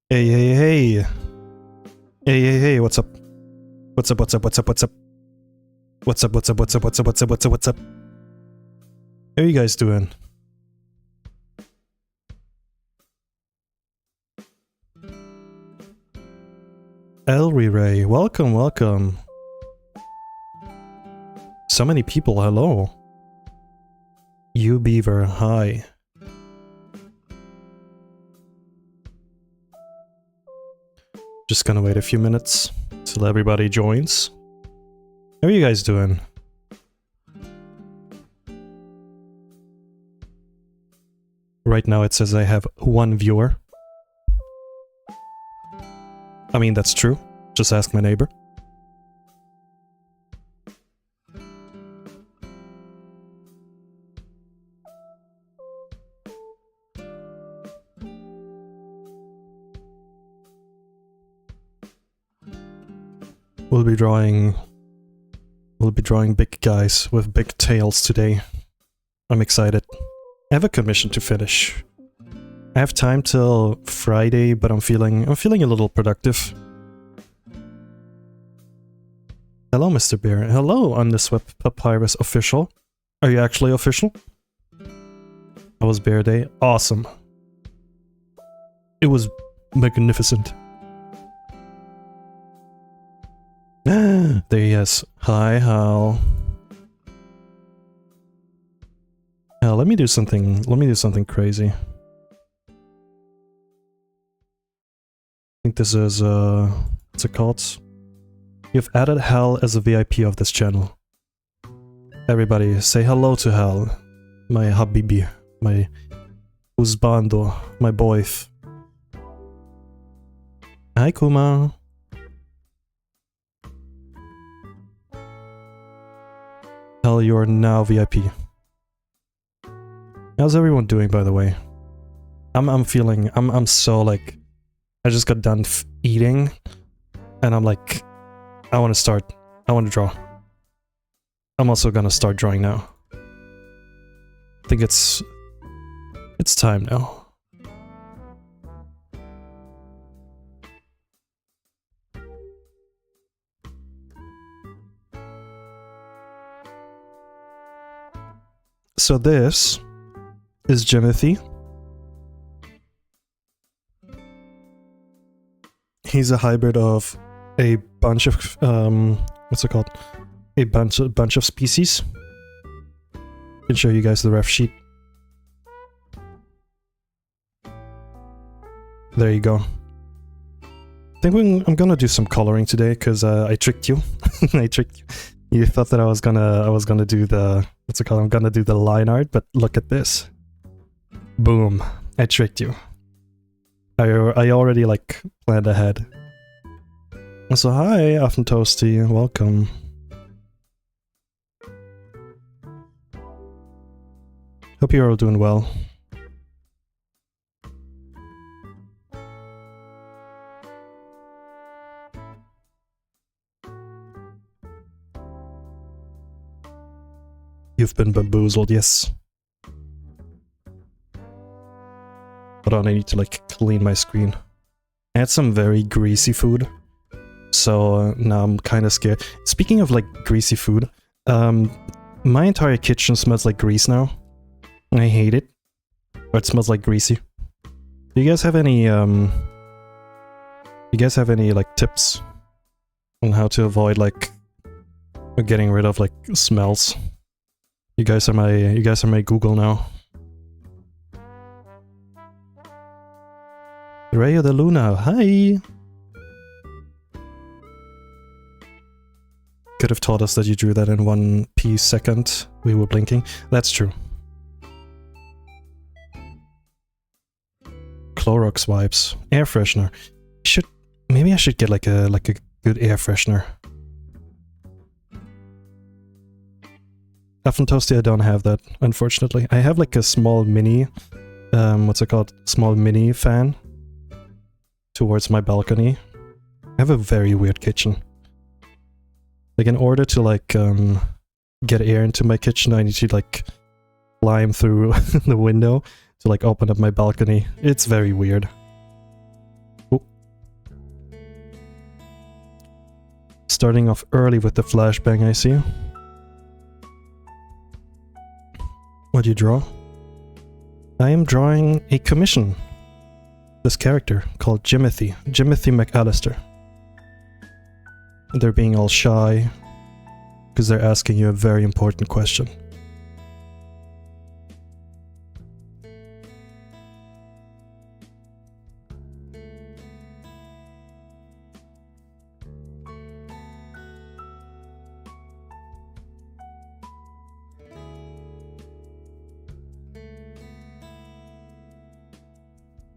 Hey, hey, hey. Hey, hey, hey, what's up? What's up, what's up, what's up, what's up? What's up, what's up, what's up, what's up, what's up, what's up, what's up? How are you guys doing? Elry Ray, welcome, welcome. So many people, hello. You Beaver, hi. Just gonna wait a few minutes till everybody joins. How are you guys doing? Right now it says I have 1 viewer. I mean, that's true. Just ask my neighbor. We'll be drawing big guys with big tails today. I'm excited. I have a commission to finish. I have time till Friday, but I'm feeling a little productive. Hello, Mr. Bear. Hello, Undiswept Papyrus official. Are you actually official? How was Bear Day? Awesome. It was magnificent. There he is. Hi, Hal. Hal, let me do something crazy. I think this is, what's it called? You've added Hal as a VIP of this channel. Everybody, say hello to Hal. My habibi. My husbando. My boyf. Hi, Kuma. Hal, you are now VIP. How's everyone doing, by the way? I'm so like, I just got done eating, and I'm like, I want to draw. I'm also gonna start drawing now. I think it's time now. So this is Jimothy. He's a hybrid of a bunch of what's it called? A bunch of species. I can show you guys the ref sheet. There you go. I think I'm gonna do some coloring today because I tricked you. I tricked you. You thought that I was gonna do the what's it called? I'm gonna do the line art, but look at this. Boom! I tricked you. I already like planned ahead. So hi, Afton Toasty, welcome. Hope you're all doing well. You've been bamboozled, yes. Hold on, I need to like clean my screen. I had some very greasy food, so now I'm kind of scared. Speaking of like greasy food, my entire kitchen smells like grease now. I hate it. Or it smells like greasy. Do you guys have any like tips on how to avoid like getting rid of like smells? You guys are my Google now. Rayo de Luna, hi! Could have told us that you drew that in 1 p.s. We were blinking. That's true. Clorox wipes, air freshener. Maybe I should get like a good air freshener. Afton Toasty, I don't have that, unfortunately. I have like a small mini, what's it called? Small mini fan towards my balcony. I have a very weird kitchen. Like in order to like get air into my kitchen, I need to like climb through the window to like open up my balcony. It's very weird. Ooh. Starting off early with the flashbang, I see. What do you draw? I am drawing a commission. This character called Jimothy McAllister. They're being all shy because they're asking you a very important question.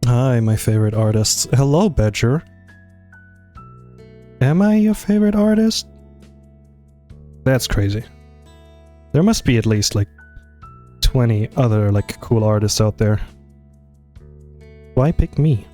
Hi, my favorite artists. Hello, Badger. Am I your favorite artist? That's crazy. There must be at least like 20 other like cool artists out there. Why pick me?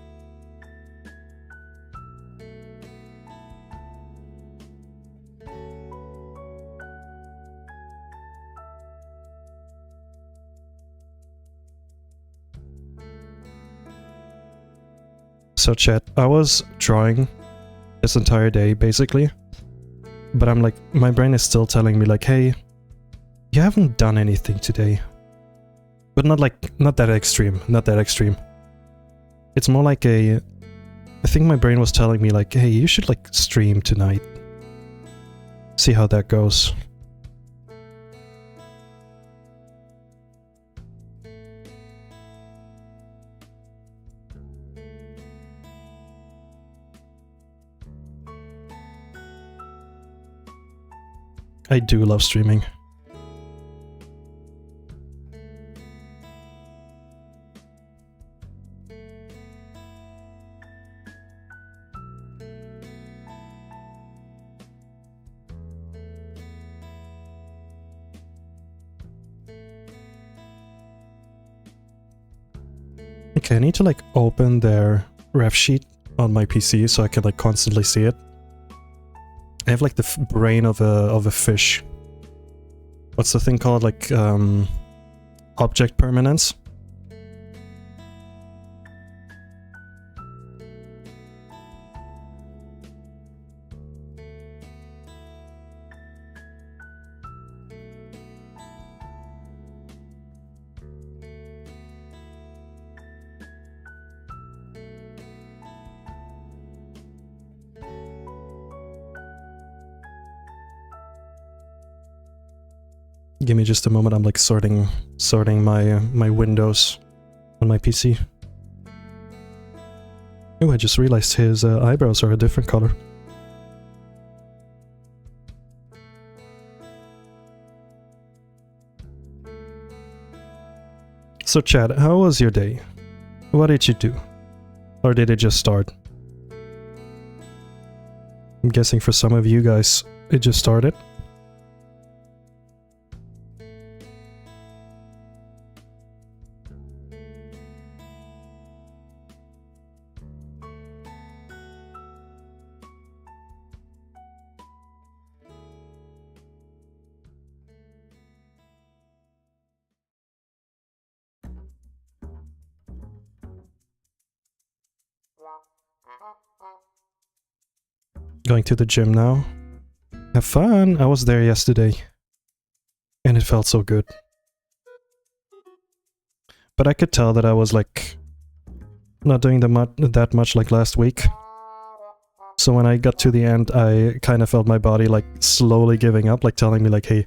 So chat, I was drawing this entire day basically, but I'm like, my brain is still telling me like, hey, you haven't done anything today. But not that extreme, not that extreme. It's more like I think my brain was telling me like, hey, you should like stream tonight. See how that goes. I do love streaming. Okay, I need to like open their ref sheet on my PC so I can like constantly see it. I have like the brain of a fish. What's the thing called? Like object permanence. Give me just a moment, I'm like sorting my windows on my PC. Oh, I just realized his eyebrows are a different color. So chat, how was your day? What did you do? Or did it just start? I'm guessing for some of you guys, it just started. Going to the gym now. Have fun! I was there yesterday. And it felt so good. But I could tell that I was like not doing that much like last week. So when I got to the end, I kind of felt my body like slowly giving up, like telling me like, hey,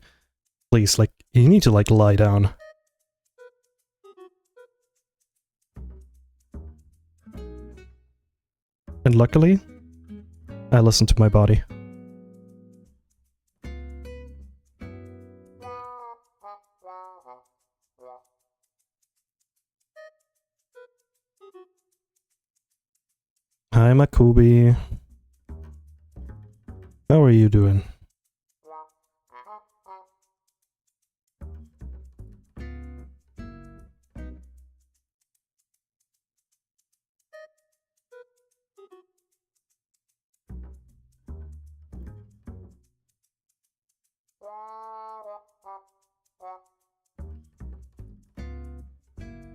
please, like, you need to like lie down. And luckily, I listened to my body. Hi, Makubi. How are you doing?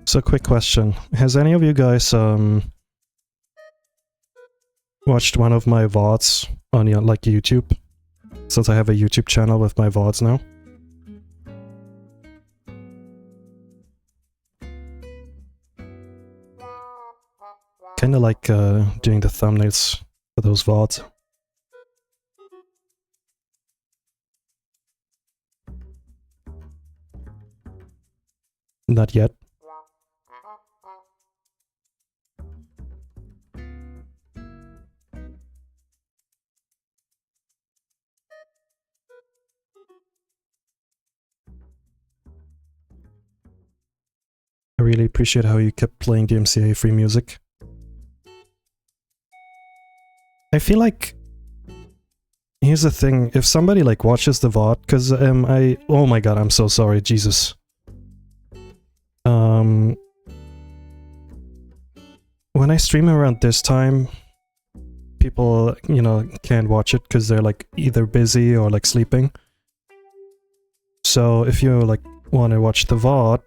So, quick question. Has any of you guys watched one of my VODs on like YouTube? since I have a YouTube channel with my VODs now. Kinda like doing the thumbnails for those VODs. Not yet. I really appreciate how you kept playing DMCA free music. I feel like, here's the thing, if somebody like watches the VOD, cause oh my god, I'm so sorry, Jesus. When I stream around this time, people, you know, can't watch it because they're like either busy or like sleeping. So if you like want to watch the VOD,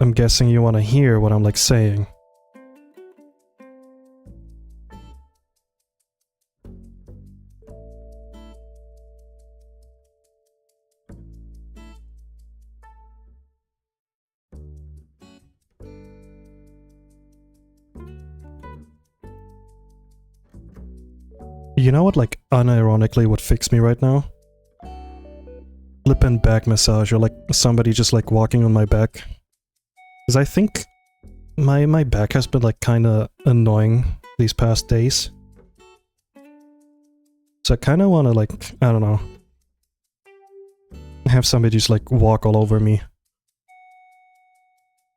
I'm guessing you want to hear what I'm like saying. You know what, like, unironically would fix me right now? Lip and back massage, or like somebody just like walking on my back. Because I think my back has been like kinda annoying these past days. So I kinda wanna like, I don't know, have somebody just like walk all over me.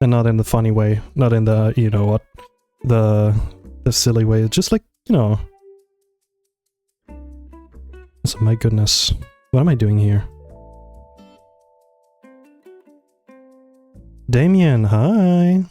And not in the funny way, not in the, you know what, the silly way, just like, you know. So my goodness, what am I doing here? Damien, hi!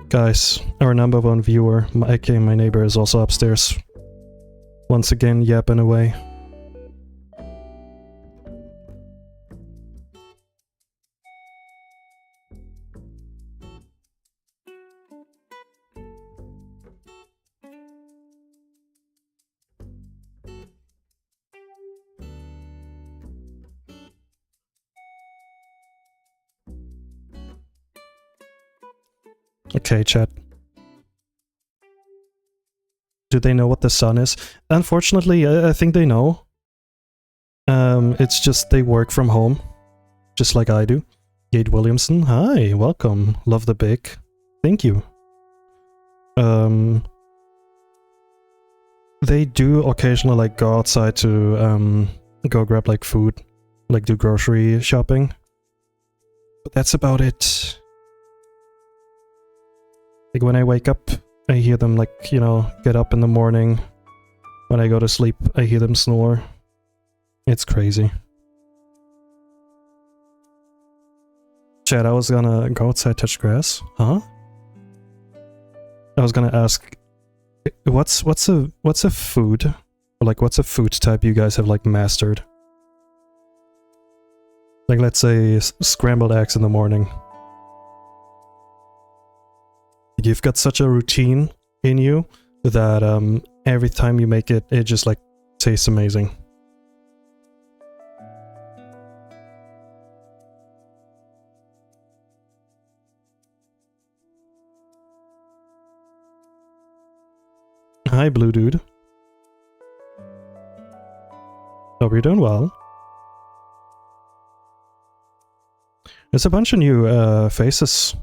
Guys, our #1 viewer, aka my neighbor, is also upstairs. Once again, yapping away. Okay, chat. Do they know what the sun is? Unfortunately, I think they know. It's just they work from home, just like I do. Gade Williamson, hi, welcome. Love the bake. Thank you. They do occasionally like go outside to go grab like food, like do grocery shopping. But that's about it. Like when I wake up, I hear them like, you know, get up in the morning. When I go to sleep, I hear them snore. It's crazy. Chat, I was gonna go outside, touch grass. Huh? I was gonna ask, what's a food? Or like what's a food type you guys have like mastered? Like let's say scrambled eggs in the morning. You've got such a routine in you that every time you make it, it just like tastes amazing. Hi, Blue Dude. Hope you're doing well. There's a bunch of new faces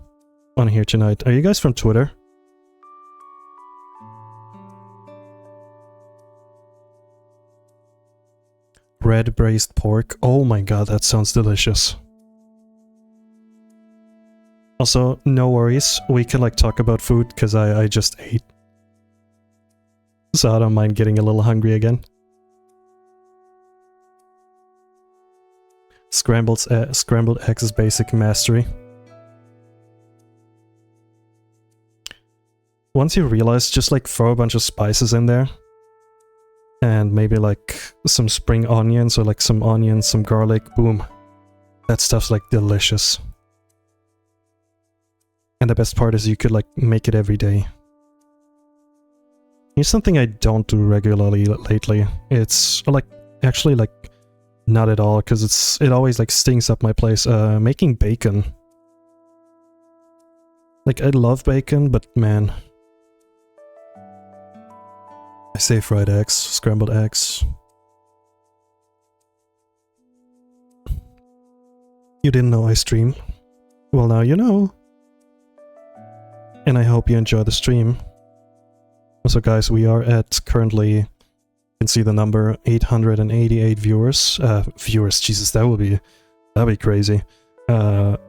on here tonight. Are you guys from Twitter? Red braised pork. Oh my god, that sounds delicious. Also, no worries. We can like talk about food because I just ate. So I don't mind getting a little hungry again. Scrambled eggs basic mastery. Once you realize, just like throw a bunch of spices in there. And maybe like some spring onions or like some onions, some garlic, boom. That stuff's like delicious. And the best part is you could like make it every day. Here's something I don't do regularly lately. It's like actually like not at all, because it always like stinks up my place. Making bacon. Like I love bacon, but man. I say fried eggs, scrambled eggs. You didn't know I stream? Well, now you know. And I hope you enjoy the stream. Also guys, we are at currently, you can see the number, 888 viewers. Jesus, that'd be crazy. No,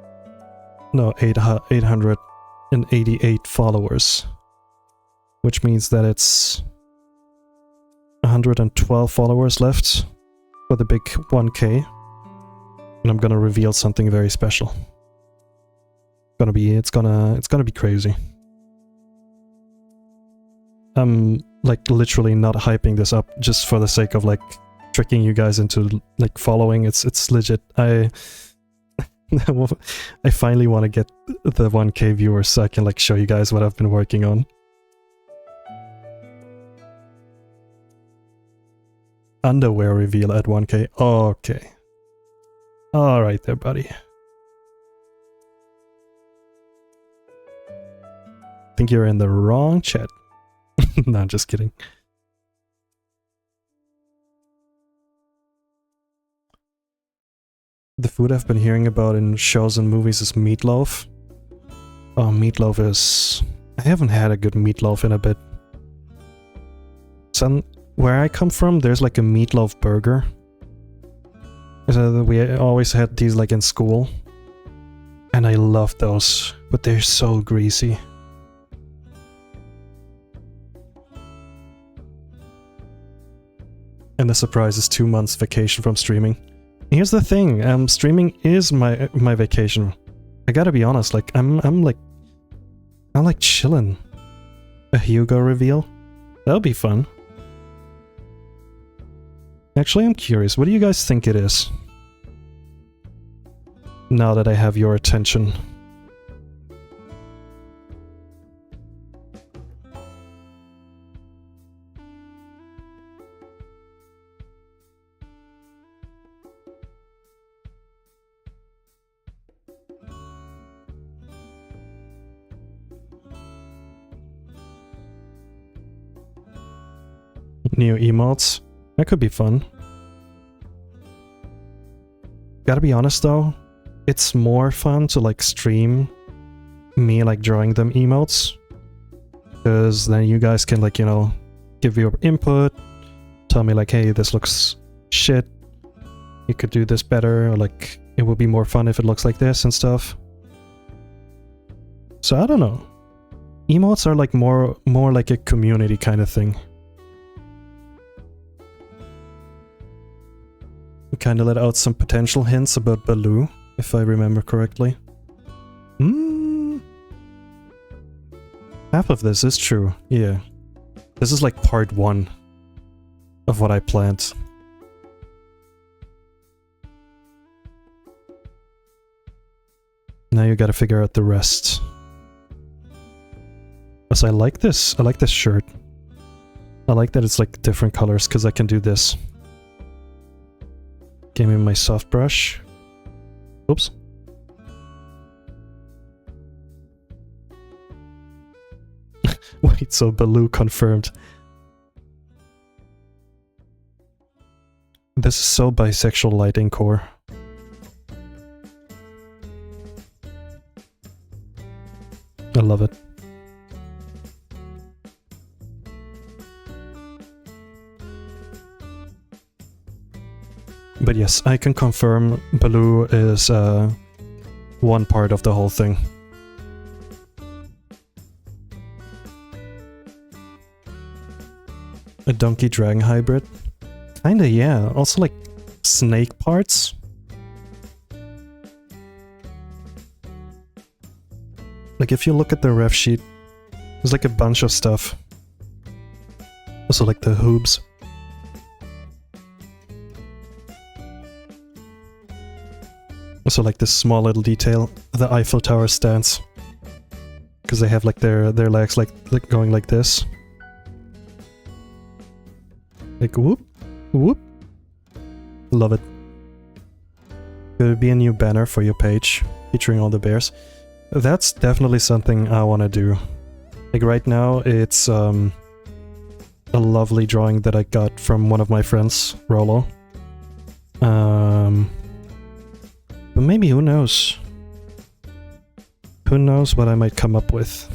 888 followers. Which means that it's 112 followers left for the big 1K. And I'm gonna reveal something very special. It's gonna be crazy. I'm like literally not hyping this up just for the sake of like tricking you guys into like following. It's legit. I finally want to get the 1K viewers so I can like show you guys what I've been working on. Underwear reveal at 1K. Okay. Alright there, buddy. Think you're in the wrong chat. No, I'm just kidding. The food I've been hearing about in shows and movies is meatloaf. Oh, meatloaf is... I haven't had a good meatloaf in a bit. Where I come from, there's like a meatloaf burger. So we always had these like in school. And I love those, but they're so greasy. And the surprise is 2 months vacation from streaming. Here's the thing, streaming is my vacation. I gotta be honest, like I'm like chilling. A Hugo reveal? That'll be fun. Actually, I'm curious, what do you guys think it is? Now that I have your attention. New emotes. That could be fun. Gotta be honest though, it's more fun to like stream me like drawing them emotes. Because then you guys can like, you know, give your input, tell me like, hey, this looks shit, you could do this better, or like, it would be more fun if it looks like this and stuff. So I don't know. Emotes are like more like a community kind of thing. Kind of let out some potential hints about Baloo, if I remember correctly. Half of this is true, yeah. This is like part 1 of what I planned. Now you gotta figure out the rest. Because I like this shirt. I like that it's like different colors, because I can do this. Give me my soft brush. Oops. Wait, so Baloo confirmed. This is so bisexual lighting core. I love it. But yes, I can confirm Baloo is one part of the whole thing. A donkey dragon hybrid? Kinda, yeah. Also like snake parts. Like if you look at the ref sheet, there's like a bunch of stuff. Also like the hooves. So like this small little detail, the Eiffel Tower stance. Because they have like their legs like going like this. Like whoop, whoop. Love it. Could be a new banner for your page, featuring all the bears. That's definitely something I want to do. Like right now, it's a lovely drawing that I got from one of my friends, Rolo. But maybe, who knows? Who knows what I might come up with?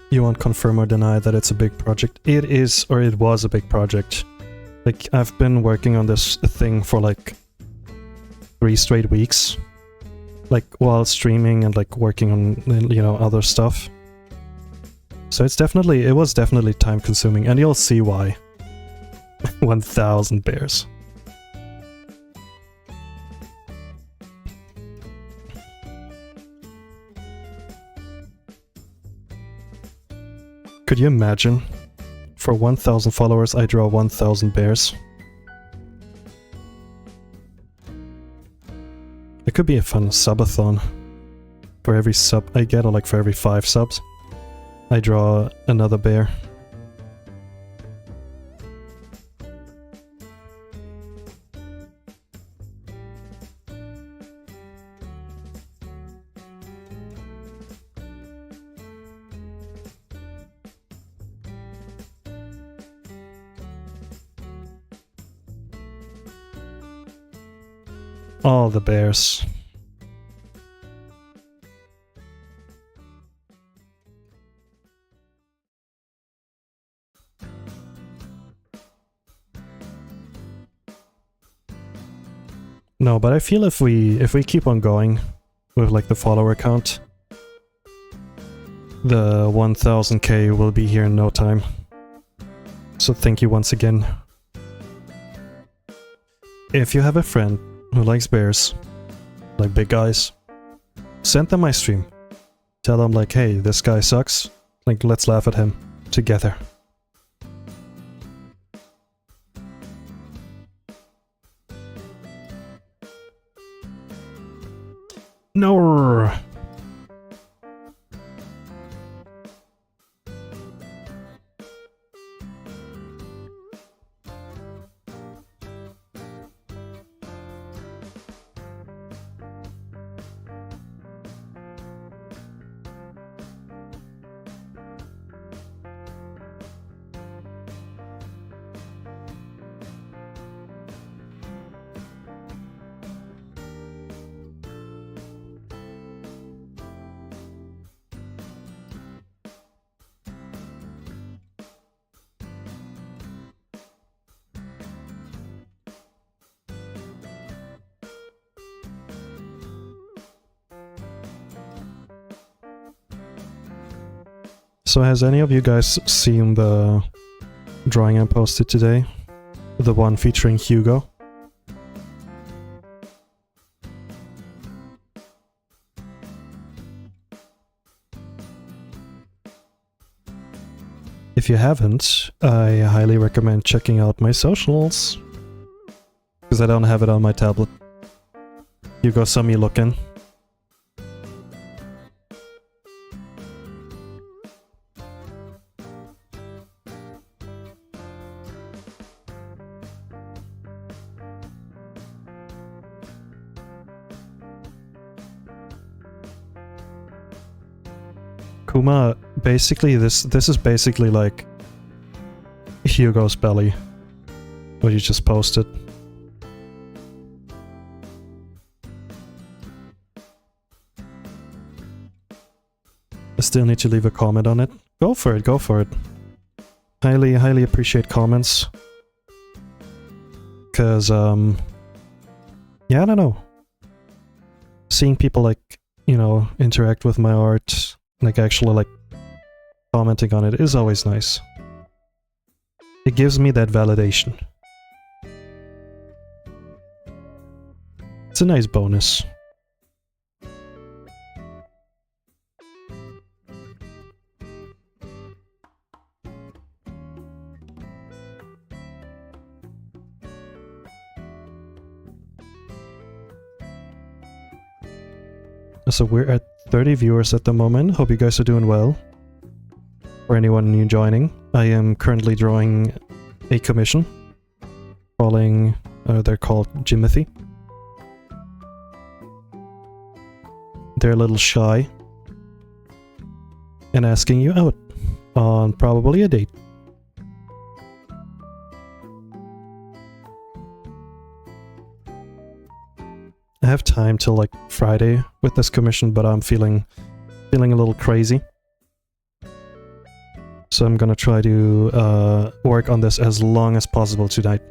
You won't confirm or deny that it's a big project. It is, or it was a big project. Like, I've been working on this thing for like 3 straight weeks. Like, while streaming and like working on, you know, other stuff. So it was definitely time consuming, and you'll see why. 1000 bears. Could you imagine? For 1000 followers, I draw 1000 bears. It could be a fun subathon. For every sub I get, or like for every 5 subs, I draw another bear. All the bears. No, but I feel if we keep on going with like the follower count, the 1000k will be here in no time. So thank you once again. If you have a friend who likes bears, like big guys, send them my stream. Tell them like, hey, this guy sucks. Like, let's laugh at him together. No. So has any of you guys seen the drawing I posted today? The one featuring Hugo? If you haven't, I highly recommend checking out my socials. Because I don't have it on my tablet. Hugo saw me looking. Kuma, basically this is basically like Hugo's belly. What you just posted. I still need to leave a comment on it. Go for it, go for it. Highly appreciate comments. Cause yeah, I don't know. Seeing people like, you know, interact with my art, like actually like commenting on it is always nice. It gives me that validation. It's a nice bonus. So we're at 30 viewers at the moment. Hope you guys are doing well. For anyone new joining, I am currently drawing a commission. They're called Jimothy. They're a little shy. And asking you out on probably a date. I have time till like Friday with this commission, but I'm feeling a little crazy. So I'm gonna try to work on this as long as possible tonight.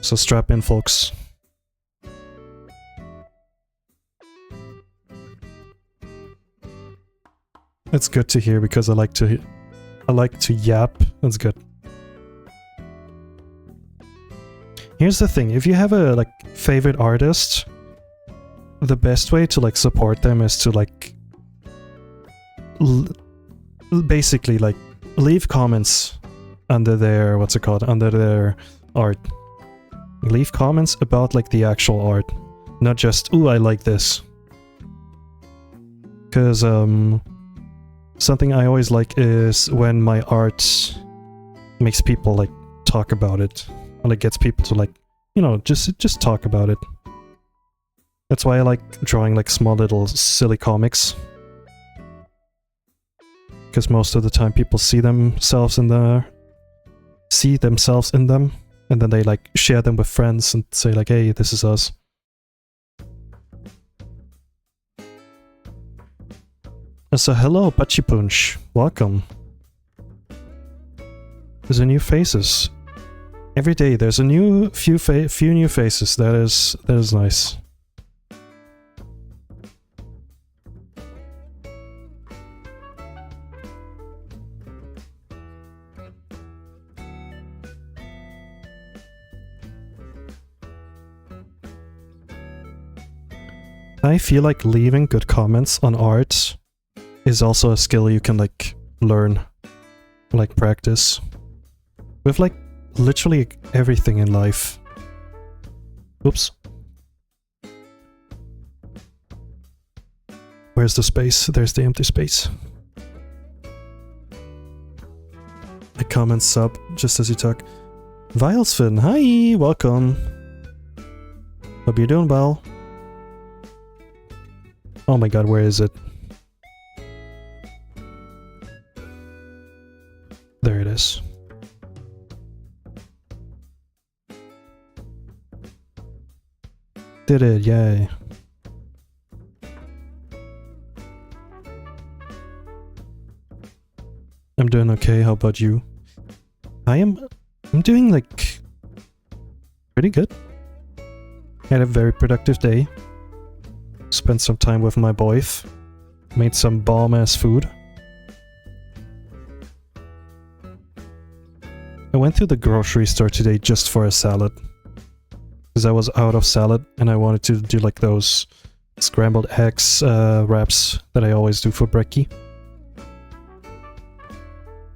So strap in, folks. It's good to hear because I like to yap. That's good. Here's the thing, if you have a like favorite artist, the best way to like support them is to like basically like leave comments under their under their art. Leave comments about like the actual art, not just ooh I like this. Cause something I always like is when my art makes people like talk about it. Well, it gets people to like, you know, just talk about it. That's why I like drawing like small little silly comics. Because most of the time people see themselves in them, and then they like share them with friends and say like, hey, this is us. So hello, Pachipunch. Welcome. There's a new faces. Every day there's a few new faces. That is nice. I feel like leaving good comments on art is also a skill you can like learn, like practice. With like literally everything in life. Oops. Where's the space? There's the empty space. A comment sub just as you talk. Vilesfin, hi! Welcome. Hope you're doing well. Oh my god, where is it? There it is. Did it, yay. I'm doing okay, how about you? I'm doing like pretty good. Had a very productive day. Spent some time with my boys. Made some bomb-ass food. I went to the grocery store today just for a salad. Because I was out of salad and I wanted to do like those scrambled eggs wraps that I always do for brekkie.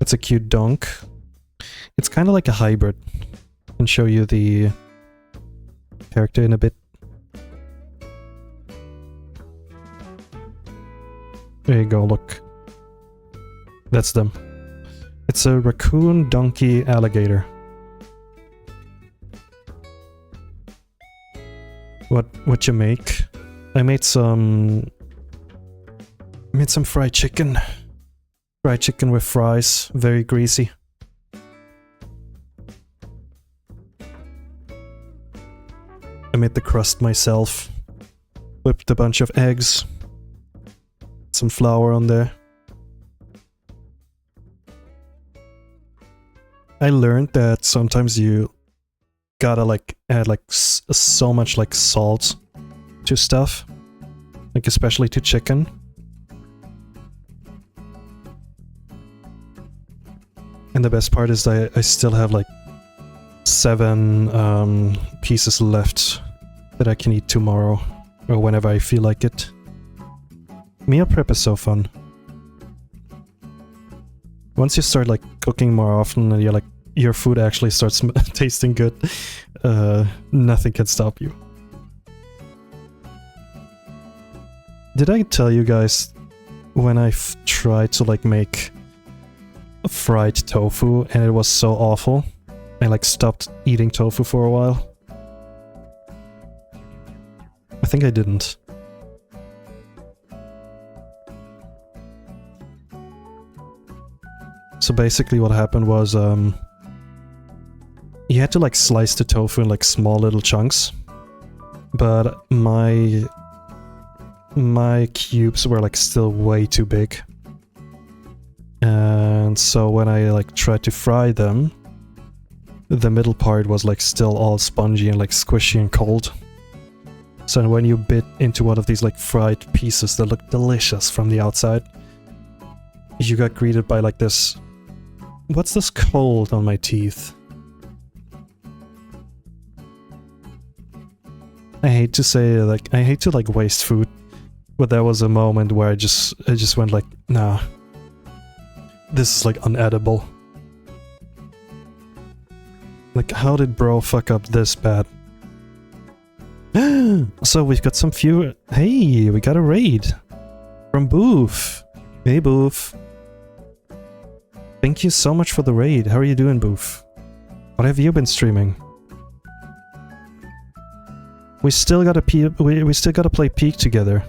It's a cute donk. It's kind of like a hybrid. I can show you the character in a bit. There you go, look. That's them. It's a raccoon, donkey, alligator. What you make? I made some fried chicken. Fried chicken with fries, very greasy. I made the crust myself. Whipped a bunch of eggs. Some flour on there. I learned that sometimes you gotta like add like so much like salt to stuff, like especially to chicken. And the best part is that I still have like 7 pieces left that I can eat tomorrow or whenever I feel like it. Meal prep is so fun. Once you start like cooking more often and you're like your food actually starts tasting good, nothing can stop you. Did I tell you guys when I tried to like make fried tofu and it was so awful? I like stopped eating tofu for a while. I think I didn't. So basically what happened was you had to like slice the tofu in like small little chunks. But my cubes were like still way too big. And so when I like tried to fry them, the middle part was like still all spongy and like squishy and cold. So when you bit into one of these like fried pieces that looked delicious from the outside, you got greeted by like this... What's this cold on my teeth? I hate to say, like, I hate to like waste food, but there was a moment where I just went like, nah, this is like unedible. Like, how did bro fuck up this bad? So we've got some few... Hey, we got a raid from Boof. Hey Boof. Thank you so much for the raid. How are you doing, Boof? What have you been streaming? We still gotta we still gotta play Peak together.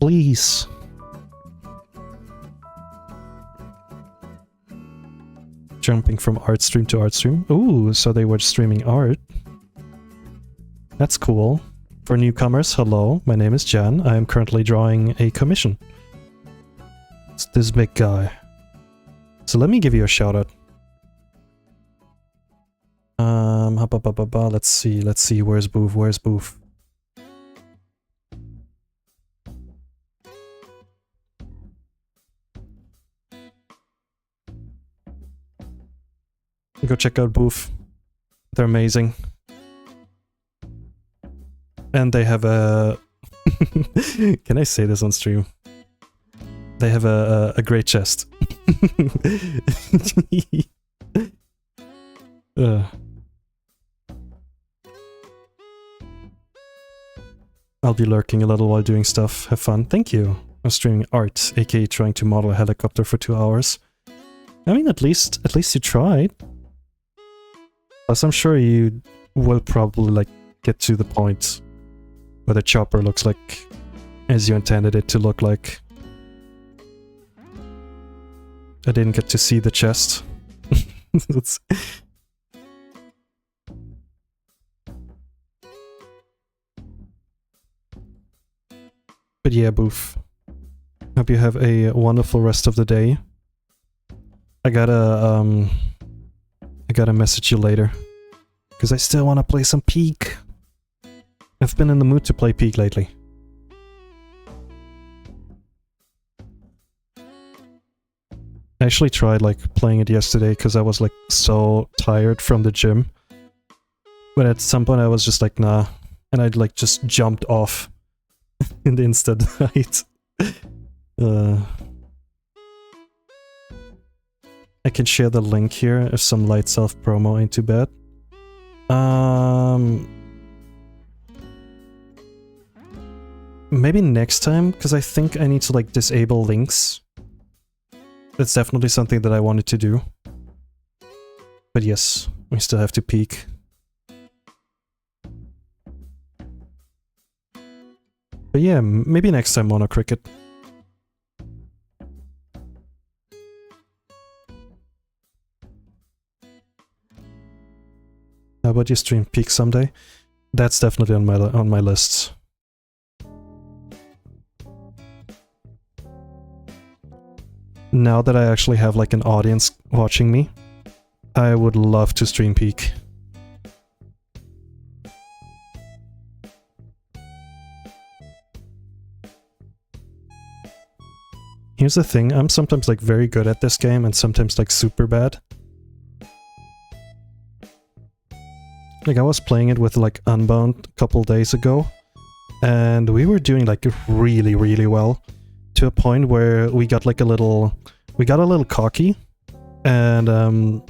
Please. Jumping from art stream to art stream. Ooh, so they were streaming art. That's cool. For newcomers, hello, my name is Jan. I am currently drawing a commission. It's this big guy. So let me give you a shout out. Let's see, where's Boof? Go check out Boof. They're amazing. And they have a... Can I say this on stream? They have a great chest. I'll be lurking a little while doing stuff. Have fun. Thank you. I'm streaming art, aka trying to model a helicopter for 2 hours. I mean, at least you tried. Plus, I'm sure you will probably like get to the point where the chopper looks like as you intended it to look like. I didn't get to see the chest. But yeah, Boof. Hope you have a wonderful rest of the day. I gotta message you later. Because I still want to play some Peak. I've been in the mood to play Peak lately. I actually tried like playing it yesterday because I was like so tired from the gym. But at some point I was just like, nah. And I'd like just jumped off in the instant night. I can share the link here if some light self promo ain't too bad. Maybe next time, because I think I need to like disable links. That's definitely something that I wanted to do. But yes, we still have to peak. But yeah, maybe next time Mono Cricket. How about you stream Peak someday? That's definitely on my list. Now that I actually have like an audience watching me, I would love to stream Peak. Here's the thing, I'm sometimes like very good at this game and sometimes like super bad. Like I was playing it with like Unbound a couple days ago and we were doing like really, really well to a point where we got like a little cocky and I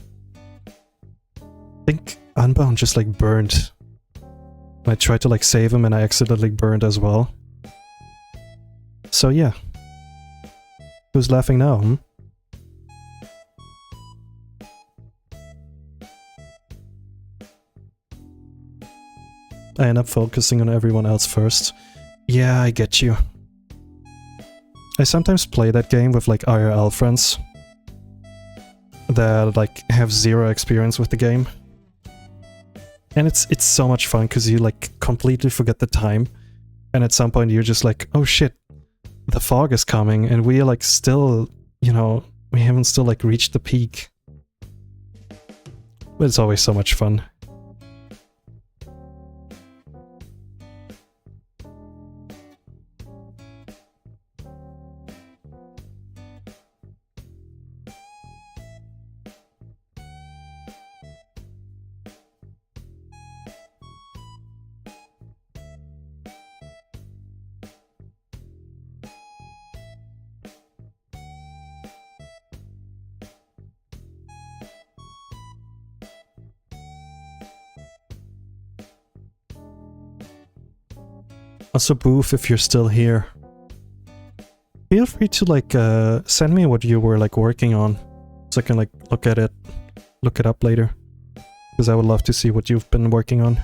think Unbound just like burned. I tried to like save him and I accidentally burned as well. So yeah. Who's laughing now, hmm? I end up focusing on everyone else first. Yeah, I get you. I sometimes play that game with like IRL friends that like have zero experience with the game. And it's so much fun because you like completely forget the time. And at some point you're just like, oh shit, the fog is coming and we are like still, you know, we haven't still like reached the peak. But it's always so much fun. Also, Boof, if you're still here, feel free to like send me what you were like working on, so I can like look at it, look it up later, because I would love to see what you've been working on.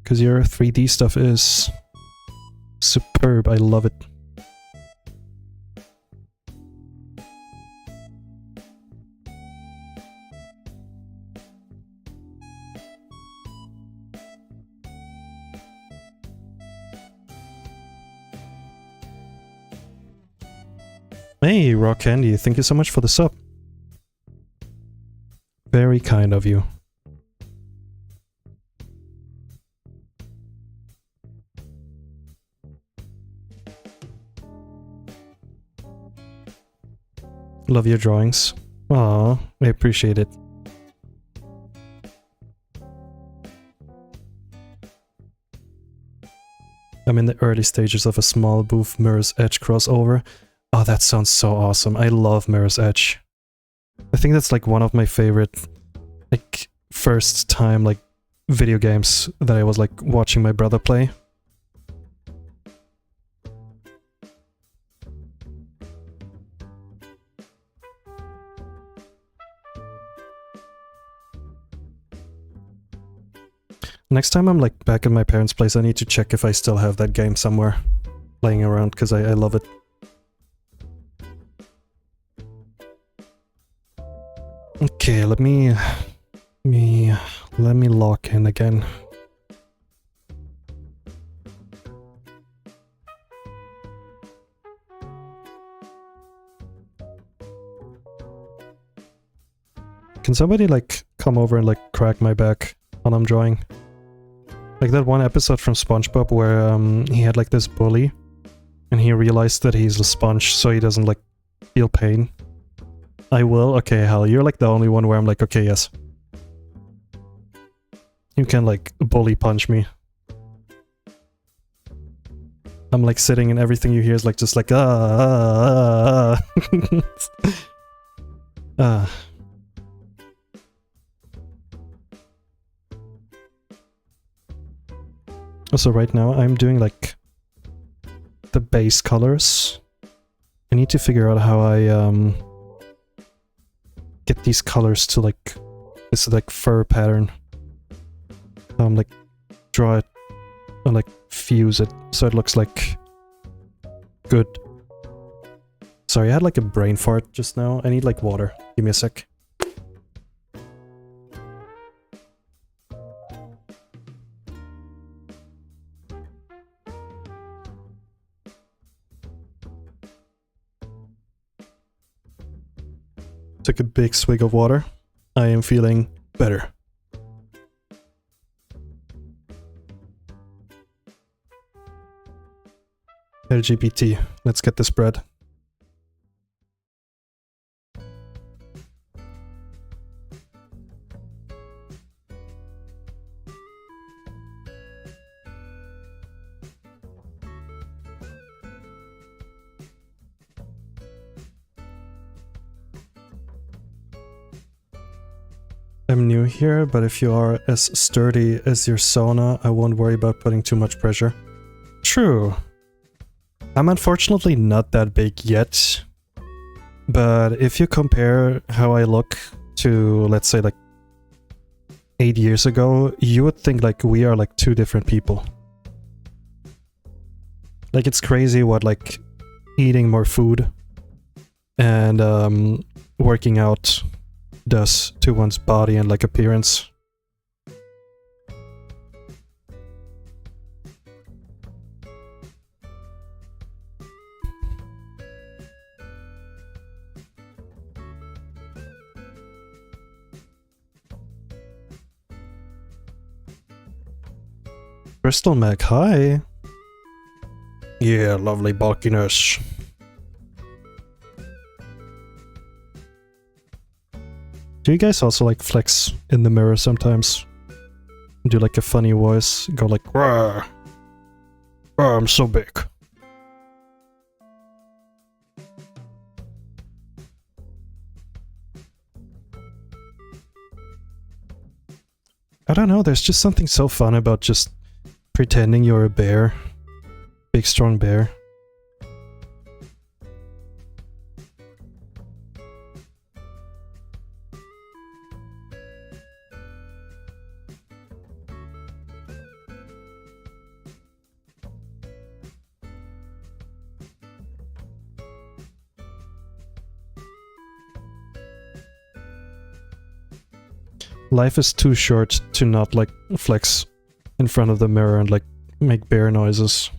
Because your 3D stuff is superb. I love it. Hey, Rock Candy, thank you so much for the sub. Very kind of you. Love your drawings. Aw, I appreciate it. I'm in the early stages of a small Boof Mirror's Edge crossover. Oh, that sounds so awesome. I love Mirror's Edge. I think that's like one of my favorite, like, first time, like, video games that I was like watching my brother play. Next time I'm like back at my parents' place, I need to check if I still have that game somewhere laying around, because I love it. Okay, let me lock in again. Can somebody like come over and like crack my back while I'm drawing? Like that one episode from SpongeBob where he had like this bully and he realized that he's a sponge so he doesn't like feel pain. I will? Okay, Hal, you're like the only one where I'm like, okay, yes. You can like bully punch me. I'm like sitting and everything you hear is like just like ah. Also right now I'm doing like the base colors. I need to figure out how I get these colors to like this like fur pattern. Like draw it and like fuse it so it looks like good. Sorry, I had like a brain fart just now. I need like water. Give me a sec. Took a big swig of water. I am feeling better. LGBT, let's get this bread. I'm new here, but if you are as sturdy as your sauna, I won't worry about putting too much pressure. True. I'm unfortunately not that big yet, but if you compare how I look to, let's say, like 8 years ago, you would think like we are like two different people. Like it's crazy what like eating more food and working out does to one's body and like appearance. Crystal Mac, hi! Yeah, lovely bulkiness. Do you guys also like flex in the mirror sometimes? Do like a funny voice, go like, "Rawr. Oh, I'm so big." I don't know, there's just something so fun about just pretending you're a bear. Big strong bear. Life is too short to not like flex in front of the mirror and like make bear noises.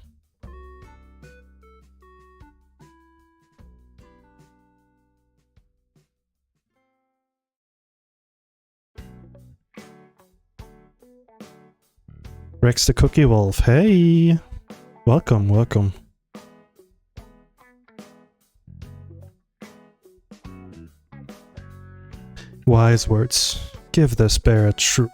Rex the Cookie Wolf, hey! Welcome, welcome. Wise words. Give this bear a true.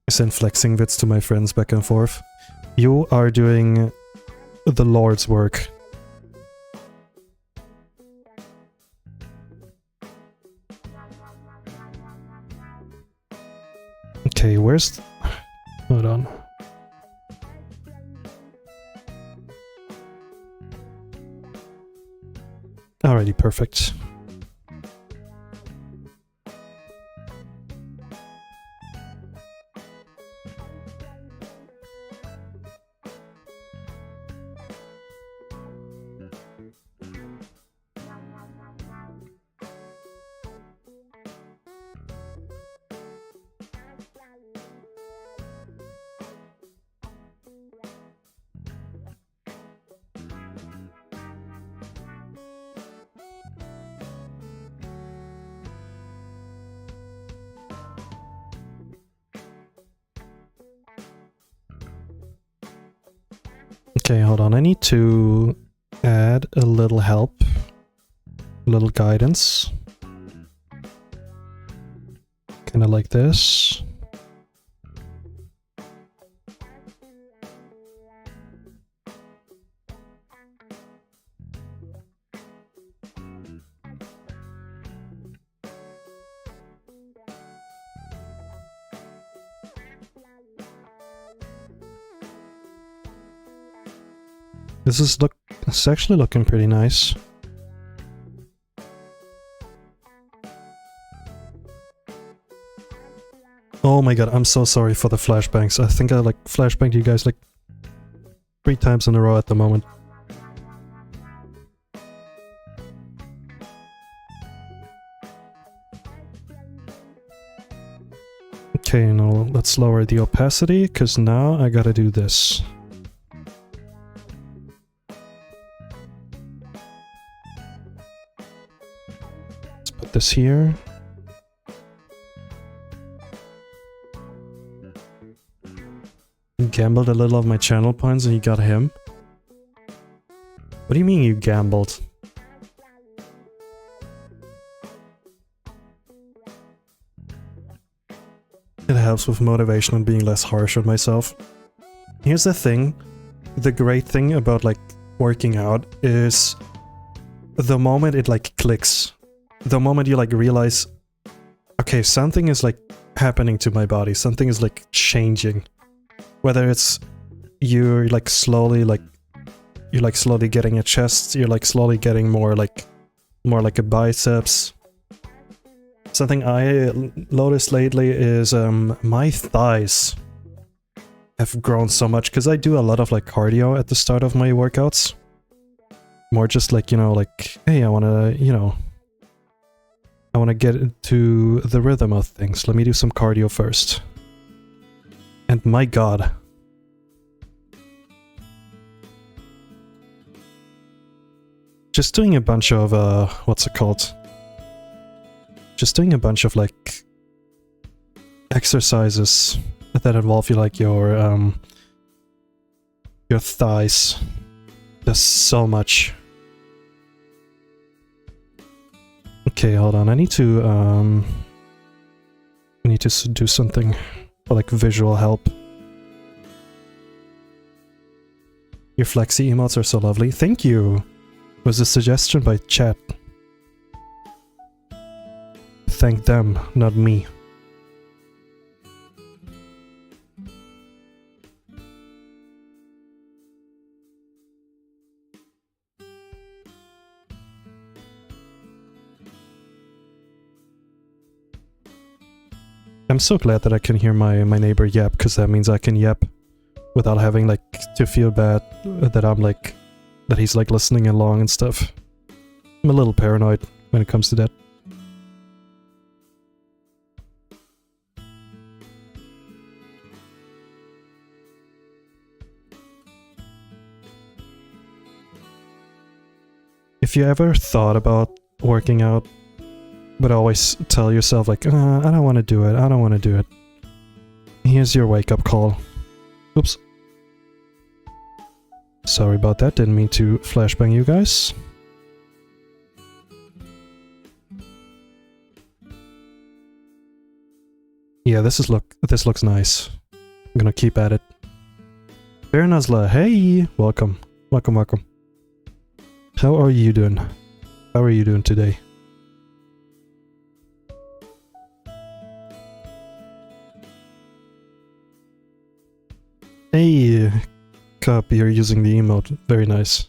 I send flexing bits to my friends back and forth. You are doing the Lord's work. Okay, where's... Hold on. Alrighty, perfect. Okay, hold on. I need to add a little help, a little guidance. Kind of like this. It's actually looking pretty nice. Oh my god, I'm so sorry for the flashbangs. I think I like flashbanged you guys like 3 times in a row at the moment. Okay, now let's lower the opacity, because now I gotta do this. This here. You gambled a little of my channel points and you got him? What do you mean you gambled? It helps with motivation and being less harsh on myself. Here's the thing. The great thing about like working out is the moment it like clicks. the moment you like realize, okay, something is like happening to my body, something is like changing. Whether it's you're like slowly getting a chest, you're like slowly getting more like a biceps. Something I noticed lately is my thighs have grown so much because I do a lot of like cardio at the start of my workouts. More just like, like, hey, I want to get into the rhythm of things. Let me do some cardio first. And my god. Just doing a bunch of, what's it called? Just doing a bunch of, like, exercises that involve your thighs. Does so much. Okay, hold on. I need to do something for, like, visual help. Your flexi emotes are so lovely. Thank you! It was a suggestion by chat. Thank them, not me. I'm so glad that I can hear my neighbor yap, because that means I can yap without having like to feel bad that I'm like that he's like listening along and stuff. I'm a little paranoid when it comes to that. If you ever thought about working out, but always tell yourself like, I don't want to do it, I don't want to do it. Here's your wake-up call. Oops. Sorry about that, didn't mean to flashbang you guys. Yeah, this looks nice. I'm gonna keep at it. Fair Nuzla, hey! Welcome. Welcome, welcome. How are you doing? How are you doing today? Hey, Cup, you're using the emote. Very nice.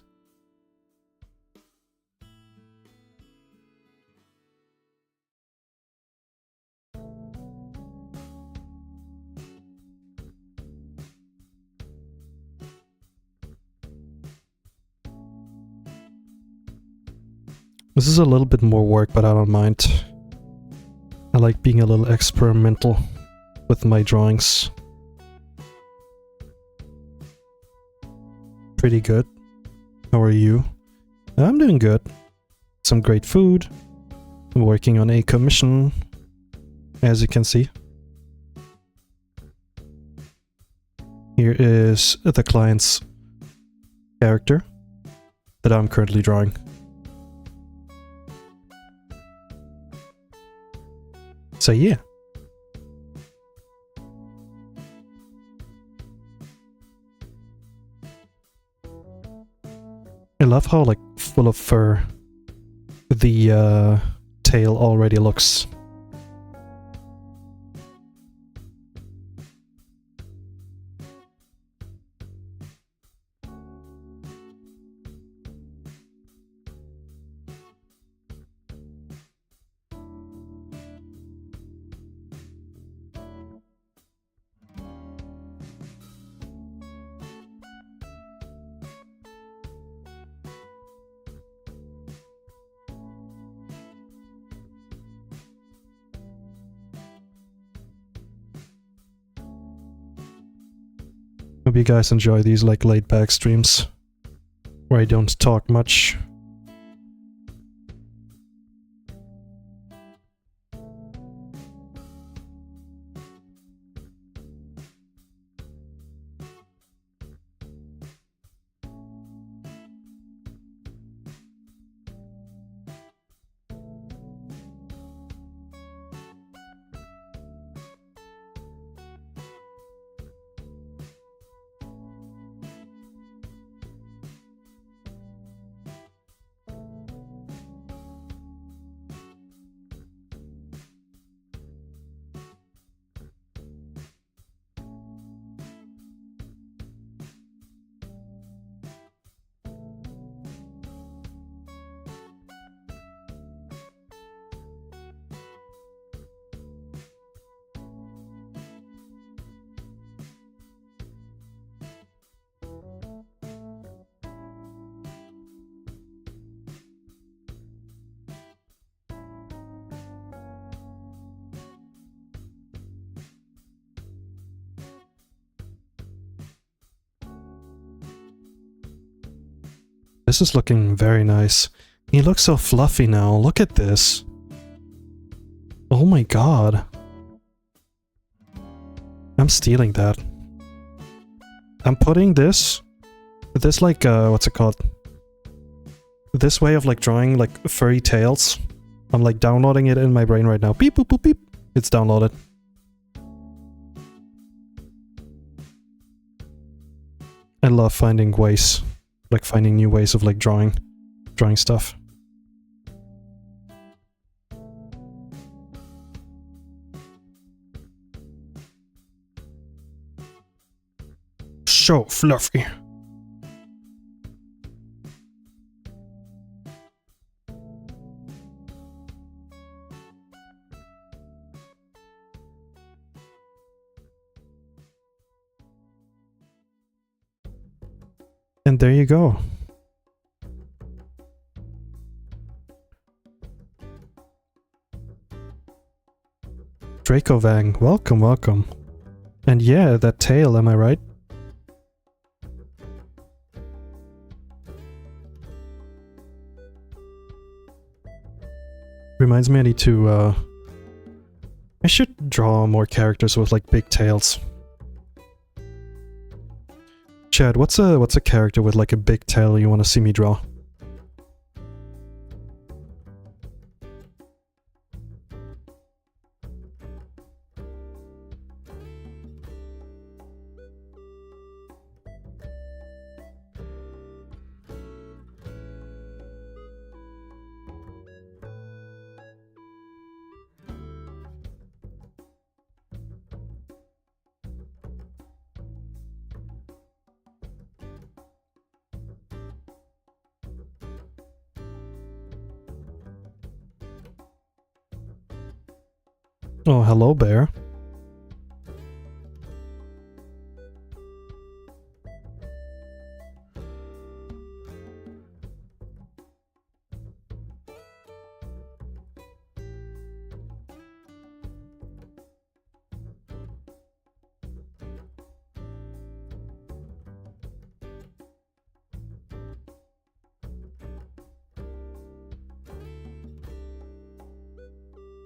This is a little bit more work, but I don't mind. I like being a little experimental with my drawings. Pretty good. How are you? I'm doing good. Some great food. I'm working on a commission, as you can see. Here is the client's character that I'm currently drawing. So yeah. I love how like full of fur the tail already looks. Hope you guys enjoy these like laid back streams where I don't talk much. This is looking very nice. He looks so fluffy now. Look at this. Oh my god. I'm stealing that. I'm putting this like, what's it called? This way of like drawing like furry tails. I'm like downloading it in my brain right now. Beep, boop, boop, beep. It's downloaded. I love finding ways, like finding new ways of like drawing stuff. So fluffy. And there you go. Dracovang, welcome, welcome. And yeah, that tail, am I right? Reminds me I need to, I should draw more characters with like big tails. Chad, what's a character with like a big tail you want to see me draw? Oh, hello, bear.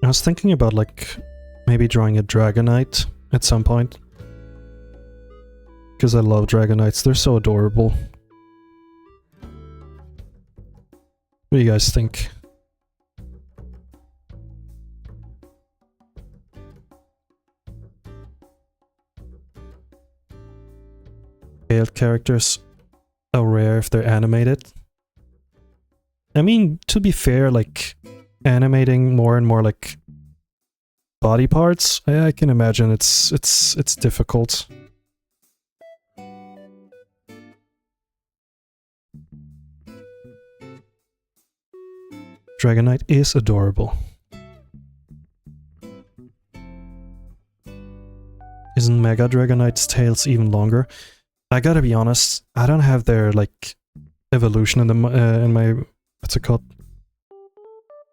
I was thinking about like maybe drawing a Dragonite at some point. Because I love Dragonites, they're so adorable. What do you guys think? Scaled characters are rare if they're animated. I mean, to be fair, like animating more and more like body parts, I can imagine it's difficult. Dragonite is adorable. Isn't Mega Dragonite's tails even longer? I gotta be honest, I don't have their like evolution in the in my what's it called?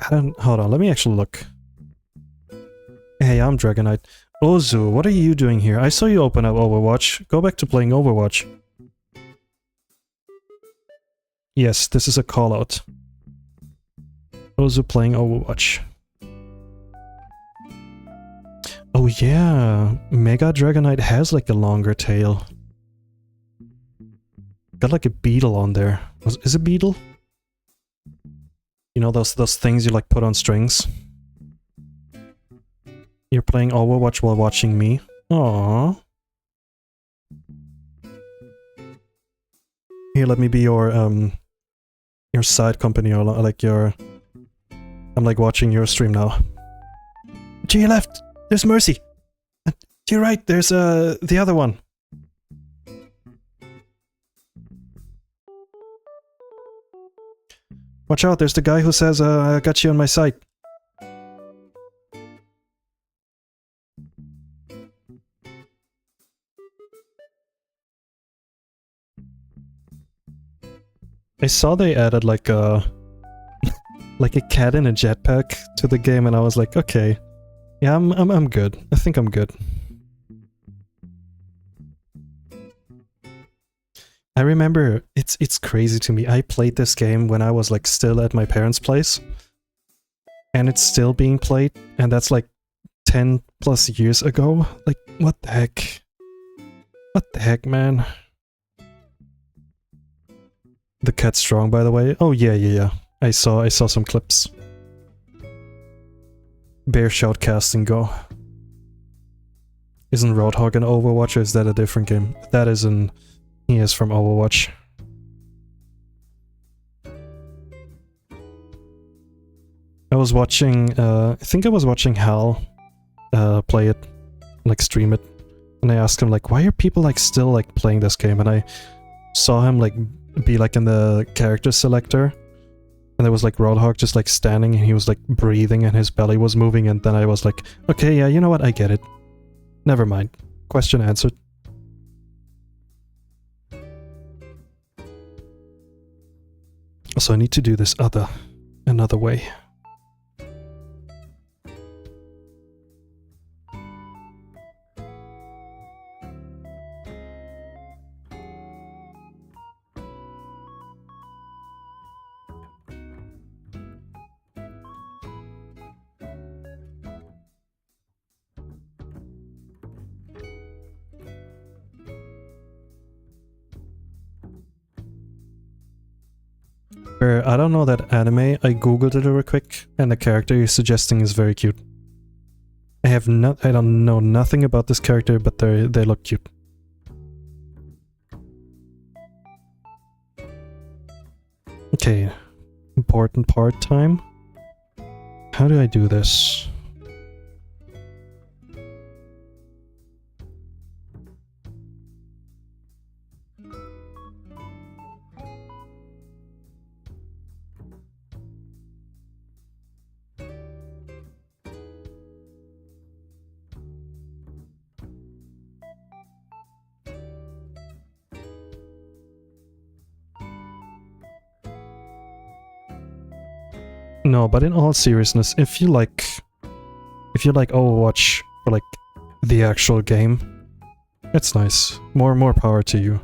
I don't. Hold on, let me actually look. Hey, I'm Dragonite. Ozu, what are you doing here? I saw you open up Overwatch. Go back to playing Overwatch. Yes, this is a call-out. Ozu playing Overwatch. Oh yeah, Mega Dragonite has like a longer tail. Got like a beetle on there. Is it beetle? You know those things you like put on strings? You're playing Overwatch while watching me? Aww. Here, let me be your side company, or like your... I'm like watching your stream now. To your left, there's Mercy. To your right, there's the other one. Watch out, there's the guy who says, I got you on my side. I saw they added like a like a cat in a jetpack to the game, and I was like, okay, yeah, I'm good. I think I'm good. I remember it's crazy to me. I played this game when I was like still at my parents' place, and it's still being played, and that's like 10 plus years ago. Like, what the heck? What the heck, man? The cat's strong, by the way. Oh yeah. I saw some clips. Bear shoutcasting go. Isn't Roadhog an Overwatch, or is that a different game? That is an... He is from Overwatch. I was watching... I think I was watching Hal play it, like stream it. And I asked him like, why are people like still like playing this game? And I saw him like be like in the character selector. And there was like Roadhog just like standing, and he was like breathing and his belly was moving, and then I was like, okay, yeah, you know what, I get it. Never mind. Question answered. So I need to do this another way. I don't know that anime. I googled it real quick, and the character you're suggesting is very cute. I don't know nothing about this character, but they look cute. Okay, important part time. How do I do this? No, but in all seriousness, if you like Overwatch for like the actual game, it's nice. More power to you.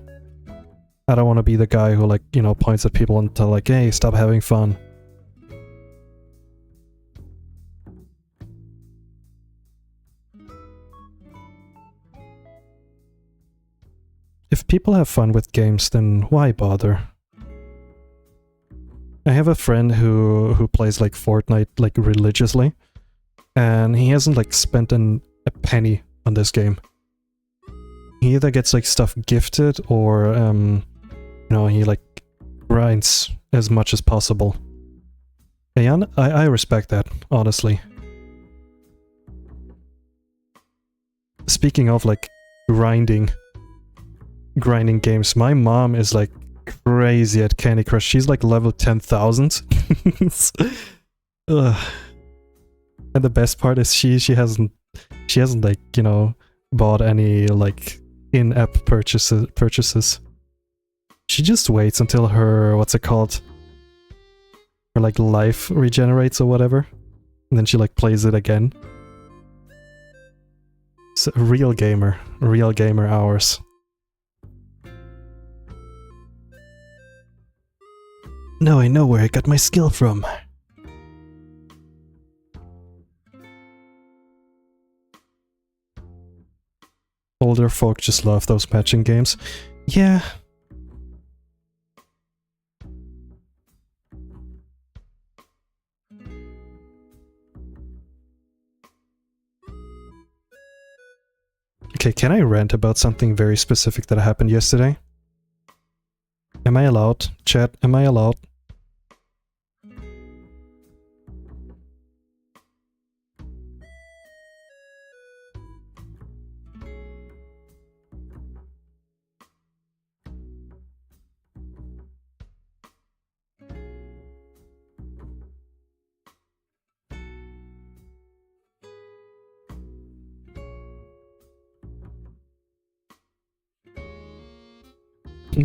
I don't want to be the guy who like, you know, points at people and tell like, hey, stop having fun. If people have fun with games, then why bother? I have a friend who plays like Fortnite like religiously, and he hasn't like spent a penny on this game. He either gets like stuff gifted, or you know, he like grinds as much as possible. And I respect that, honestly. Speaking of like grinding games, my mom is like crazy at Candy Crush. She's like level 10,000. And the best part is she hasn't like, you know, bought any like in-app purchases. She just waits until her, what's it called? Her like life regenerates or whatever. And then she like plays it again. So, real gamer hours. Now I know where I got my skill from. Older folk just love those matching games. Yeah. Okay, can I rant about something very specific that happened yesterday? Am I allowed? Chat, am I allowed?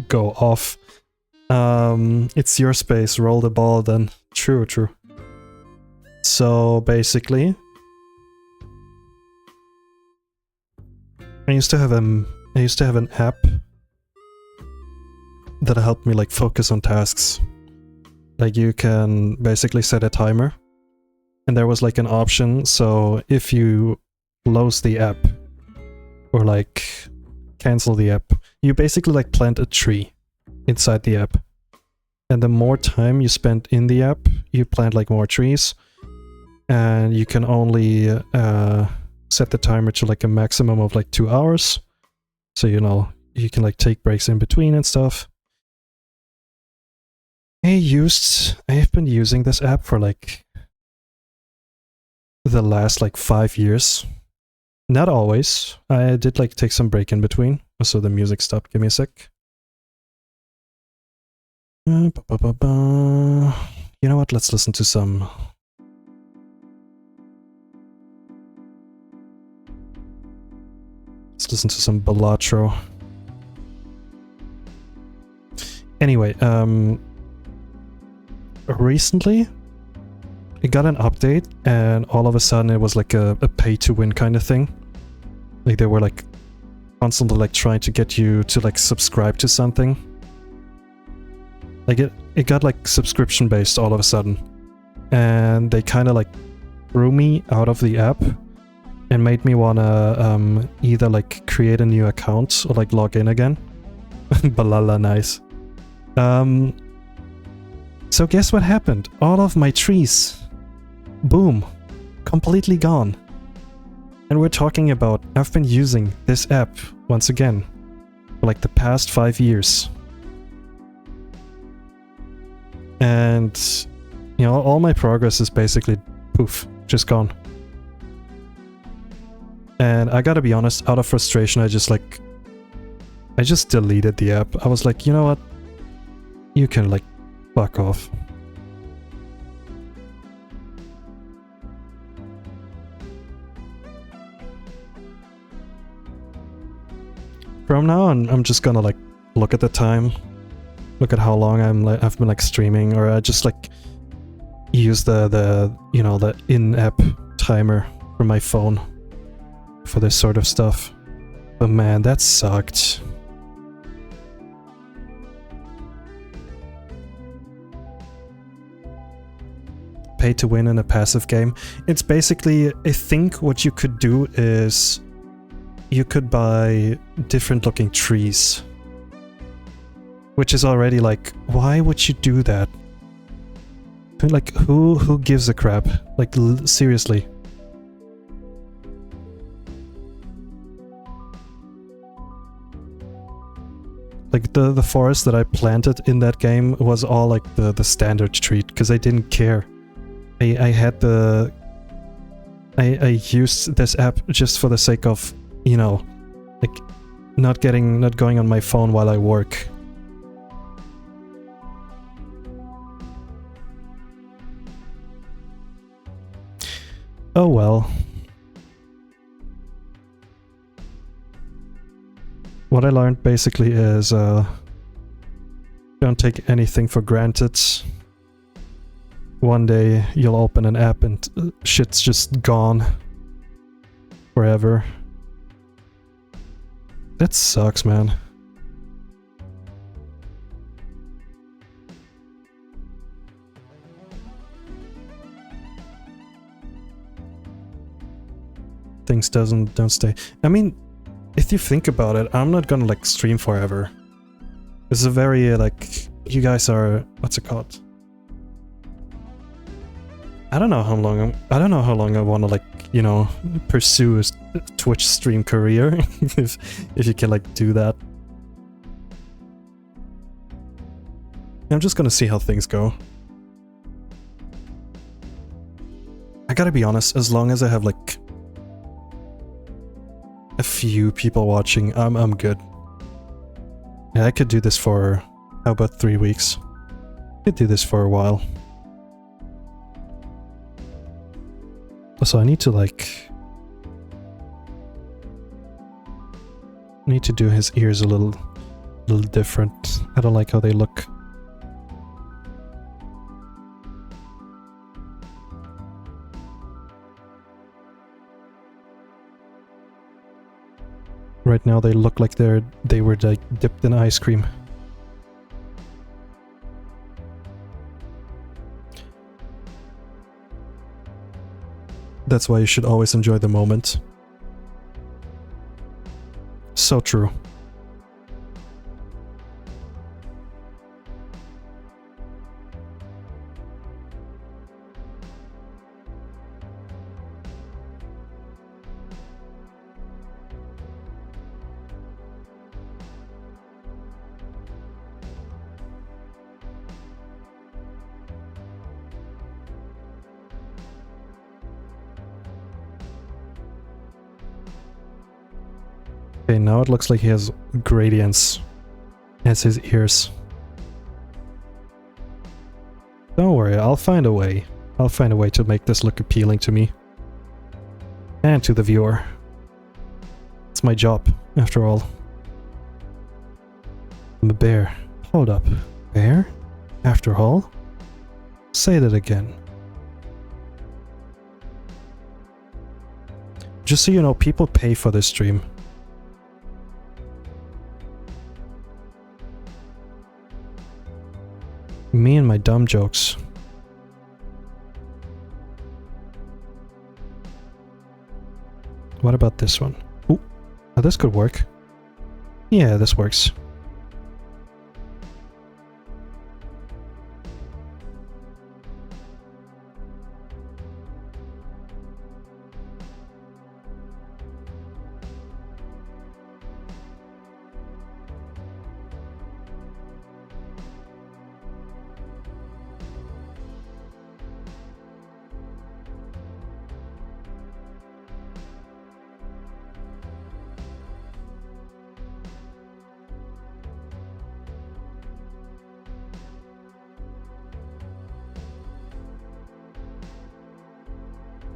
Go off. It's your space, roll the ball then. True. So basically, I used to have an app that helped me like focus on tasks. Like you can basically set a timer, and there was like an option, so if you close the app or like cancel the app, you basically like plant a tree inside the app. And the more time you spend in the app, you plant like more trees. And you can only set the timer to like a maximum of like 2 hours. So, you know, you can like take breaks in between and stuff. I've been using this app for like the last like 5 years. Not always. I did like take some break in between. So the music stopped. Give me a sec. You know what? Let's listen to some. Let's listen to some Balatro. Anyway, recently it got an update, and all of a sudden it was like a pay-to-win kind of thing. Like they were like constantly like trying to get you to like subscribe to something. Like it got like subscription based all of a sudden, and they kind of like threw me out of the app and made me wanna either like create a new account or like log in again. Balala, nice. So guess what happened? All of my trees, boom, completely gone. And we're talking about, I've been using this app once again for like the past 5 years. And, you know, all my progress is basically poof, just gone. And I gotta be honest, out of frustration, I just deleted the app. I was like, you know what? You can like fuck off. From now on, I'm just gonna like look at the time. Look at how long I've been like streaming, or I just like use the you know, the in-app timer from my phone for this sort of stuff. But man, that sucked. Pay to win in a passive game. It's basically, I think what you could do is you could buy different looking trees. Which is already like, why would you do that? Like, who gives a crap? Like, seriously. Like, the forest that I planted in that game was all like the standard tree, because I didn't care. I had the... I used this app just for the sake of, you know, like, not going on my phone while I work. Oh well. What I learned basically is don't take anything for granted. One day you'll open an app and shit's just gone forever. That sucks, man. Things don't stay. I mean, if you think about it, I'm not gonna like stream forever. It's a very like, you guys are, what's it called? I don't know how long I want to like, you know, pursue a Twitch stream career if you can like do that. I'm just gonna see how things go. I gotta be honest, as long as I have like a few people watching, I'm good. Yeah, I could do this for, how about 3 weeks? I could do this for a while. So I need to like... need to do his ears a little different. I don't like how they look. Right now they look like they were like dipped in ice cream. That's why you should always enjoy the moment. So true. Okay, now it looks like he has gradients as his ears. Don't worry, I'll find a way. I'll find a way to make this look appealing to me. And to the viewer. It's my job, after all. I'm a bear. Hold up. Bear? After all? Say that again. Just so you know, people pay for this stream. Me and my dumb jokes. What about this one? Ooh, oh, this could work. Yeah, this works.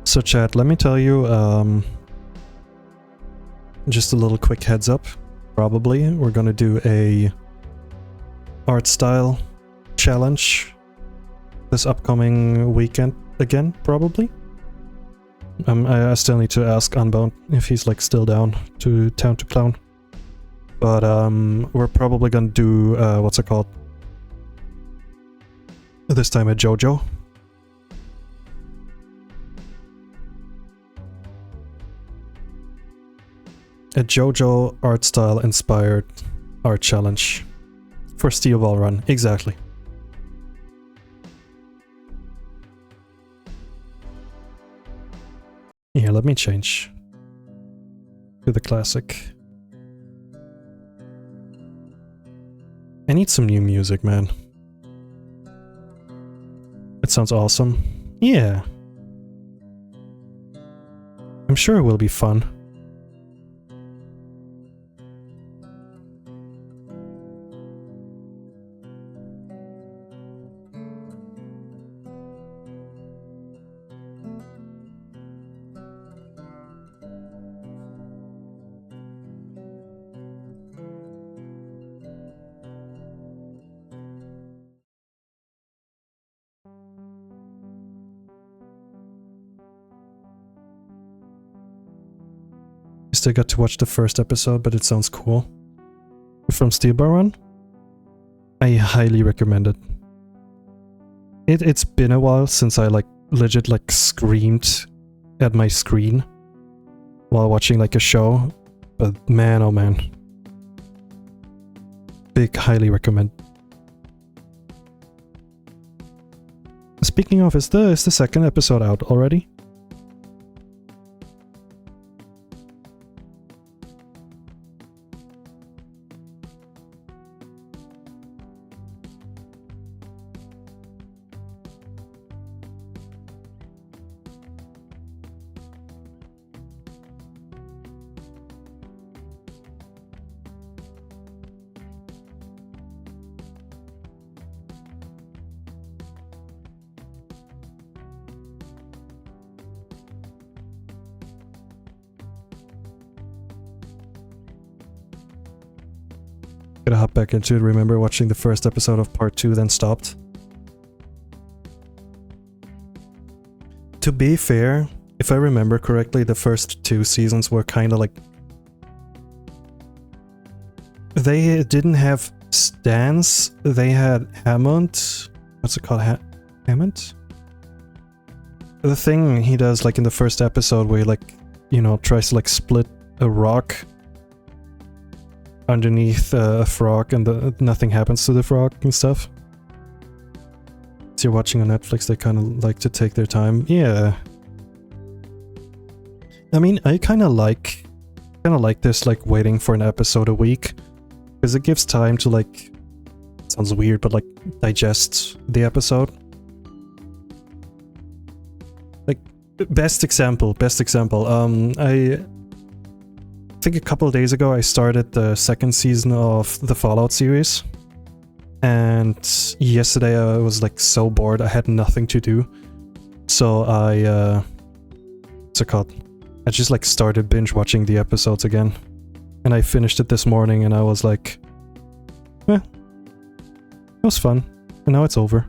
So chat, let me tell you, just a little quick heads up. Probably we're gonna do a art style challenge this upcoming weekend again, probably. I still need to ask Unbound if he's like still down to Town to Clown. But we're probably gonna do what's it called? This time at JoJo. A JoJo art style inspired art challenge for Steel Ball Run, exactly. Here, let me change to the classic. I need some new music, man. It sounds awesome. Yeah. I'm sure it will be fun. I got to watch the first episode, but it sounds cool. From Steel Ball Run? I highly recommend it. It's been a while since I like legit like screamed at my screen while watching like a show, but man oh man. Big highly recommend. Speaking of, is the second episode out already? Gotta hop back into it. Remember watching the first episode of part 2, then stopped. To be fair, if I remember correctly, the first 2 seasons were kind of like... They didn't have Stans, they had Hammond... What's it called? Hammond? the thing he does like in the first episode where he like, you know, tries to like split a rock underneath a frog and nothing happens to the frog and stuff. So you're watching on Netflix, they kind of like to take their time. Yeah. I mean, I kind of like this, like waiting for an episode a week, because it gives time to like, sounds weird, but like digest the episode. Like best example. I think a couple of days ago I started the second season of the Fallout series, and yesterday I was like so bored, I had nothing to do, so what's it called? I just like started binge watching the episodes again, and I finished it this morning, and I was like, it was fun, and now it's over.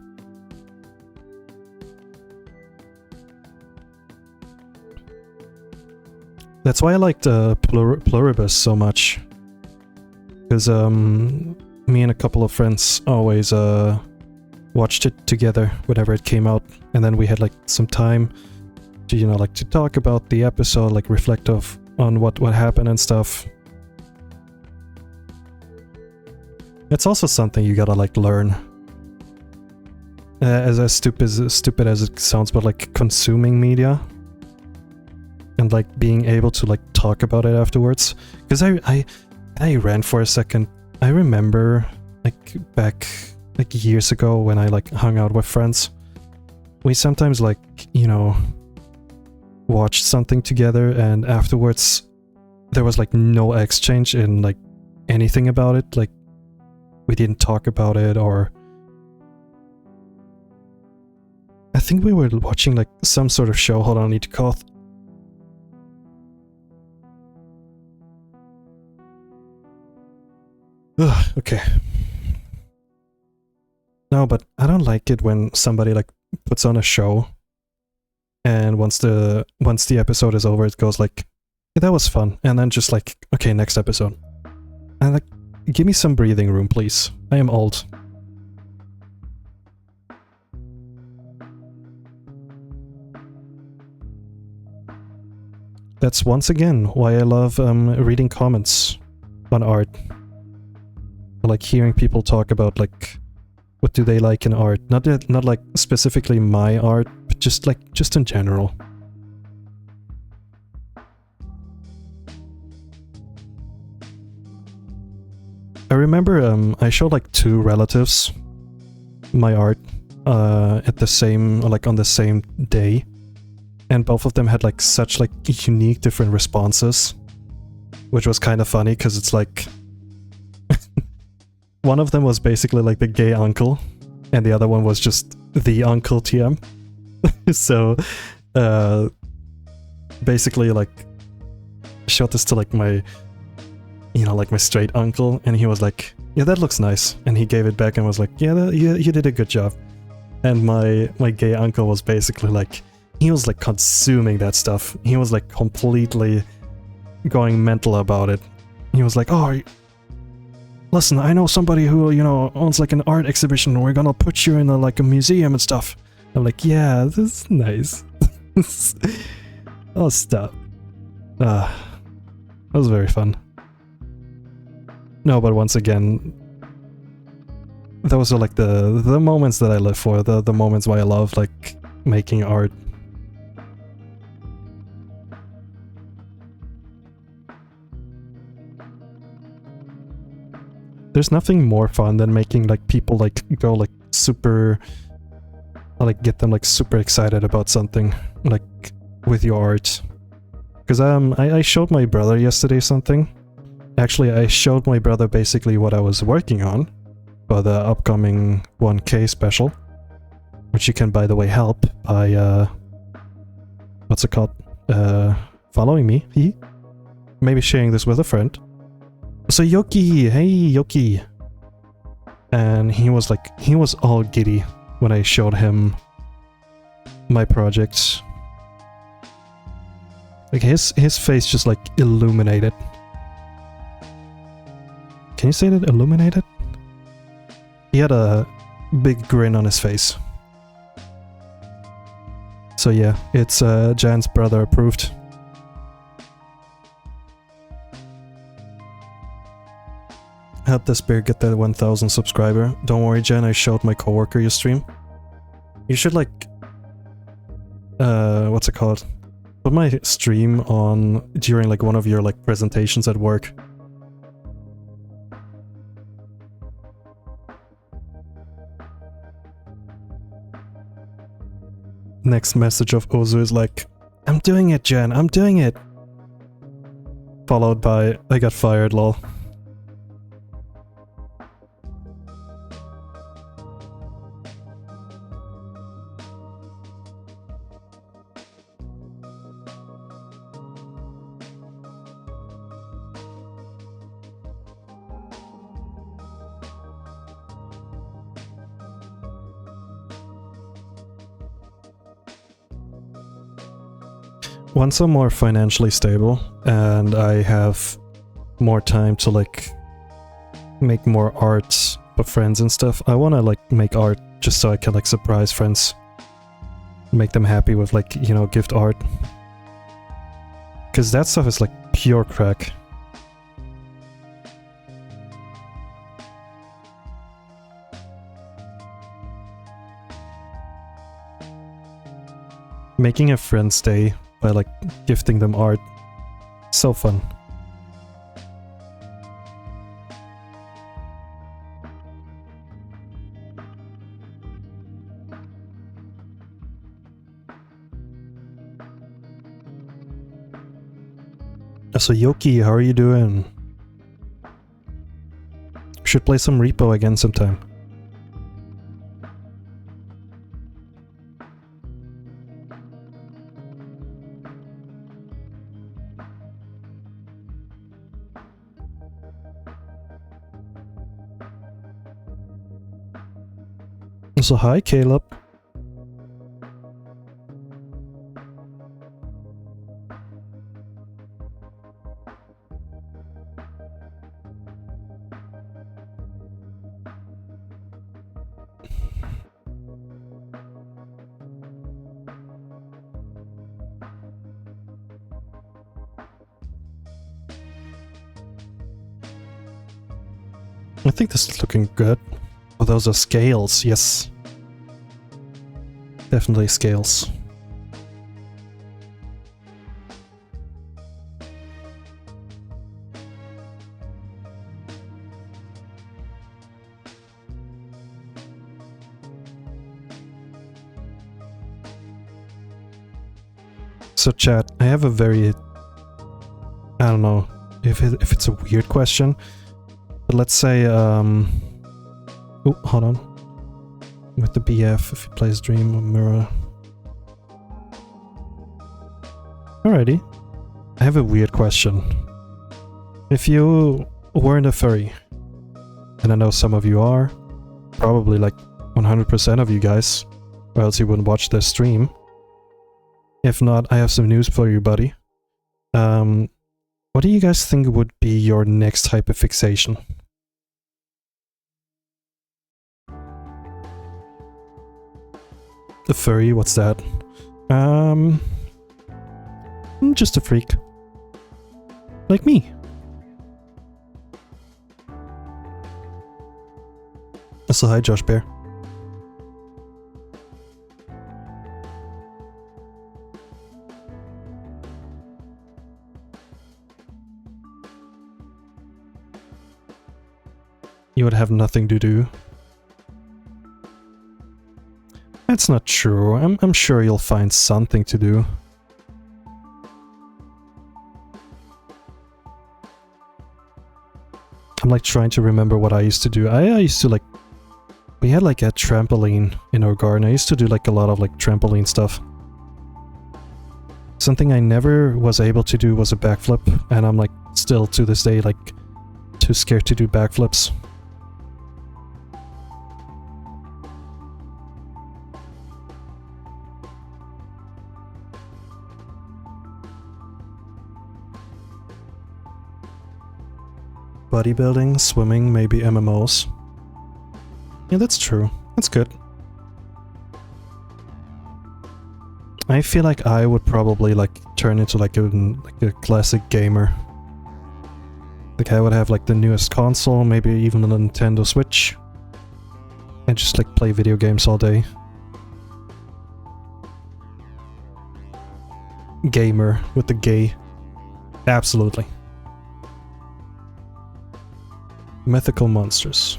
That's why I liked Pluribus so much, because me and a couple of friends always watched it together whenever it came out, and then we had like some time to, you know, like to talk about the episode, like reflect on what happened and stuff. It's also something you gotta like learn. As stupid as it sounds, but like consuming media and like being able to like talk about it afterwards. Because I ran for a second. I remember like back like years ago when I like hung out with friends, we sometimes like, you know, watched something together, and afterwards there was like no exchange in like anything about it. Like we didn't talk about it, or I think we were watching like some sort of show. Hold on, I need to cough. Ugh, okay. No, but I don't like it when somebody like puts on a show, and once the episode is over, it goes like, yeah, that was fun, and then just like, okay, next episode. And like, give me some breathing room, please. I am old. That's once again why I love reading comments on art. Like hearing people talk about like what do they like in art. Not like specifically my art, but just in general. I remember I showed like 2 relatives my art at the same, like on the same day, and both of them had like such like unique different responses, which was kind of funny because it's like one of them was basically like the gay uncle, and the other one was just the Uncle TM. So basically like I showed this to like my, you know, like my straight uncle, and he was like, yeah, that looks nice, and he gave it back and was like, yeah, you did a good job. And my gay uncle was basically like, he was like consuming that stuff. He was like completely going mental about it. He was like, oh, listen, I know somebody who, you know, owns like an art exhibition. We're gonna put you in like a museum and stuff. I'm like, yeah, this is nice. Oh, stop. That was very fun. No, but once again, those are like the moments that I live for. The moments why I love like making art. There's nothing more fun than making like people like go like super, like get them like super excited about something like with your art. Because I showed my brother yesterday something. Actually, I showed my brother basically what I was working on for the upcoming 1K special, which you can, by the way, help by what's it called? Following me. Maybe sharing this with a friend. So Yoki, hey Yoki. And he was all giddy when I showed him my projects. Like his face just like illuminated. Can you say that? Illuminated? He had a big grin on his face. So yeah, it's Jan's brother approved. Help this bear get that 1000 subscriber. Don't worry, Jan, I showed my coworker your stream. You should like... what's it called? Put my stream on during like one of your like presentations at work. Next message of Ozu is like, I'm doing it, Jan, I'm doing it! Followed by, I got fired, lol. Once I'm more financially stable and I have more time to like make more art for friends and stuff, I want to like make art just so I can like surprise friends, make them happy with like, you know, gift art, because that stuff is like pure crack. Making a friend's day by like gifting them art. So fun. So Yoki, how are you doing? Should play some Repo again sometime. So hi, Caleb. I think this is looking good. Oh, those are scales, yes. Definitely scales. So chat, I have a very... I don't know if it's a weird question, but let's say, oh, hold on. With the BF, if he plays Dream or Mirror. Alrighty. I have a weird question. If you weren't a furry, and I know some of you are, probably like 100% of you guys, or else you wouldn't watch this stream. If not, I have some news for you, buddy. What do you guys think would be your next hyperfixation? The furry, what's that? I'm just a freak. Like me. So hi, Josh Bear. You would have nothing to do. That's not true. I'm sure you'll find something to do. I'm like trying to remember what I used to do. I used to like... We had like a trampoline in our garden. I used to do like a lot of like trampoline stuff. Something I never was able to do was a backflip, and I'm like still to this day like too scared to do backflips. Bodybuilding, swimming, maybe MMOs. Yeah, that's true. That's good. I I feel like I would probably like turn into like a classic gamer. Like I would have like the newest console, maybe even a Nintendo Switch, and just like play video games all day. Gamer with the gay. Absolutely. Mythical monsters.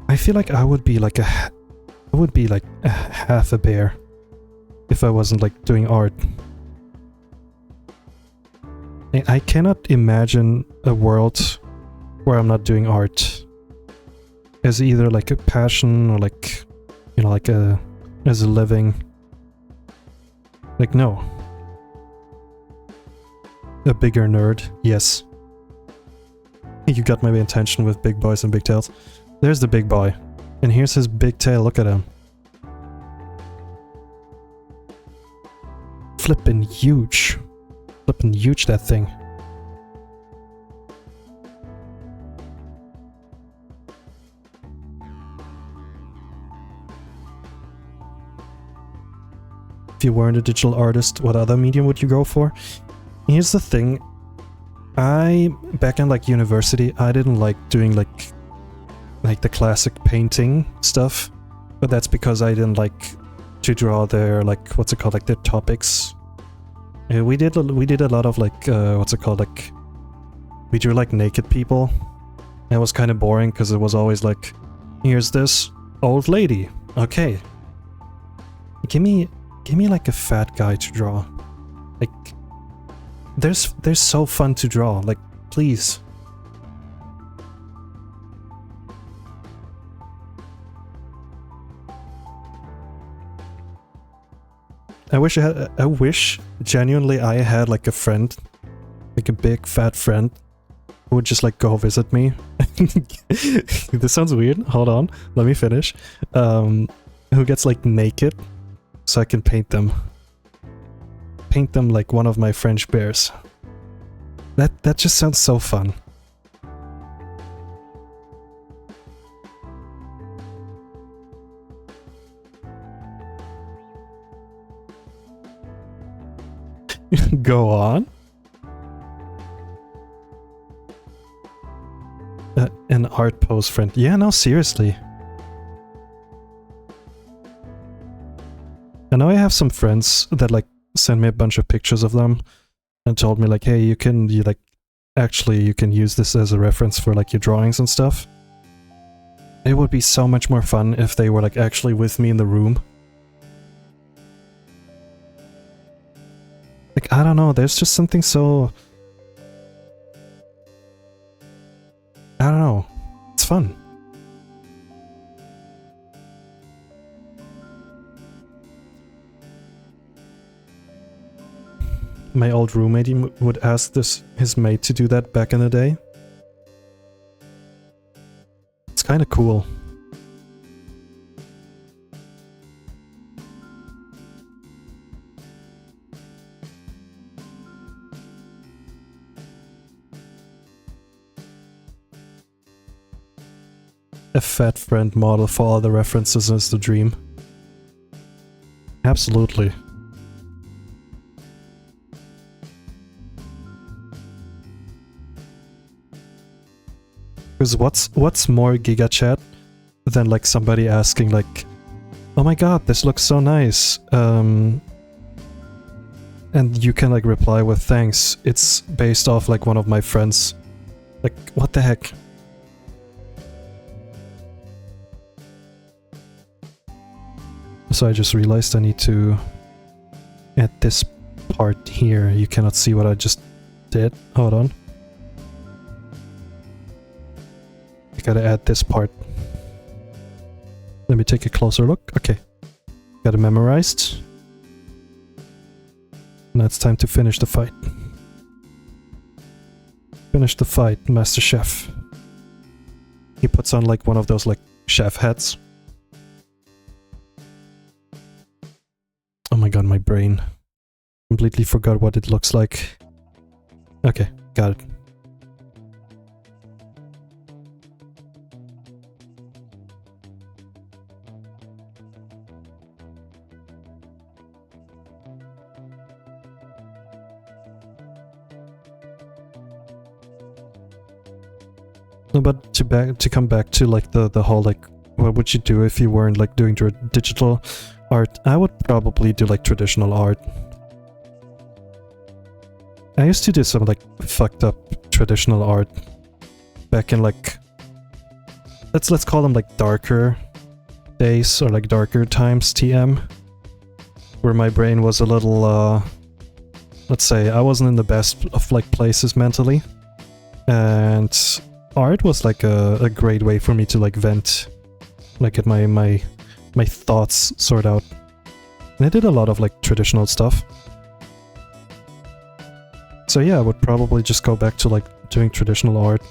I feel like I would be like a half a bear if I wasn't like doing art. I cannot imagine a world where I'm not doing art as either like a passion or like, you know, like as a living. Like, no. A bigger nerd, yes. You got my intention with big boys and big tails. There's the big boy. And here's his big tail, look at him. Flippin' huge. Flippin' huge, that thing. If you weren't a digital artist, what other medium would you go for? Here's the thing. Back in like university, I didn't like doing like the classic painting stuff, but that's because I didn't like to draw their like, what's it called, like their topics. We did a lot of like what's it called, like we drew like naked people. And it was kind of boring because it was always like, here's this old lady. Okay, give me like a fat guy to draw. Like they're so fun to draw. Like, please. I wish genuinely I had like a friend, like a big fat friend, who would just like go visit me. This sounds weird. Hold on, let me finish. Who gets like naked, so I can paint them. Paint them like one of my French bears. That just sounds so fun. Go on. An art pose friend. Yeah, no, seriously. I know I have some friends that like send me a bunch of pictures of them and told me like, hey, you can use this as a reference for like your drawings and stuff. It would be so much more fun if they were like actually with me in the room. Like, I don't know, there's just something so... I don't know. It's fun. My old roommate would ask his mate to do that back in the day. It's kind of cool. A fat friend model for all the references is the dream. Absolutely. Because what's more Giga Chat than like somebody asking like, oh my god, this looks so nice. And you can like reply with thanks. It's based off like one of my friends. Like, what the heck? So I just realized I need to add this part here. You cannot see what I just did. Hold on. I gotta add this part. Let me take a closer look. Okay. Got it memorized. Now it's time to finish the fight. Finish the fight, Master Chef. He puts on like one of those like chef hats. Oh my god, my brain. Completely forgot what it looks like. Okay, got it. No, but to come back to like the whole like, what would you do if you weren't like doing digital art? I would probably do like traditional art. I used to do some like fucked up traditional art back in like, let's call them like darker days or like darker times TM, where my brain was a little let's say I wasn't in the best of like places mentally, and art was like a great way for me to like vent, like get my thoughts sorted out. And I did a lot of like traditional stuff. So yeah, I would probably just go back to like doing traditional art.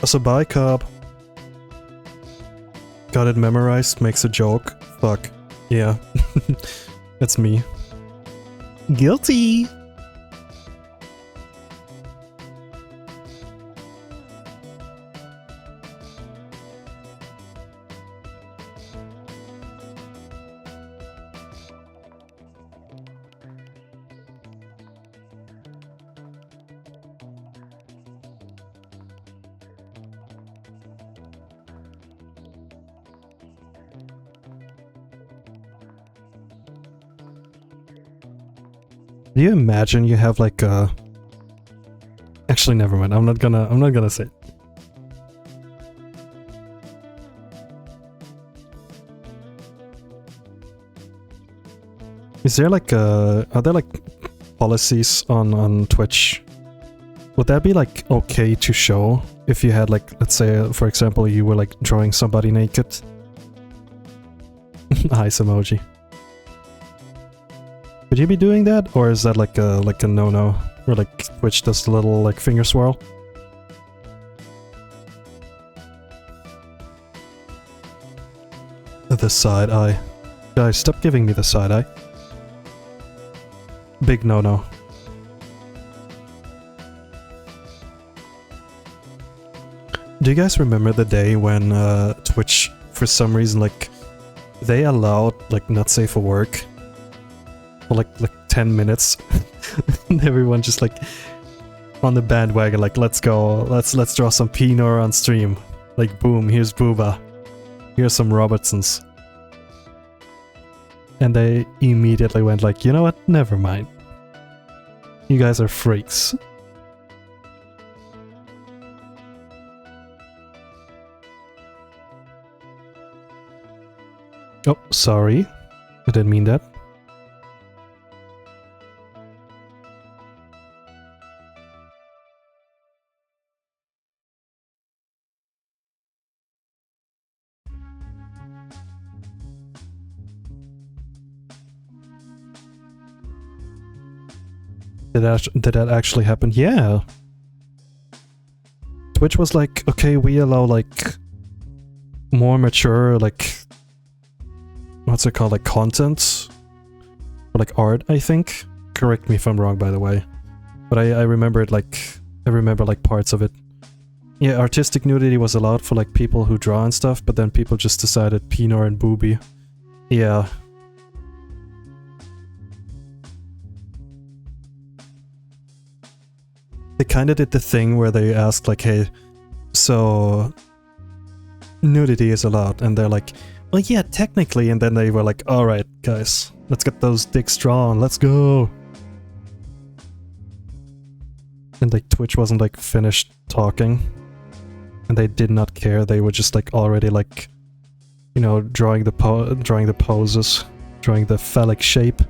So bye, Cobb. Got it memorized, makes a joke. Fuck. Yeah. That's me. Guilty! Do you imagine you have like a... Actually, never mind. I'm not gonna say it. Is there like are there like policies on Twitch? Would that be like okay to show if you had like, let's say for example you were like drawing somebody naked? Ice emoji. Could you be doing that, or is that like a no-no? Or like Twitch does the little like finger swirl? The side eye. Guys, stop giving me the side eye. Big no-no. Do you guys remember the day when Twitch, for some reason, like, they allowed like not safe for work? For like 10 minutes. And everyone just like on the bandwagon, like let's go, let's draw some Pinor on stream. Like boom, here's Booba. Here's some Robertsons. And they immediately went like, you know what, never mind. You guys are freaks. Oh, sorry. I didn't mean that. Did that actually happen? Yeah. Twitch was like, okay, we allow like more mature, like, what's it called, like content? Or like art, I think? Correct me if I'm wrong, by the way. But I remember it like, I remember like parts of it. Yeah, artistic nudity was allowed for like people who draw and stuff, but then people just decided Pinor and booby. Yeah. They kinda did the thing where they asked like, hey, so nudity is allowed, and they're like, well yeah, technically, and then they were like, alright guys, let's get those dicks drawn, let's go. And like Twitch wasn't like finished talking, and they did not care, they were just like already like, you know, drawing the poses, drawing the phallic shape.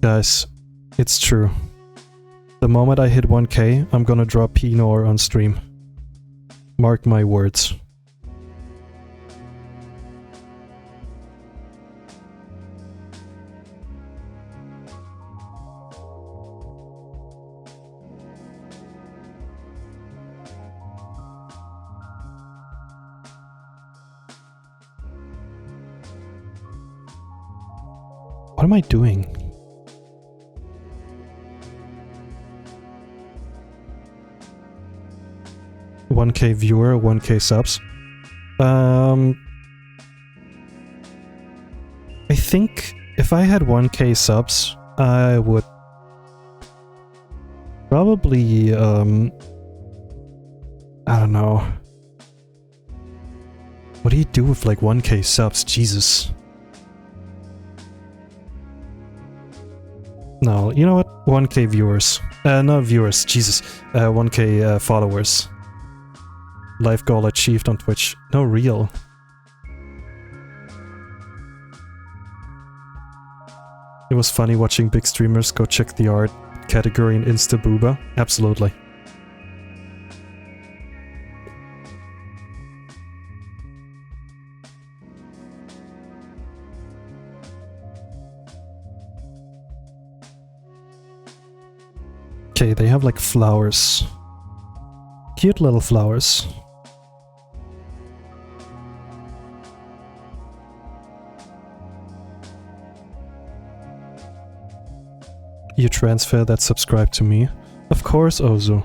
Guys, it's true. The moment I hit 1k, I'm gonna draw Pinor on stream. Mark my words. What am I doing? $1K viewer, 1K subs. I think if I had 1K subs, I would probably, I don't know. What do you do with like 1K subs? Jesus. No, you know what? 1K viewers. Not viewers, Jesus. 1K followers. Life goal achieved on Twitch. No, real. It was funny watching big streamers go check the art category in Instabooba. Absolutely. Okay, they have like flowers. Cute little flowers. You transfer that subscribe to me? Of course, Ozu.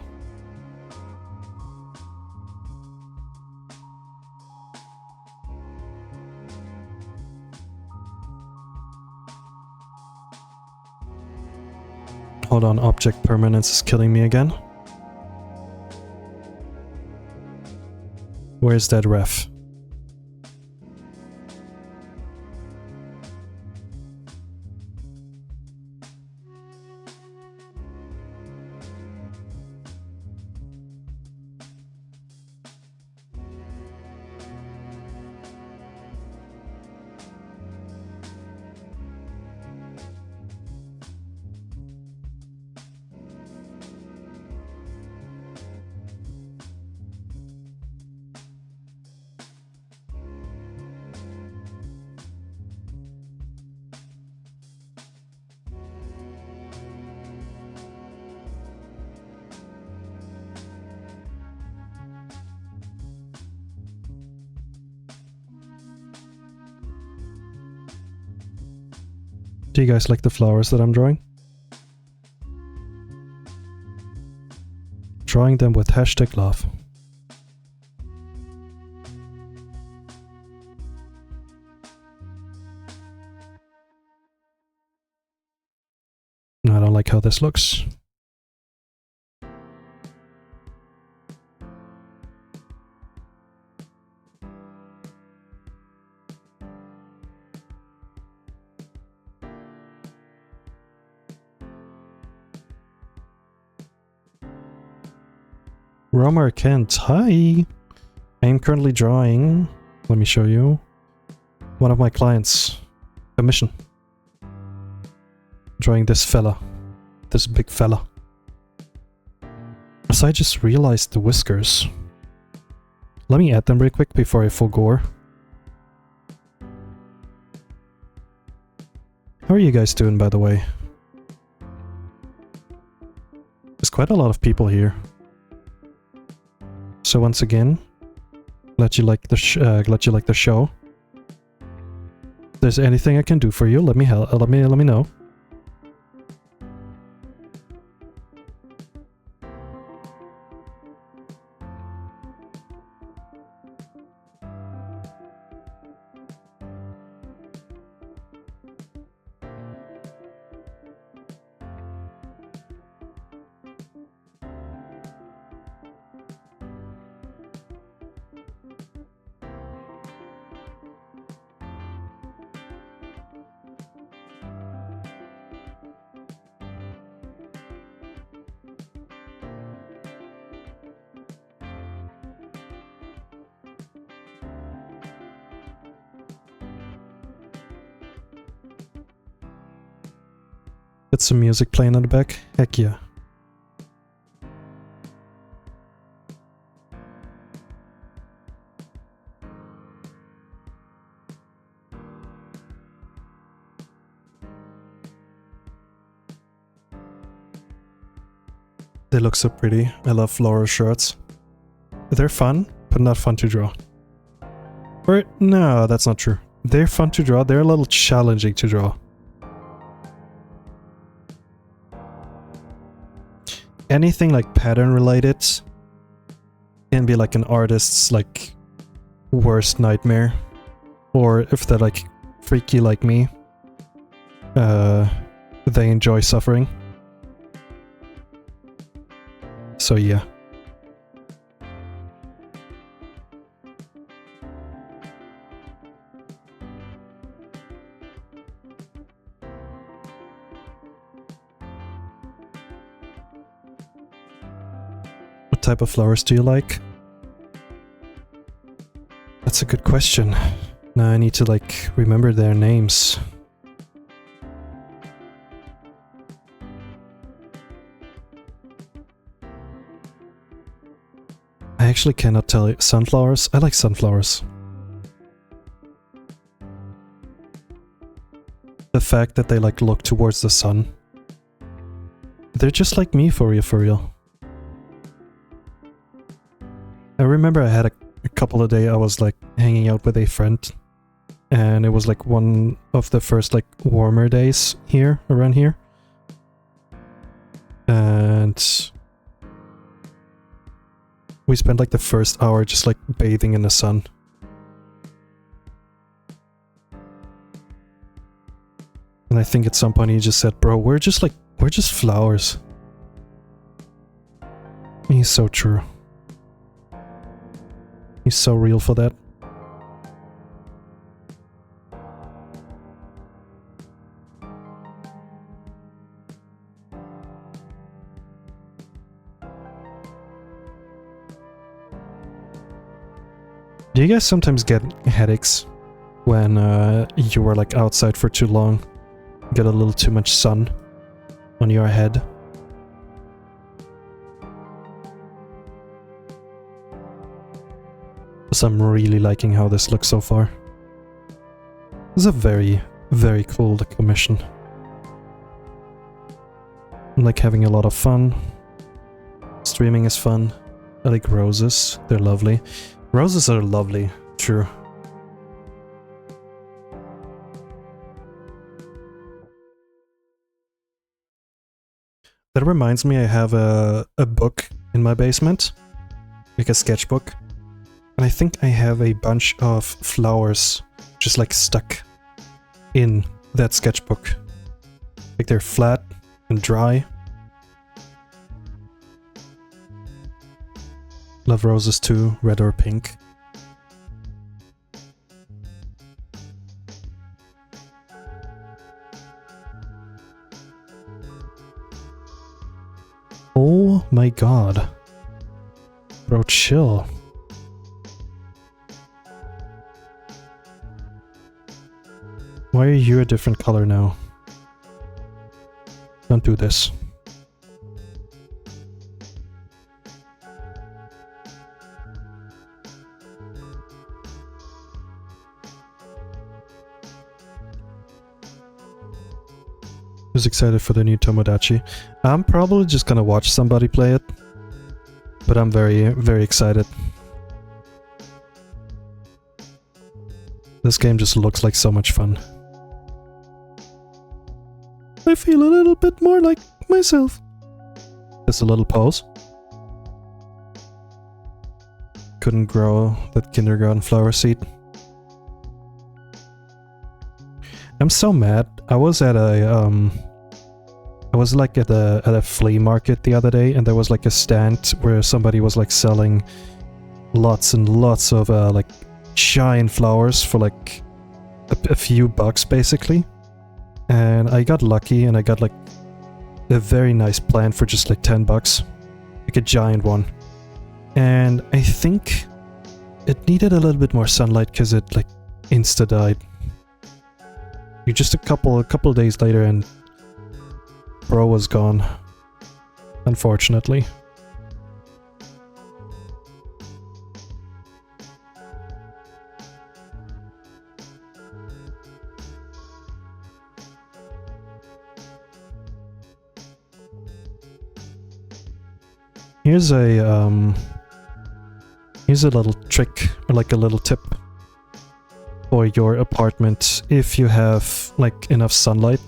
Hold on, object permanence is killing me again. Where's that ref? Do you guys like the flowers that I'm drawing? Drawing them with hashtag love. I don't like how this looks. Romer Kent, hi! I am currently drawing, let me show you, one of my clients. Commission. Drawing this fella. This big fella. So I just realized the whiskers. Let me add them real quick before I full gore. How are you guys doing, by the way? There's quite a lot of people here. So once again, glad you like the show. If there's anything I can do for you, let me know. Get some music playing in the back? Heck yeah. They look so pretty. I love floral shirts. They're fun, but not fun to draw. Or, no, that's not true. They're fun to draw, they're a little challenging to draw. anything like pattern related can be like an artist's like worst nightmare. Or if they're like freaky like me, they enjoy suffering. So yeah. What type of flowers do you like? That's a good question. Now I need to like remember their names. I actually cannot tell you. Sunflowers? I like sunflowers. The fact that they like look towards the sun. They're just like me for real. I remember I had a couple of days I was like hanging out with a friend. And it was like one of the first like warmer days here, around here. And we spent like the first hour just like bathing in the sun. And I think at some point he just said, bro, we're just flowers. And he's so true. He's so real for that. Do you guys sometimes get headaches when you were like outside for too long? Get a little too much sun on your head? So I'm really liking how this looks so far. This is a very, very cool commission. I'm like having a lot of fun. Streaming is fun. I like roses, they're lovely. Roses are lovely, true. That reminds me, I have a book in my basement, like a sketchbook. And I think I have a bunch of flowers just like stuck in that sketchbook. Like they're flat and dry. Love roses too, red or pink. Oh my god. Bro, chill. Why are you a different color now? Don't do this. Who's excited for the new Tomodachi? I'm probably just gonna watch somebody play it. But I'm very, very excited. This game just looks like so much fun. I feel a little bit more like myself. Just a little pose. Couldn't grow that kindergarten flower seed. I'm so mad. I was at a I was like at a flea market the other day, and there was like a stand where somebody was like selling lots and lots of like giant flowers for like a few bucks basically. And I got lucky and I got like a very nice plant for just like 10 bucks. Like a giant one. And I think it needed a little bit more sunlight because it like insta died. You just a couple days later and bro was gone. Unfortunately. Here's a little trick, or like a little tip for your apartment if you have like enough sunlight.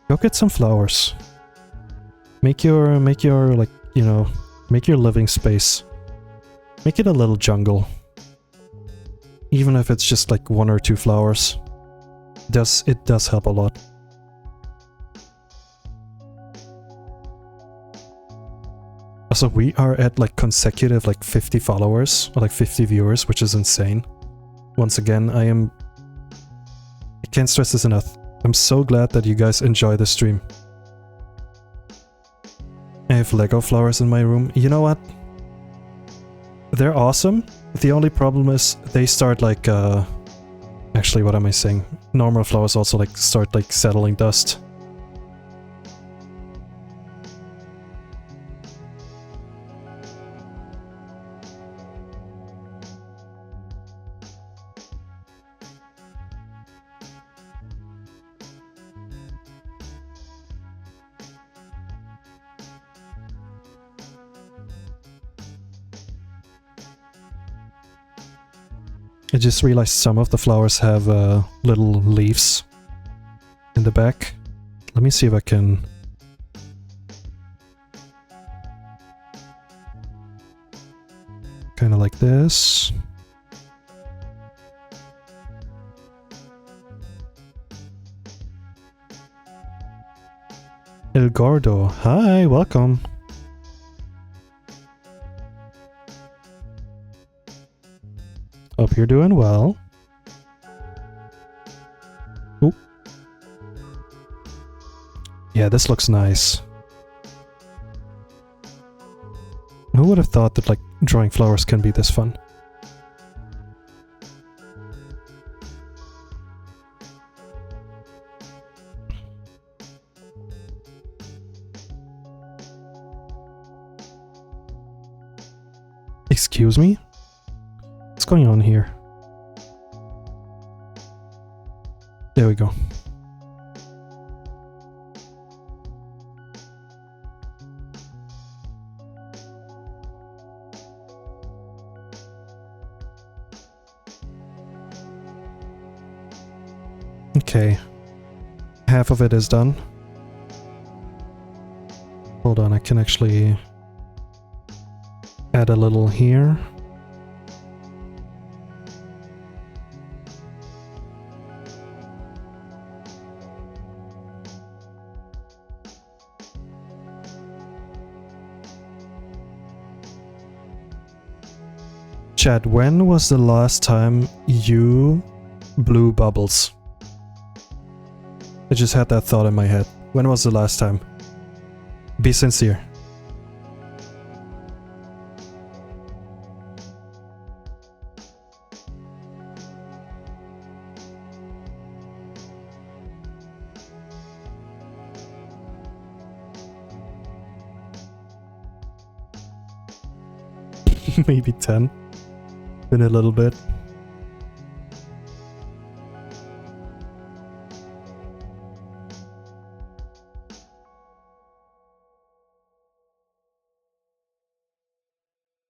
Go get some flowers. Make your like, you know, make your living space. Make it a little jungle. Even if it's just like 1 or 2 flowers. It does help a lot. Also, we are at like consecutive like 50 followers or like 50 viewers, which is insane. Once again, I can't stress this enough. I'm so glad that you guys enjoy the stream. I have Lego flowers in my room. You know what? They're awesome. The only problem is they start like actually, what am I saying? Normal flowers also like start like settling dust. I just realized some of the flowers have little leaves in the back. Let me see if I can... kind of like this. El Gordo, hi, welcome. Hope you're doing well. Ooh. Yeah, this looks nice. Who would have thought that like drawing flowers can be this fun? Excuse me? What's going on here? There we go. Okay. Half of it is done. Hold on, I can actually add a little here. Chad, when was the last time you blew bubbles? I just had that thought in my head. When was the last time? Be sincere. Maybe 10. Been a little bit.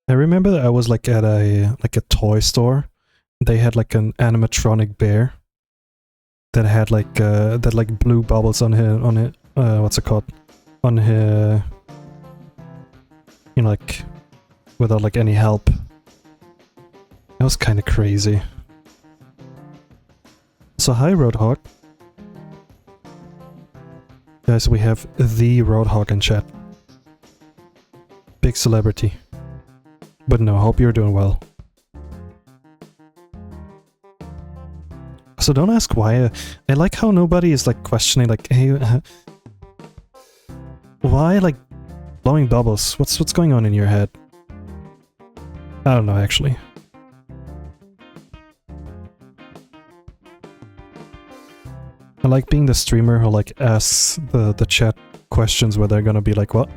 I remember that I was like at a toy store. They had like an animatronic bear that had like that like blew bubbles on it what's it called? On his, you know, like without like any help. That was kind of crazy. So hi Roadhog. Guys, we have the Roadhog in chat. Big celebrity. But no, hope you're doing well. So don't ask why. I like how nobody is like questioning like, hey, why like blowing bubbles? What's going on in your head? I don't know actually. I like being the streamer who like asks the chat questions where they're gonna be like, what?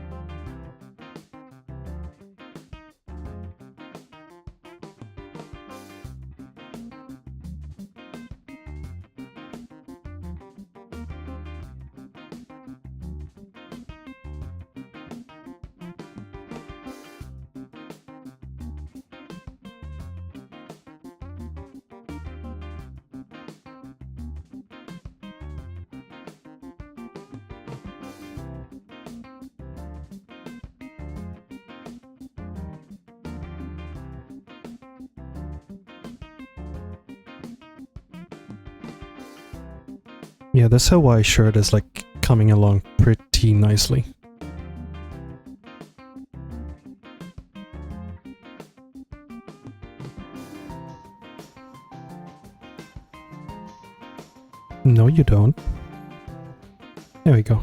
Yeah, this Hawaii shirt is like coming along pretty nicely. No, you don't. There we go.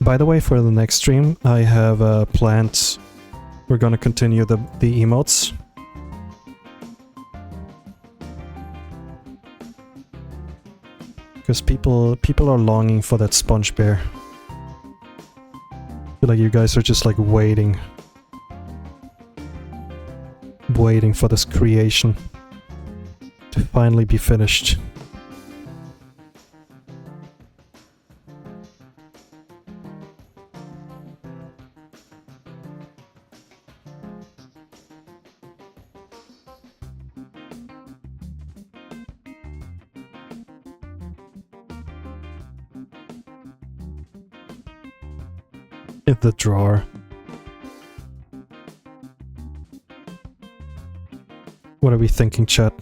By the way, for the next stream, I have planned. We're gonna continue the emotes. Because people are longing for that sponge bear. I feel like you guys are just like waiting for this creation to finally be finished. In the drawer. What are we thinking, chat?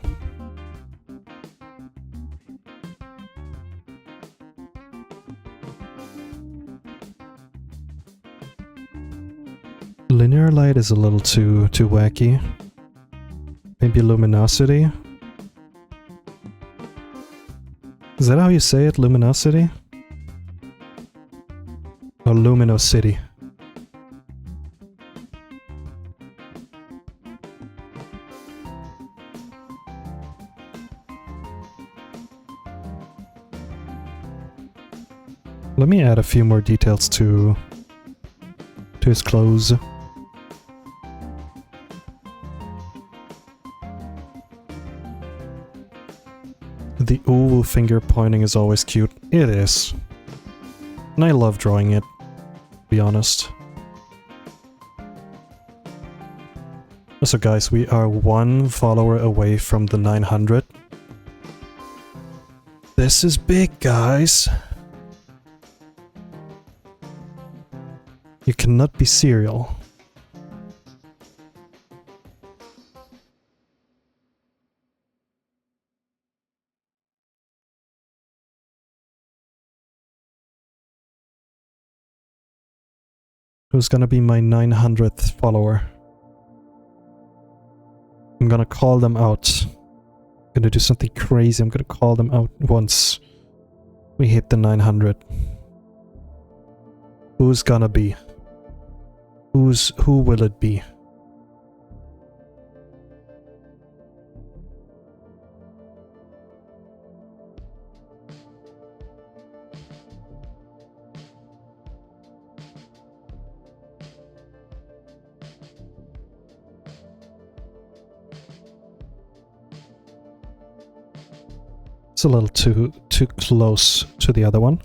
Linear light is a little too wacky. Maybe luminosity? Is that how you say it? Luminosity? Or Luminosity? Let me add a few more details to his clothes. The ooh finger pointing is always cute. It is. And I love drawing it, to be honest. So guys, we are 1 follower away from the 900. This is big, guys. You cannot be serial. Who's gonna be my 900th follower? I'm gonna call them out. I'm gonna do something crazy. I'm gonna call them out once we hit the 900. Who's gonna be? Who will it be? It's a little too close to the other one.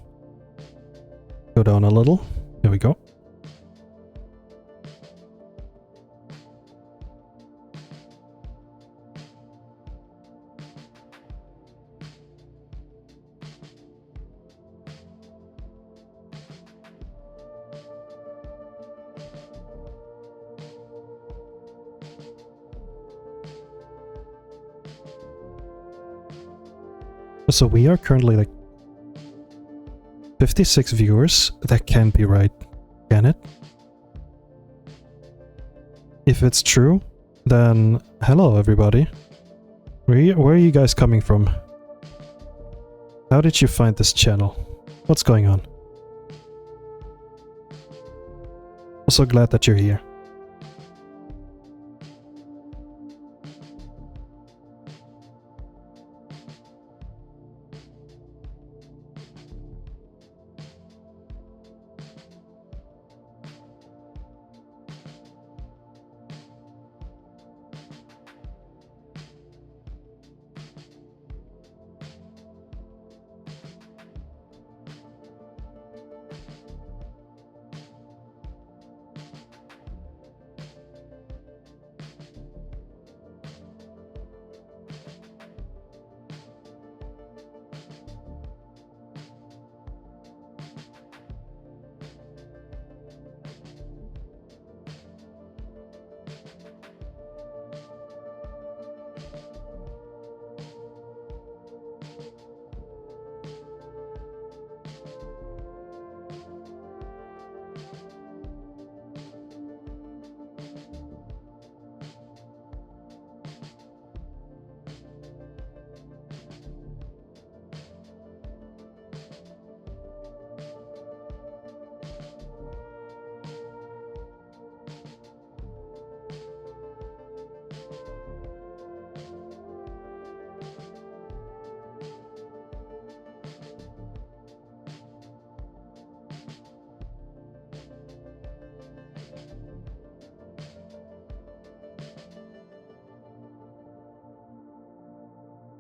Go down a little. There we go. So we are currently like 56 viewers. That can't be right, can it? If it's true, then hello everybody. Where are you guys coming from? How did you find this channel? What's going on? I'm so glad that you're here.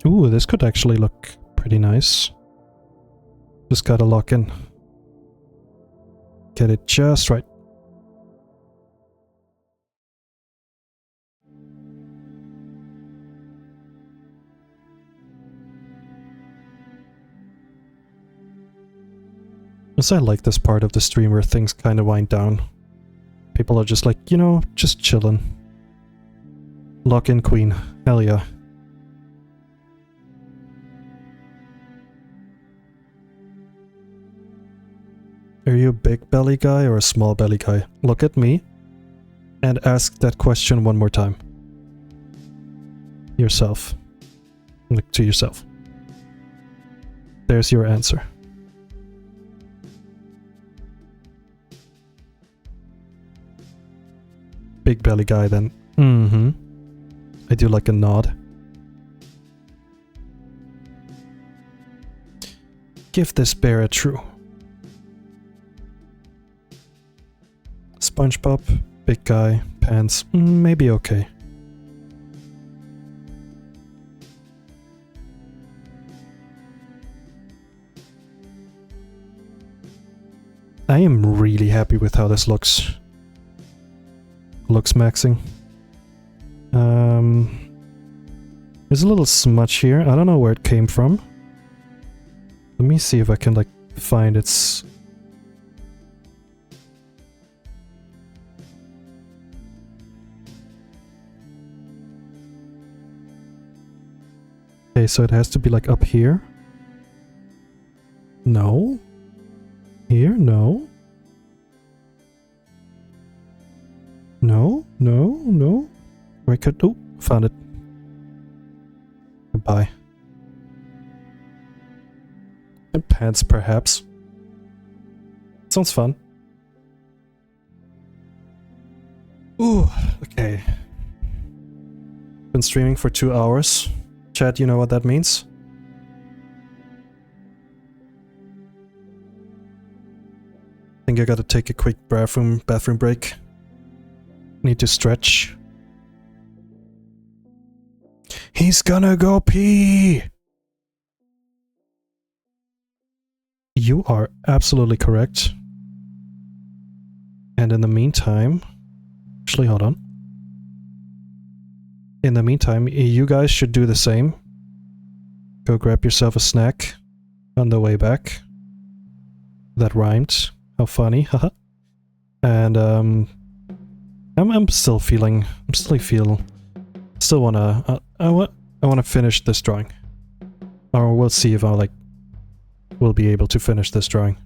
Ooh, this could actually look pretty nice. Just gotta lock in. Get it just right. As I like this part of the stream where things kind of wind down. People are just like, you know, just chillin'. Lock in queen. Hell yeah. Are you a big belly guy or a small belly guy? Look at me and ask that question one more time. Yourself. Look to yourself. There's your answer. Big belly guy then. Mm-hmm. I do like a nod. Give this bear a true. SpongeBob, big guy, pants, maybe okay. I am really happy with how this looks. Looks maxing. There's a little smudge here. I don't know where it came from. Let me see if I can like find its... Okay, so it has to be like up here. No. Here? No. No, no, no. I could... Oh, found it. Goodbye. And pants, perhaps. Sounds fun. Ooh, okay. Been streaming for 2 hours. Chat, you know what that means? Think I gotta take a quick bathroom break. Need to stretch. He's gonna go pee! You are absolutely correct. And in the meantime... Actually, hold on. In the meantime, you guys should do the same. Go grab yourself a snack on the way back. That rhymed. How funny, haha. And I'm still wanna I wanna finish this drawing. Or we'll see if we'll be able to finish this drawing.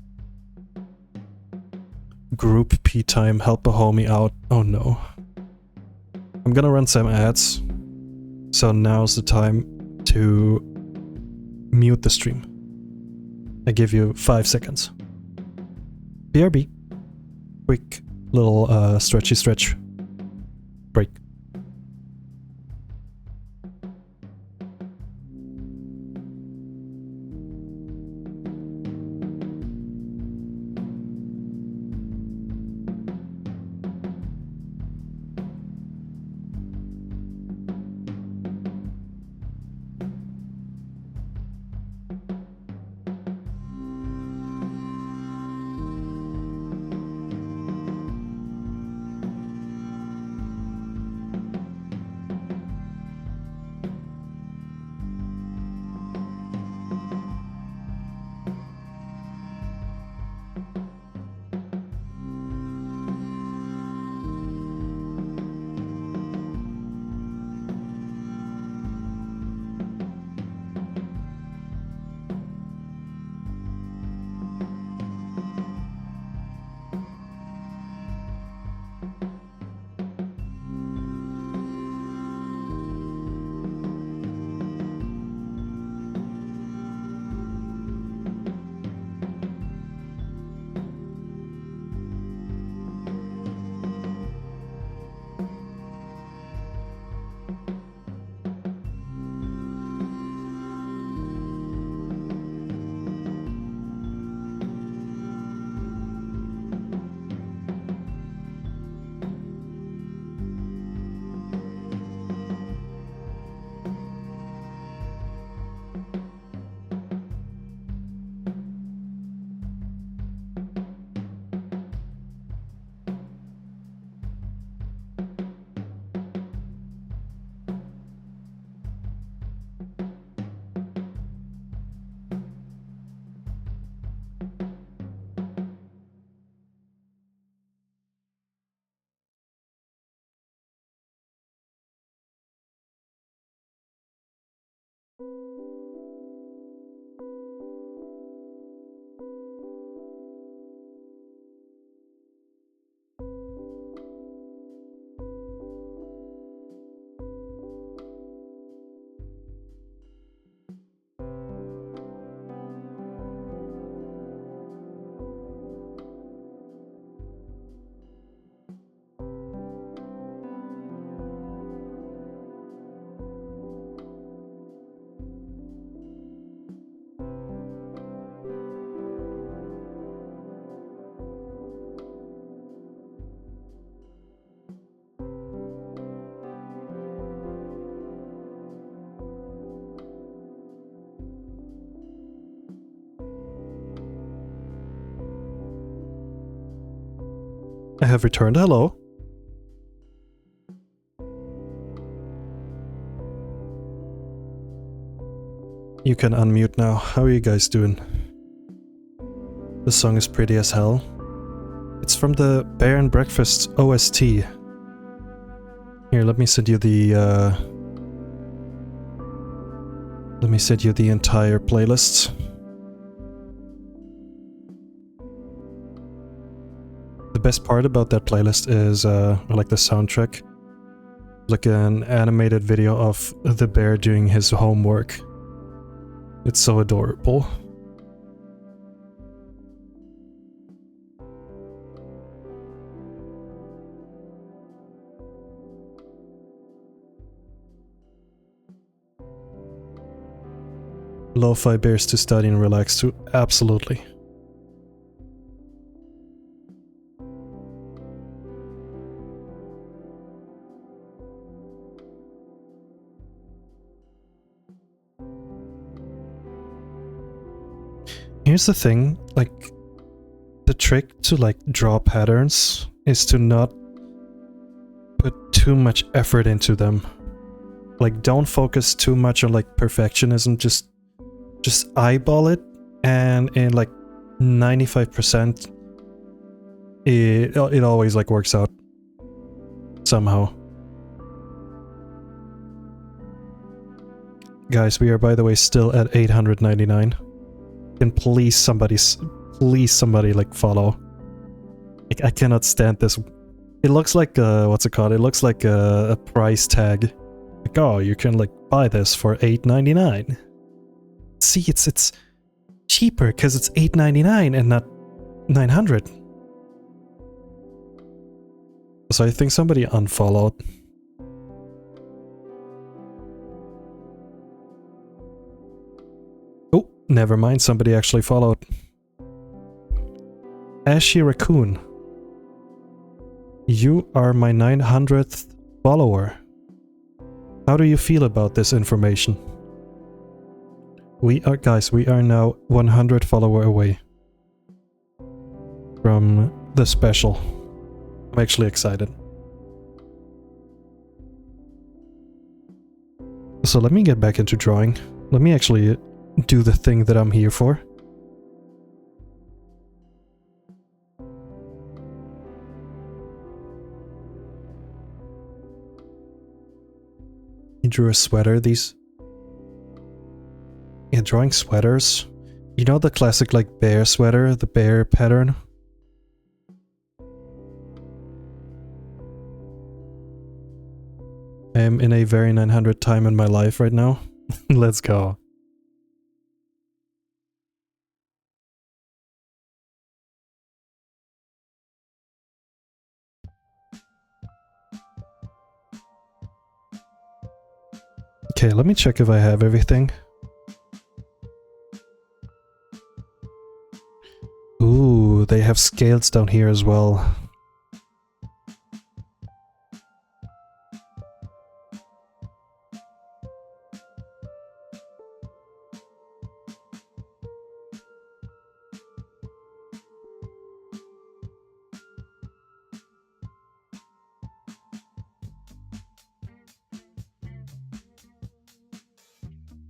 Group P time, help a homie out. Oh no. I'm gonna run some ads. So now's the time to mute the stream. I give you 5 seconds. BRB. Quick little stretchy stretch break. I have returned. Hello. You can unmute now. How are you guys doing? The song is pretty as hell. It's from the Bear and Breakfast OST. Here, let me send you the entire playlist. The best part about that playlist is like the soundtrack. Like an animated video of the bear doing his homework. It's so adorable. Lo-fi bears to study and relax to. Absolutely. Here's the thing, like, the trick to like draw patterns is to not put too much effort into them. Like, don't focus too much on like perfectionism, just eyeball it, and in like 95% it always like works out somehow. Guys, we are, by the way, still at 899. And please somebody like follow. Like, I cannot stand this. It looks like what's it called? It looks like a price tag. Like, oh, you can like buy this for $8.99. See, it's cheaper because it's $8.99 and not $900. So I think somebody unfollowed. Oh, never mind. Somebody actually followed. Ashy Raccoon. You are my 900th follower. How do you feel about this information? We are now 100 follower away from the special. I'm actually excited. So let me get back into drawing. Let me actually do the thing that I'm here for. You drew a sweater, these... Yeah, drawing sweaters. You know the classic like bear sweater, the bear pattern? I am in a very 900 time in my life right now. Let's go. Okay, let me check if I have everything. Ooh, they have scales down here as well.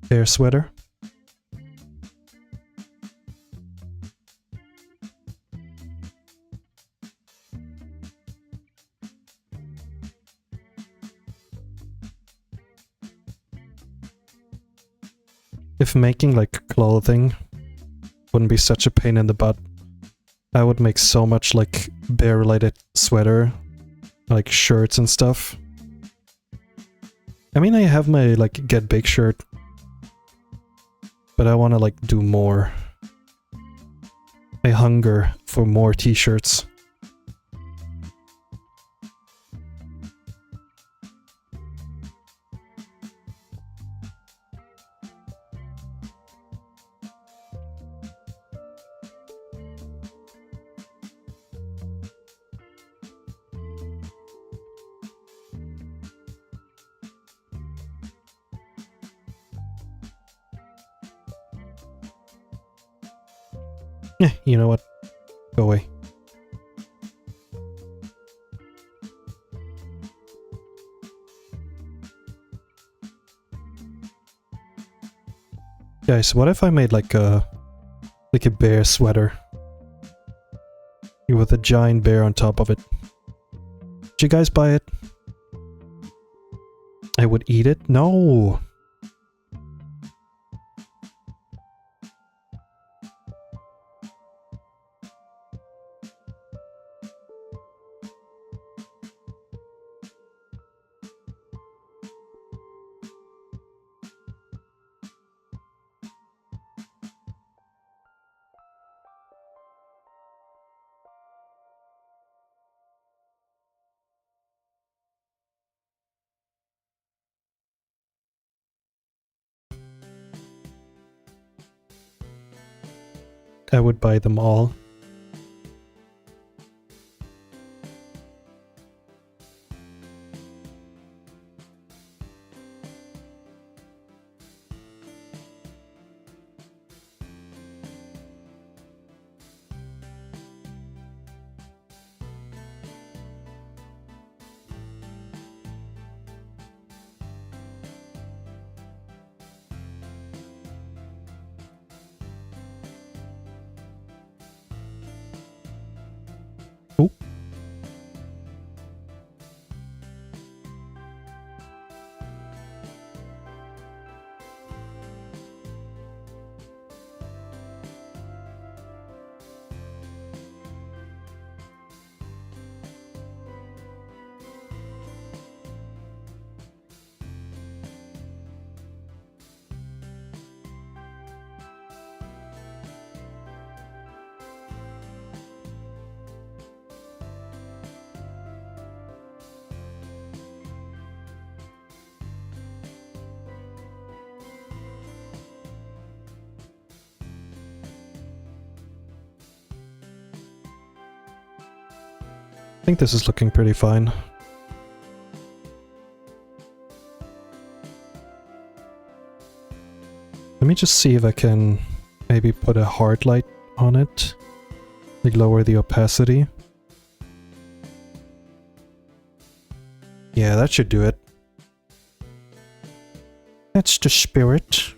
Bear sweater. if making like clothing wouldn't be such a pain in the butt, I would make so much like bear related sweater, like shirts and stuff. I mean, I have my like Get Big shirt, but I want to like do more. I hunger for more t-shirts. Yeah, you know what? Go away. Guys, what if I made like a bear sweater with a giant bear on top of it? Did you guys buy it? I would eat it? No! I would buy them all. Oh. I think this is looking pretty fine. Let me just see if I can maybe put a hard light on it. Like lower the opacity. Yeah, that should do it. That's the spirit.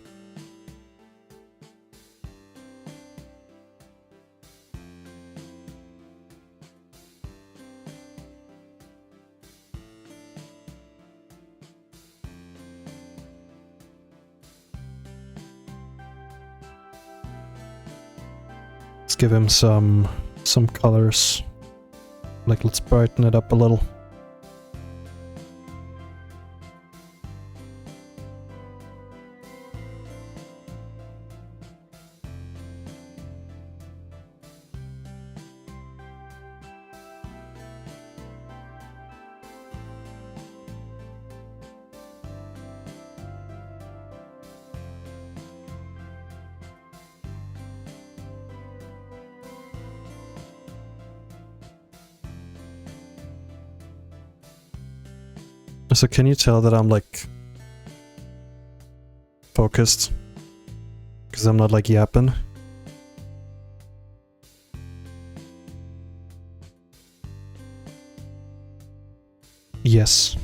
Let's give him some colors. Like, let's brighten it up a little. So can you tell that I'm like focused? Because I'm not like yapping. Yes.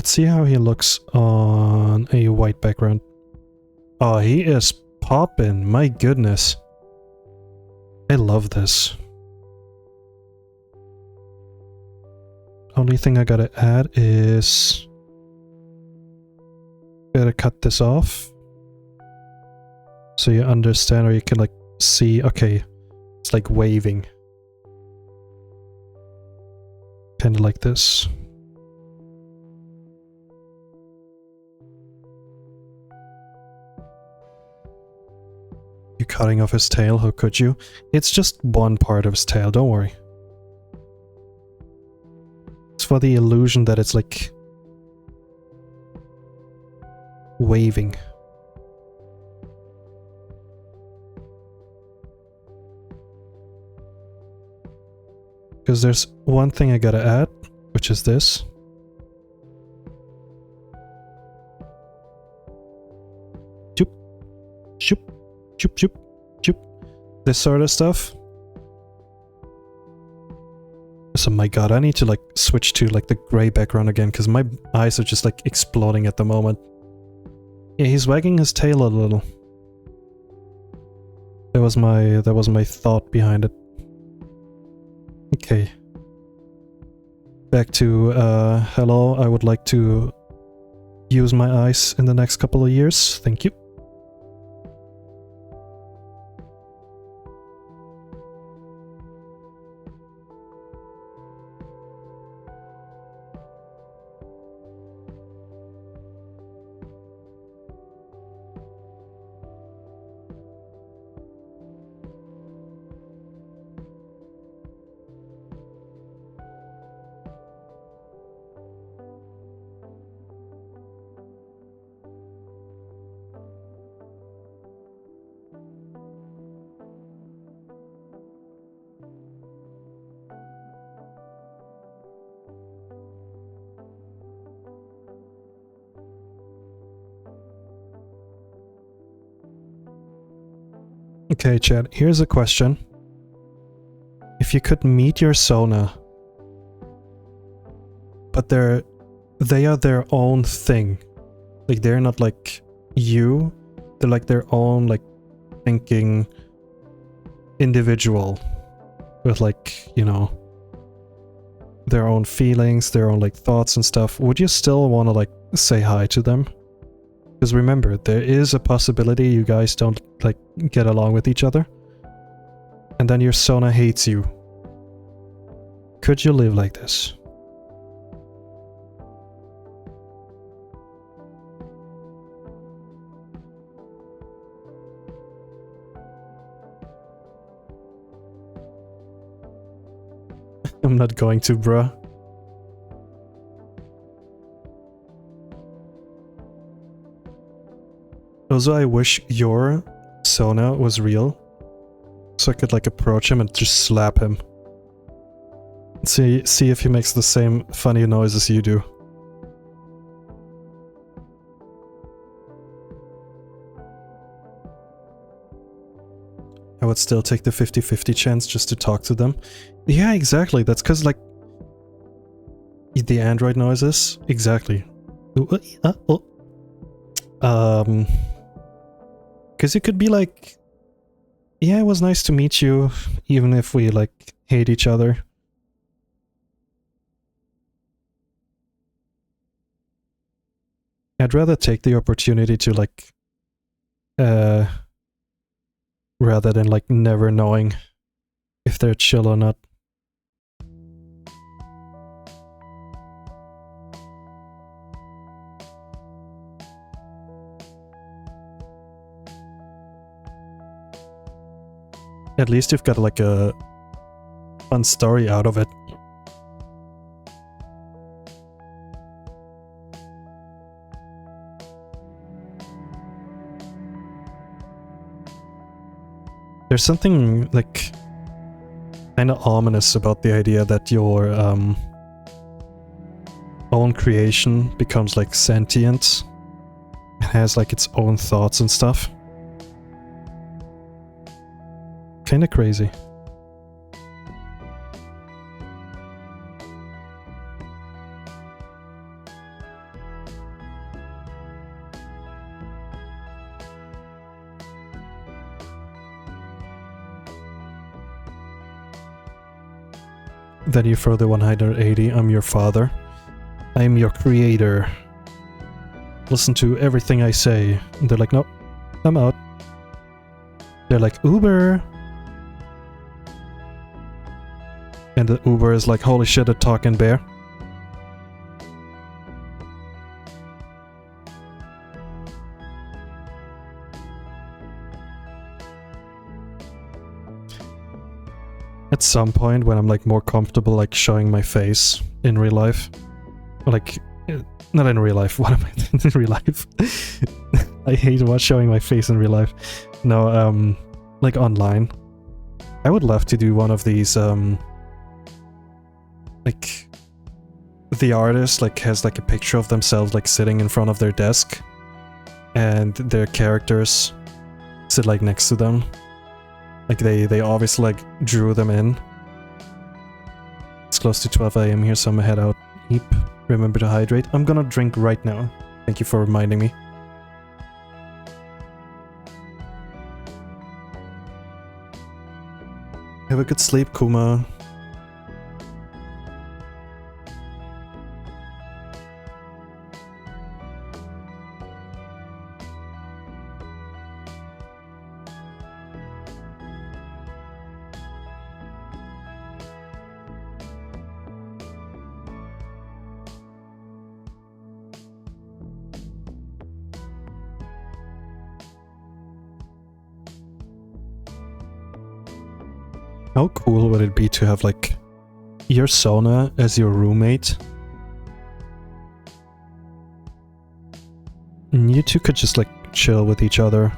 Let's see how he looks on a white background. Oh, he is poppin', my goodness. I love this. Only thing I gotta add is... gotta cut this off. So you understand, or you can like see, okay, it's like waving. Kinda like this. You cutting off his tail, how could you? It's just one part of his tail, don't worry. It's for the illusion that it's like waving. Because there's one thing I gotta add, which is this. Choop, choop, choop, choop, choop. This sort of stuff. So my god, I need to like switch to like the gray background again because my eyes are just like exploding at the moment. Yeah, he's wagging his tail a little. That was my thought behind it. Okay. Back to hello, I would like to use my eyes in the next couple of years. Thank you. Okay, Chad, here's a question. If you could meet your Sona, but they are their own thing. Like, they're not like you. They're like their own, like, thinking individual. With, like, you know, their own feelings, their own, like, thoughts and stuff. Would you still want to, like, say hi to them? Because remember, there is a possibility you guys don't, like, get along with each other. And then your Sona hates you. Could you live like this? I'm not going to, bruh. Also, I wish your Sona was real. So I could like approach him and just slap him. See if he makes the same funny noises you do. I would still take the 50-50 chance just to talk to them. Yeah, exactly. That's because, like, the android noises. Exactly. Because it could be like, yeah, it was nice to meet you, even if we, like, hate each other. I'd rather take the opportunity to, like, rather than, like, never knowing if they're chill or not. At least you've got, like, a fun story out of it. There's something, like, kind of ominous about the idea that your own creation becomes, like, sentient. It has, like, its own thoughts and stuff. Kinda crazy. Then you throw the 180. I'm your father. I am your creator. Listen to everything I say. And they're like, nope, I'm out. They're like, Uber. And the Uber is like, holy shit, a talking bear. At some point when I'm like more comfortable like showing my face in real life. Like, not in real life, what am I doing in real life? I hate showing my face in real life. No, like online. I would love to do one of these, like, the artist like has like a picture of themselves like sitting in front of their desk and their characters sit like next to them. Like they obviously like drew them in. It's close to 12 AM here, so I'm gonna head out. Eep. Remember to hydrate. I'm gonna drink right now. Thank you for reminding me. Have a good sleep, Kuma. How cool would it be to have like your Sona as your roommate? And you two could just like chill with each other.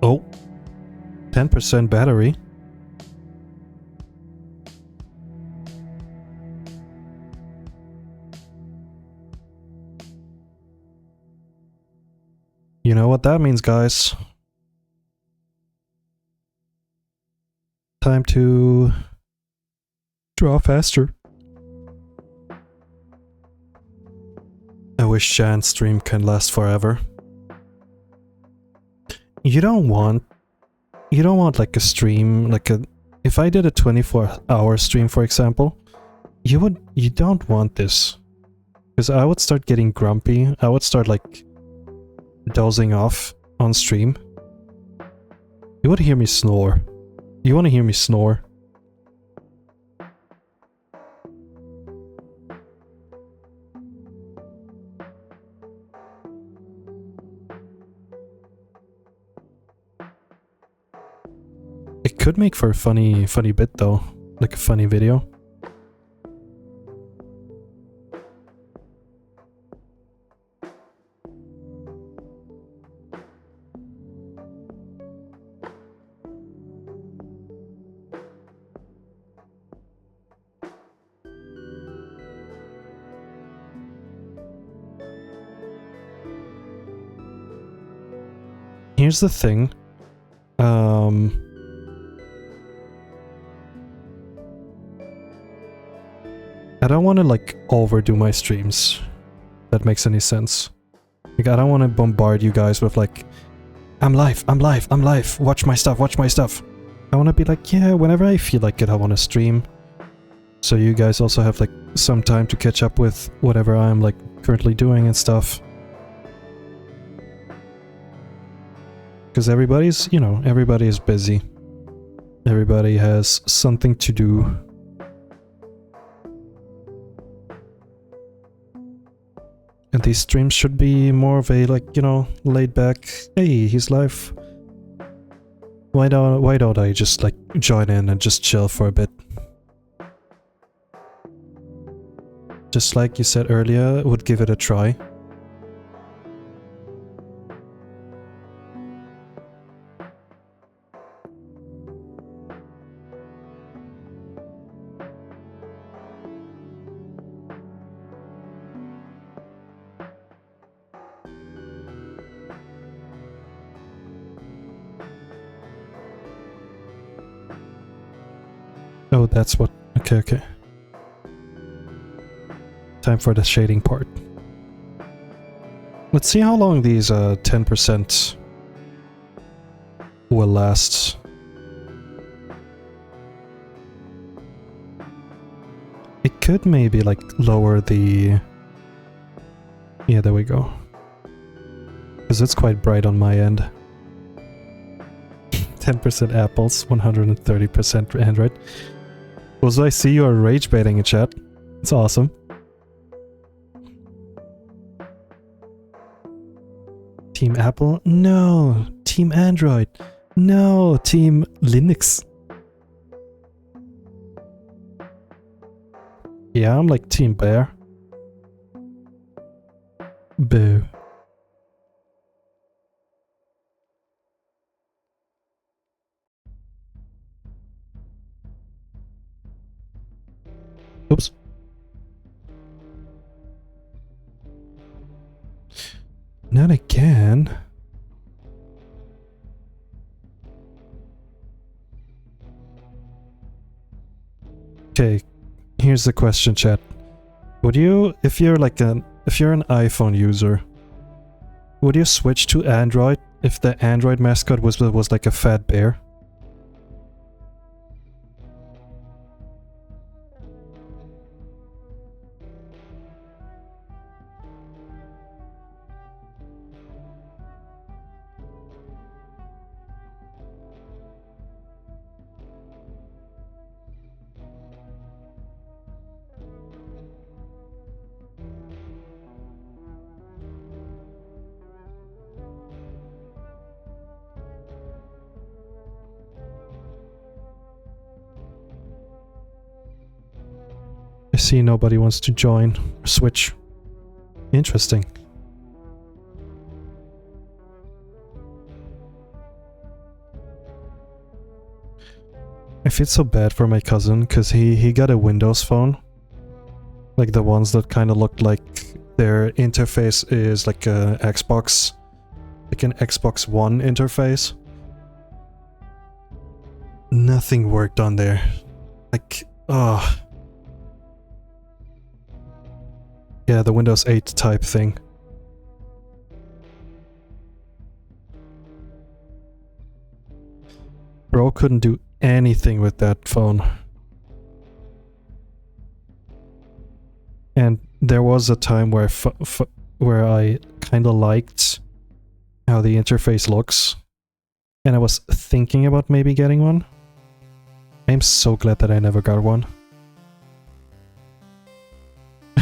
Oh, 10% battery. You know what that means, guys. Time to draw faster. I wish Jan's stream can last forever. You don't want like a stream, like a, if I did a 24-hour stream, for example, you don't want this. Because I would start getting grumpy, I would start like dozing off on stream. You would hear me snore. You want to hear me snore? It could make for a funny bit though, like a funny video. Here's the thing. I don't want to like overdo my streams. If that makes any sense. Like I don't want to bombard you guys with like, I'm live, I'm live, I'm live, watch my stuff, watch my stuff. I want to be like, yeah, whenever I feel like it, I want to stream. So you guys also have like some time to catch up with whatever I'm like currently doing and stuff. Because everybody's, you know, everybody is busy. Everybody has something to do. And these streams should be more of a, like, you know, laid back, hey, he's live. Why don't I just, like, join in and just chill for a bit? Just like you said earlier, would give it a try. Oh, that's what... Okay, okay. Time for the shading part. Let's see how long these 10% will last. It could maybe like lower the... Yeah, there we go. Because it's quite bright on my end. 10% apples, 130% Android. Also, I see you are rage baiting in chat. It's awesome. Team Apple? No. Team Android? No. Team Linux? Yeah, I'm like Team Bear. Boo. Oops. Not again. Okay, here's the question, chat. Would you, if you're an iPhone user, would you switch to Android if the Android mascot was like a fat bear? I see nobody wants to join or switch. Interesting. I feel so bad for my cousin because he got a Windows phone. Like the ones that kind of looked like their interface is like a Xbox, like an Xbox One interface. Nothing worked on there. Like, oh. Yeah, the Windows 8 type thing. Bro couldn't do anything with that phone. And there was a time where I kind of liked how the interface looks. And I was thinking about maybe getting one. I'm so glad that I never got one.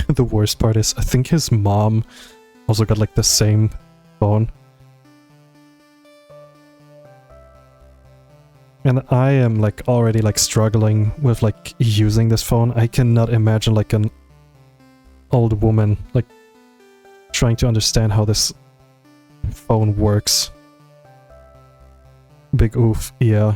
The worst part is, I think his mom also got like the same phone. And I am like already like struggling with like using this phone. I cannot imagine like an old woman like trying to understand how this phone works. Big oof, yeah.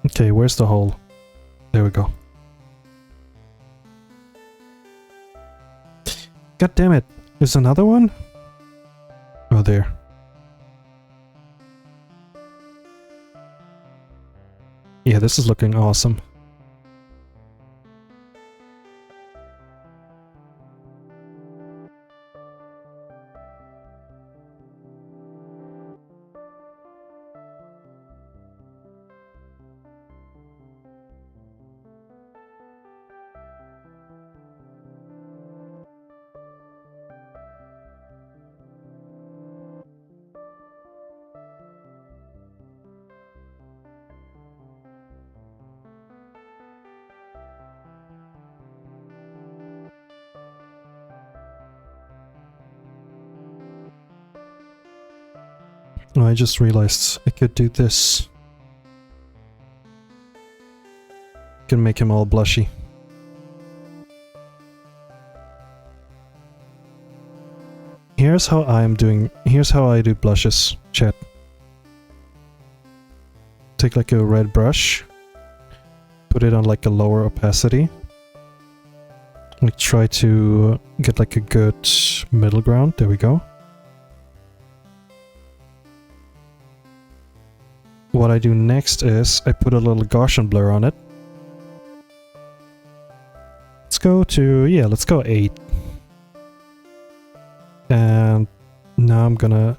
Okay, where's the hole? There we go. God damn it! There's another one? Oh, there. Yeah, this is looking awesome. Oh, I just realized I could do this. Can make him all blushy. Here's how I'm doing. Here's how I do blushes, chat. Take like a red brush, put it on like a lower opacity. We try to get like a good middle ground. There we go. What I do next is I put a little Gaussian blur on it. Let's go to, yeah, let's go 8. And now I'm gonna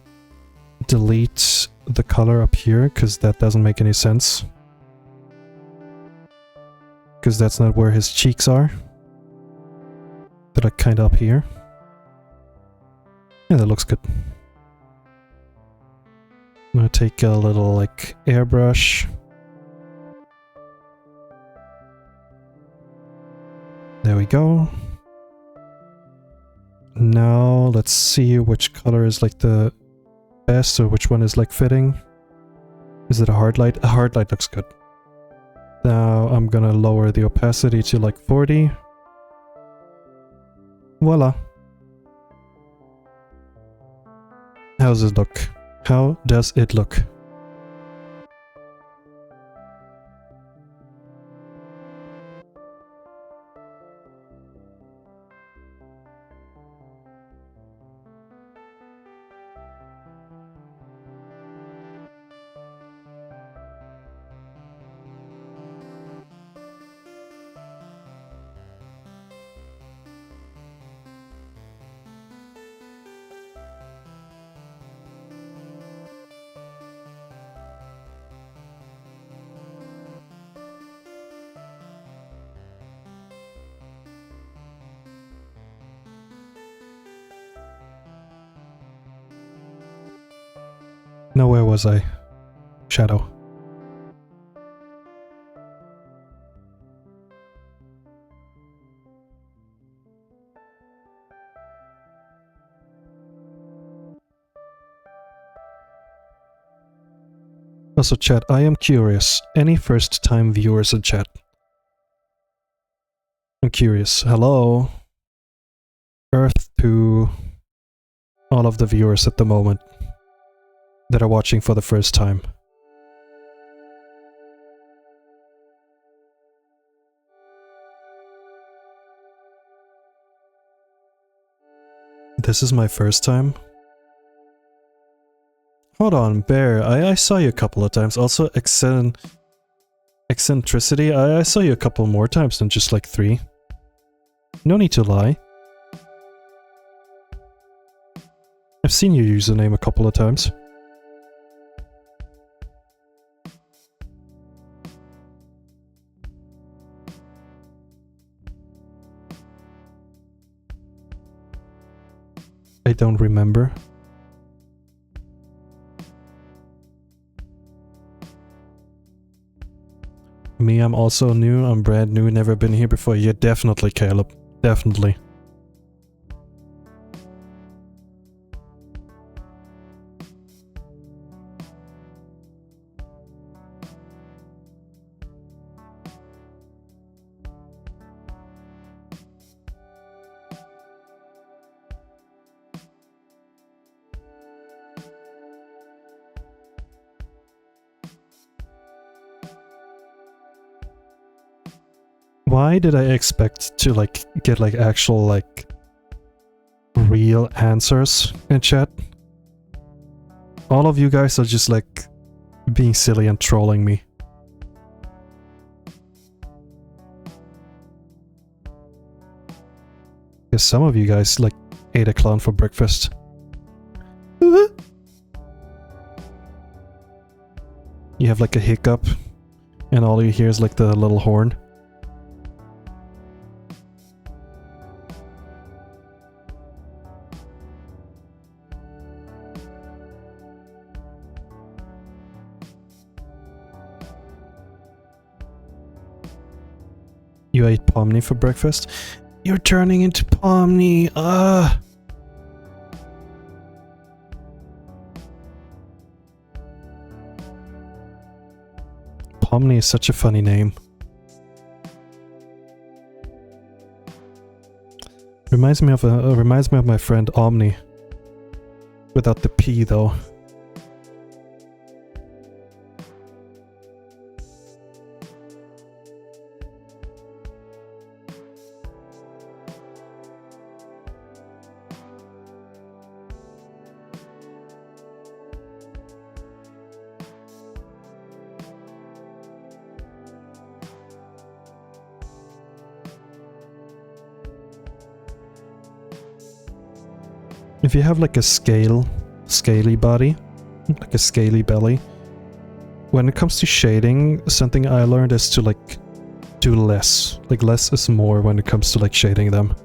delete the color up here because that doesn't make any sense. Because that's not where his cheeks are. They're like kind of up here. Yeah, that looks good. I'm gonna take a little like airbrush. There we go. Now let's see which color is like the best or which one is like fitting. Is it a hard light? A hard light looks good. Now I'm gonna lower the opacity to like 40. Voila. How does it look? How does it look? Now where was I? Shadow. Also chat, I am curious. Any first time viewers in chat? I'm curious. Hello? Earth to all of the viewers at the moment that are watching for the first time. This is my first time? Hold on, Bear, I saw you a couple of times. Also, Eccentricity, I saw you a couple more times than just like 3. No need to lie. I've seen your username a couple of times. I don't remember. Me, I'm also new. I'm brand new, never been here before. Yeah, definitely, Caleb. Definitely. Why did I expect to like get like actual like real answers in chat? All of you guys are just like being silly and trolling me. Because some of you guys like ate a clown for breakfast. You have like a hiccup and all you hear is like the little horn. You ate Pomni for breakfast? You're turning into Pomni! Ah! Pomni is such a funny name. Reminds me of my friend Omni. Without the P though. if you have like a scaly body, like a scaly belly, when it comes to shading, something I learned is to like do less. Like less is more when it comes to like shading them.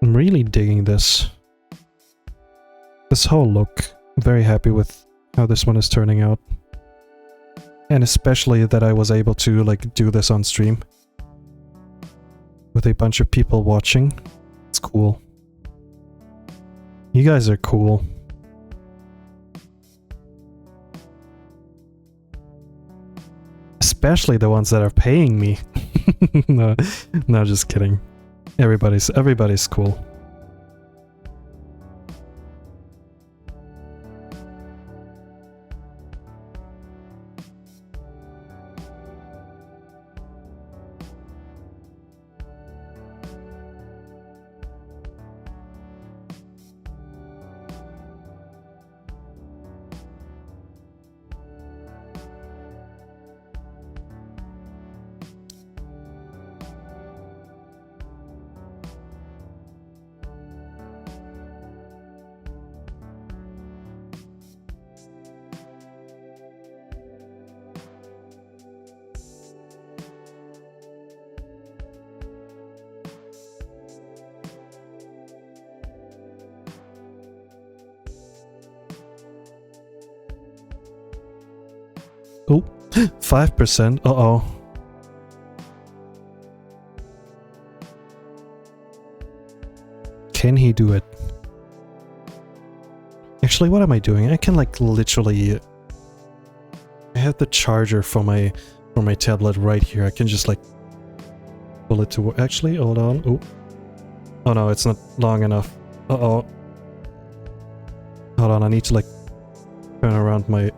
I'm really digging this whole look. I'm very happy with how this one is turning out. And especially that I was able to like do this on stream with a bunch of people watching. It's cool. You guys are cool. Especially the ones that are paying me. No, just kidding. Everybody's cool. Oh, 5%. Uh-oh. Can he do it? Actually, what am I doing? I can like literally... I have the charger for my tablet right here. I can just like pull it to... Actually, hold on. Oh. Oh no, it's not long enough. Uh-oh. Hold on, I need to like turn around my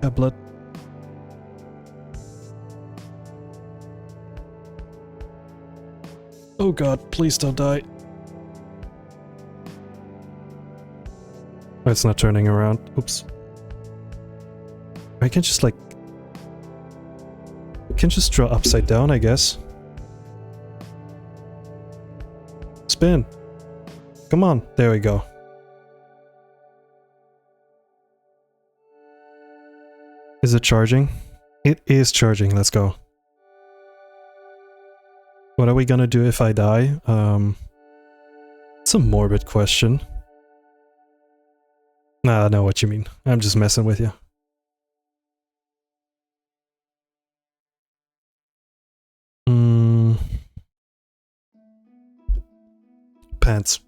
tablet. Oh god, please don't die. It's not turning around. Oops. I can just like... I can just draw upside down, I guess. Spin. Come on, there we go. Is it charging? It is charging, let's go. What are we gonna do if I die? It's a morbid question. Nah, I know what you mean. I'm just messing with you. Pants.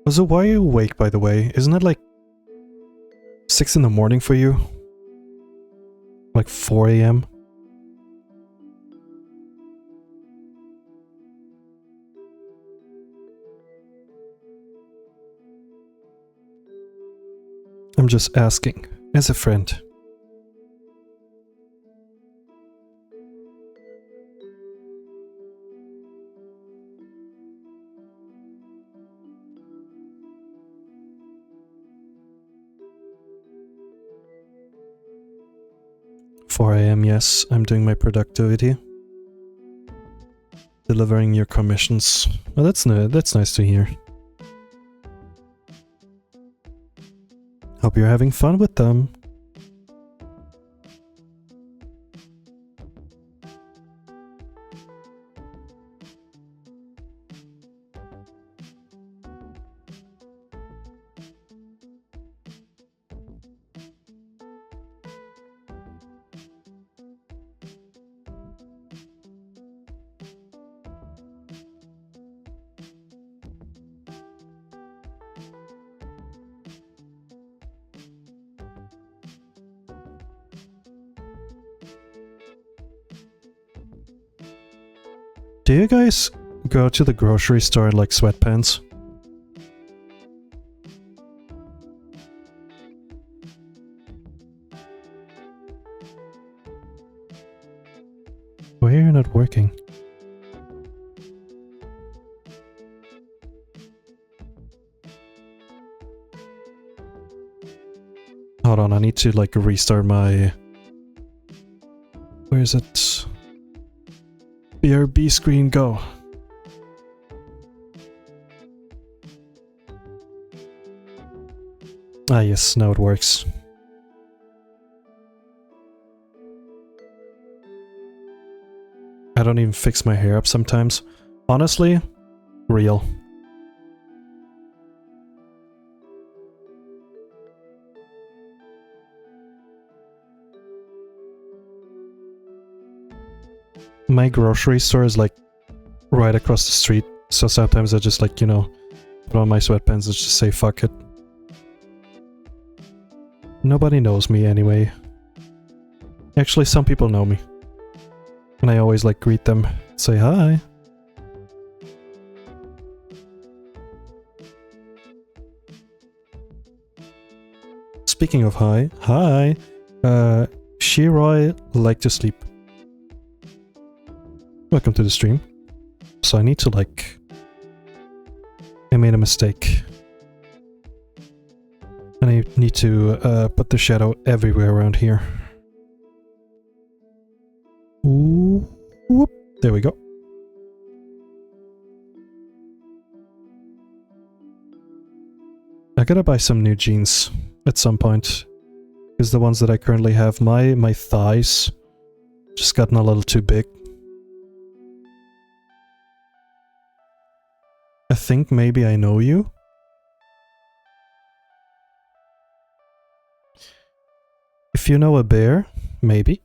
So why are you awake, by the way? Isn't it like 6 in the morning for you? Like 4 AM? I'm just asking, as a friend. "4 AM, yes, I'm doing my productivity. Delivering your commissions." Well, that's nice to hear. Hope you're having fun with them. Do you guys go to the grocery store in like sweatpants? Hold on, I need to like restart my... Where is it? BRB screen, go. Ah yes, now it works. I don't even fix my hair up sometimes. Honestly, real. My grocery store is like right across the street, so sometimes I just like, you know, put on my sweatpants and just say fuck it. Nobody knows me anyway. Actually, some people know me. And I always like greet them, say hi. Speaking of hi, Shiroi like to sleep. Welcome to the stream. So I need to like... I made a mistake. And I need to put the shadow everywhere around here. Ooh, whoop, there we go. I gotta buy some new jeans at some point. Because the ones that I currently have, my thighs just gotten a little too big. I think maybe I know you. If you know a bear, maybe.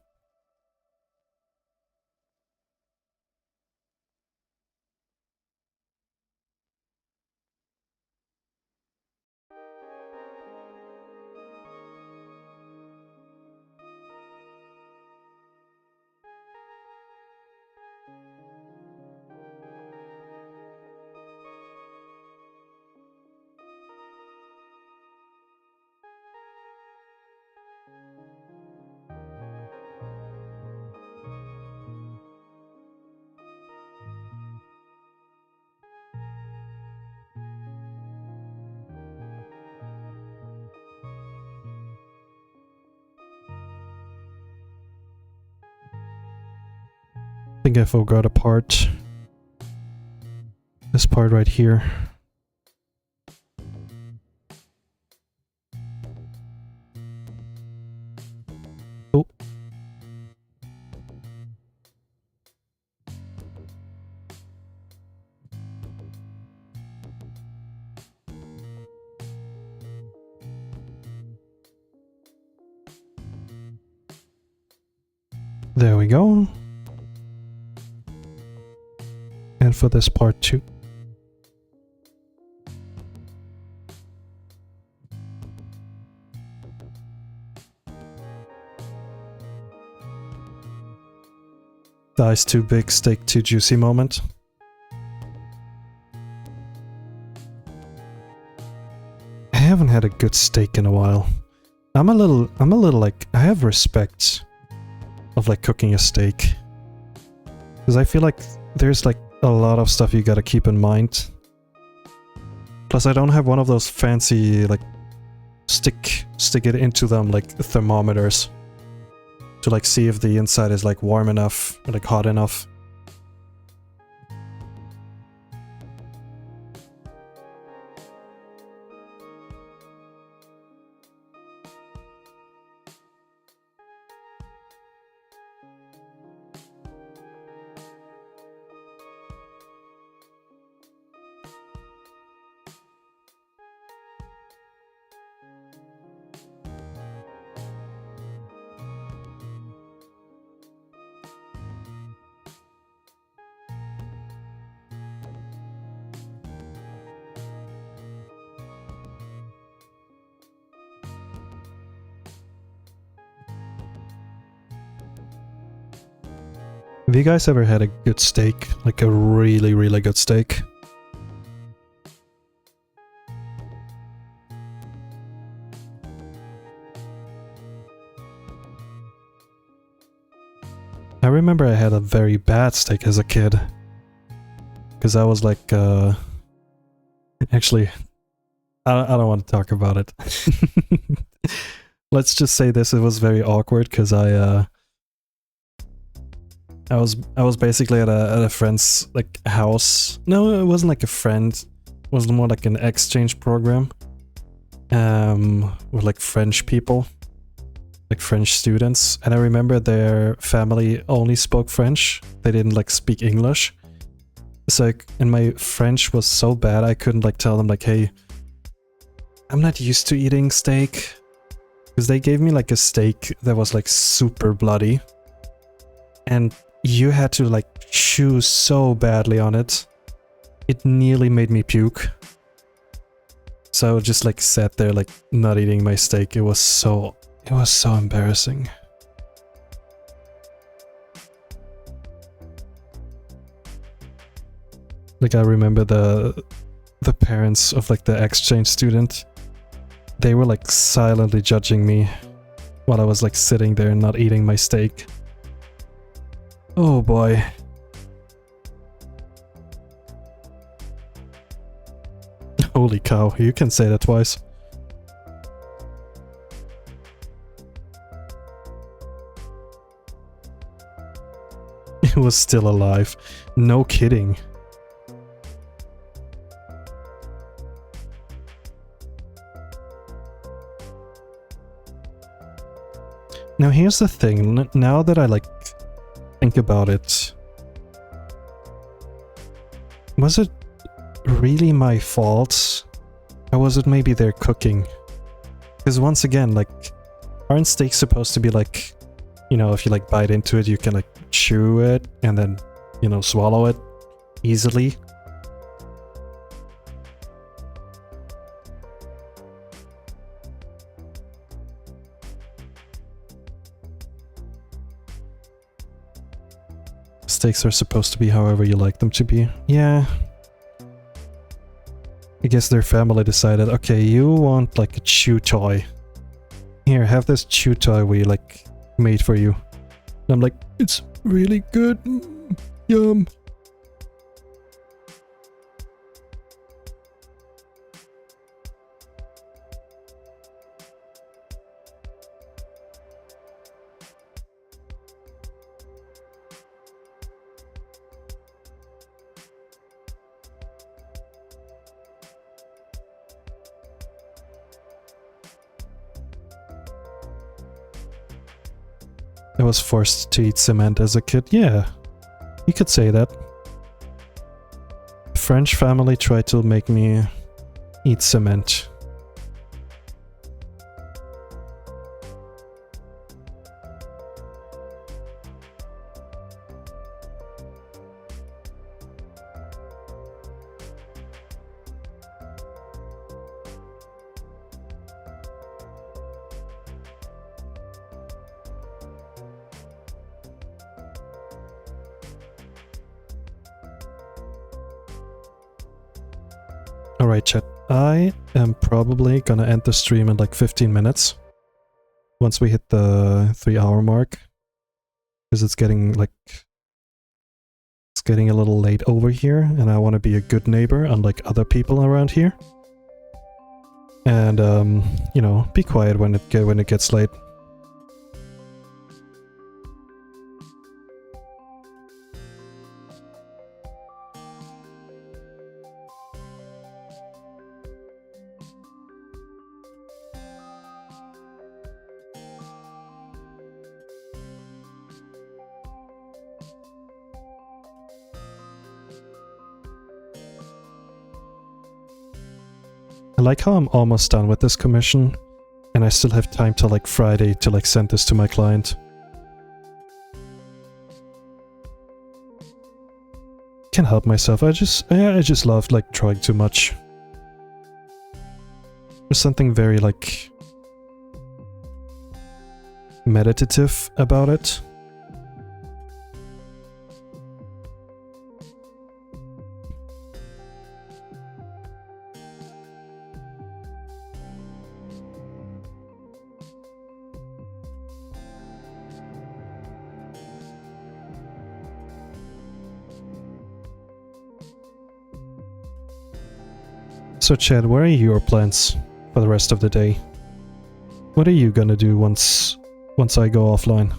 I think I forgot a part. This part right here. Oh. There we go. And for this part too. Thighs too big, steak too juicy moment. I haven't had a good steak in a while. I'm a little like, I have respect of like cooking a steak. Because I feel like there's like a lot of stuff you gotta keep in mind. Plus I don't have one of those fancy like stick it into them like thermometers to like see if the inside is like warm enough or like hot enough. Have you guys ever had a good steak? Like a really, really good steak? I remember I had a very bad steak as a kid. Because I was like, actually, I don't want to talk about it. let's just say this, it was very awkward because I was basically at a friend's like house. No, it wasn't like a friend. It was more like an exchange program. With like French people, like French students, and I remember their family only spoke French. They didn't like speak English. So like, and my French was so bad I couldn't like tell them like, hey, I'm not used to eating steak. Because they gave me like a steak that was like super bloody. And you had to like chew so badly on it. It nearly made me puke. So I just like sat there like not eating my steak. It was so embarrassing. Like I remember the parents of like the exchange student. They were like silently judging me while I was like sitting there and not eating my steak. Oh boy. Holy cow, you can say that twice. It was still alive. No kidding. Now here's the thing, now that I like think about it, was it really my fault? Or was it maybe their cooking? Because once again, like, aren't steaks supposed to be like, you know, if you like bite into it, you can like chew it and then, you know, swallow it easily? Steaks are supposed to be however you like them to be. Yeah. I guess their family decided, okay, you want like a chew toy. Here, have this chew toy we like made for you. And I'm like, it's really good. Yum. I was forced to eat cement as a kid. Yeah, you could say that. French family tried to make me eat cement. Alright chat, I am probably gonna end the stream in like 15 minutes. Once we hit the 3-hour mark. Because it's getting like... It's getting a little late over here, and I want to be a good neighbor, unlike other people around here. And, you know, be quiet when it gets late. I like how I'm almost done with this commission, and I still have time till like Friday to like send this to my client. Can't help myself, I just love like drawing too much. There's something very like meditative about it. So Chad, what are your plans for the rest of the day? What are you gonna do once I go offline?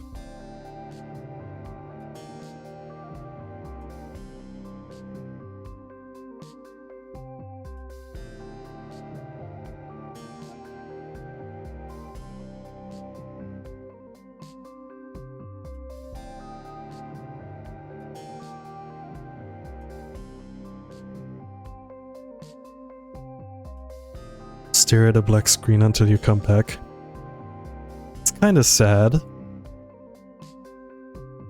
Stare at a black screen until you come back. It's kind of sad.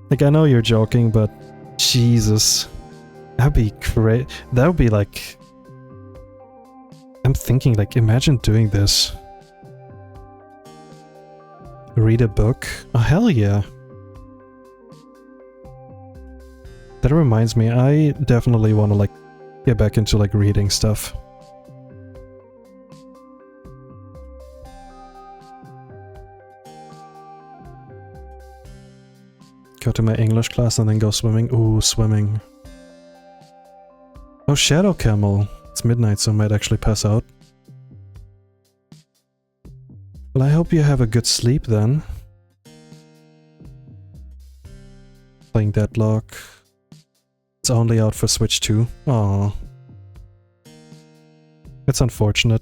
Like, I know you're joking, but Jesus. That'd be great. That would be like... I'm thinking, like, imagine doing this. Read a book? Oh, hell yeah. That reminds me, I definitely want to, like, get back into, like, reading stuff. Go to my English class and then go swimming. Ooh, swimming. Oh, Shadow Camel. It's midnight, so I might actually pass out. Well, I hope you have a good sleep then. Playing Deadlock. It's only out for Switch 2. Aww. It's unfortunate.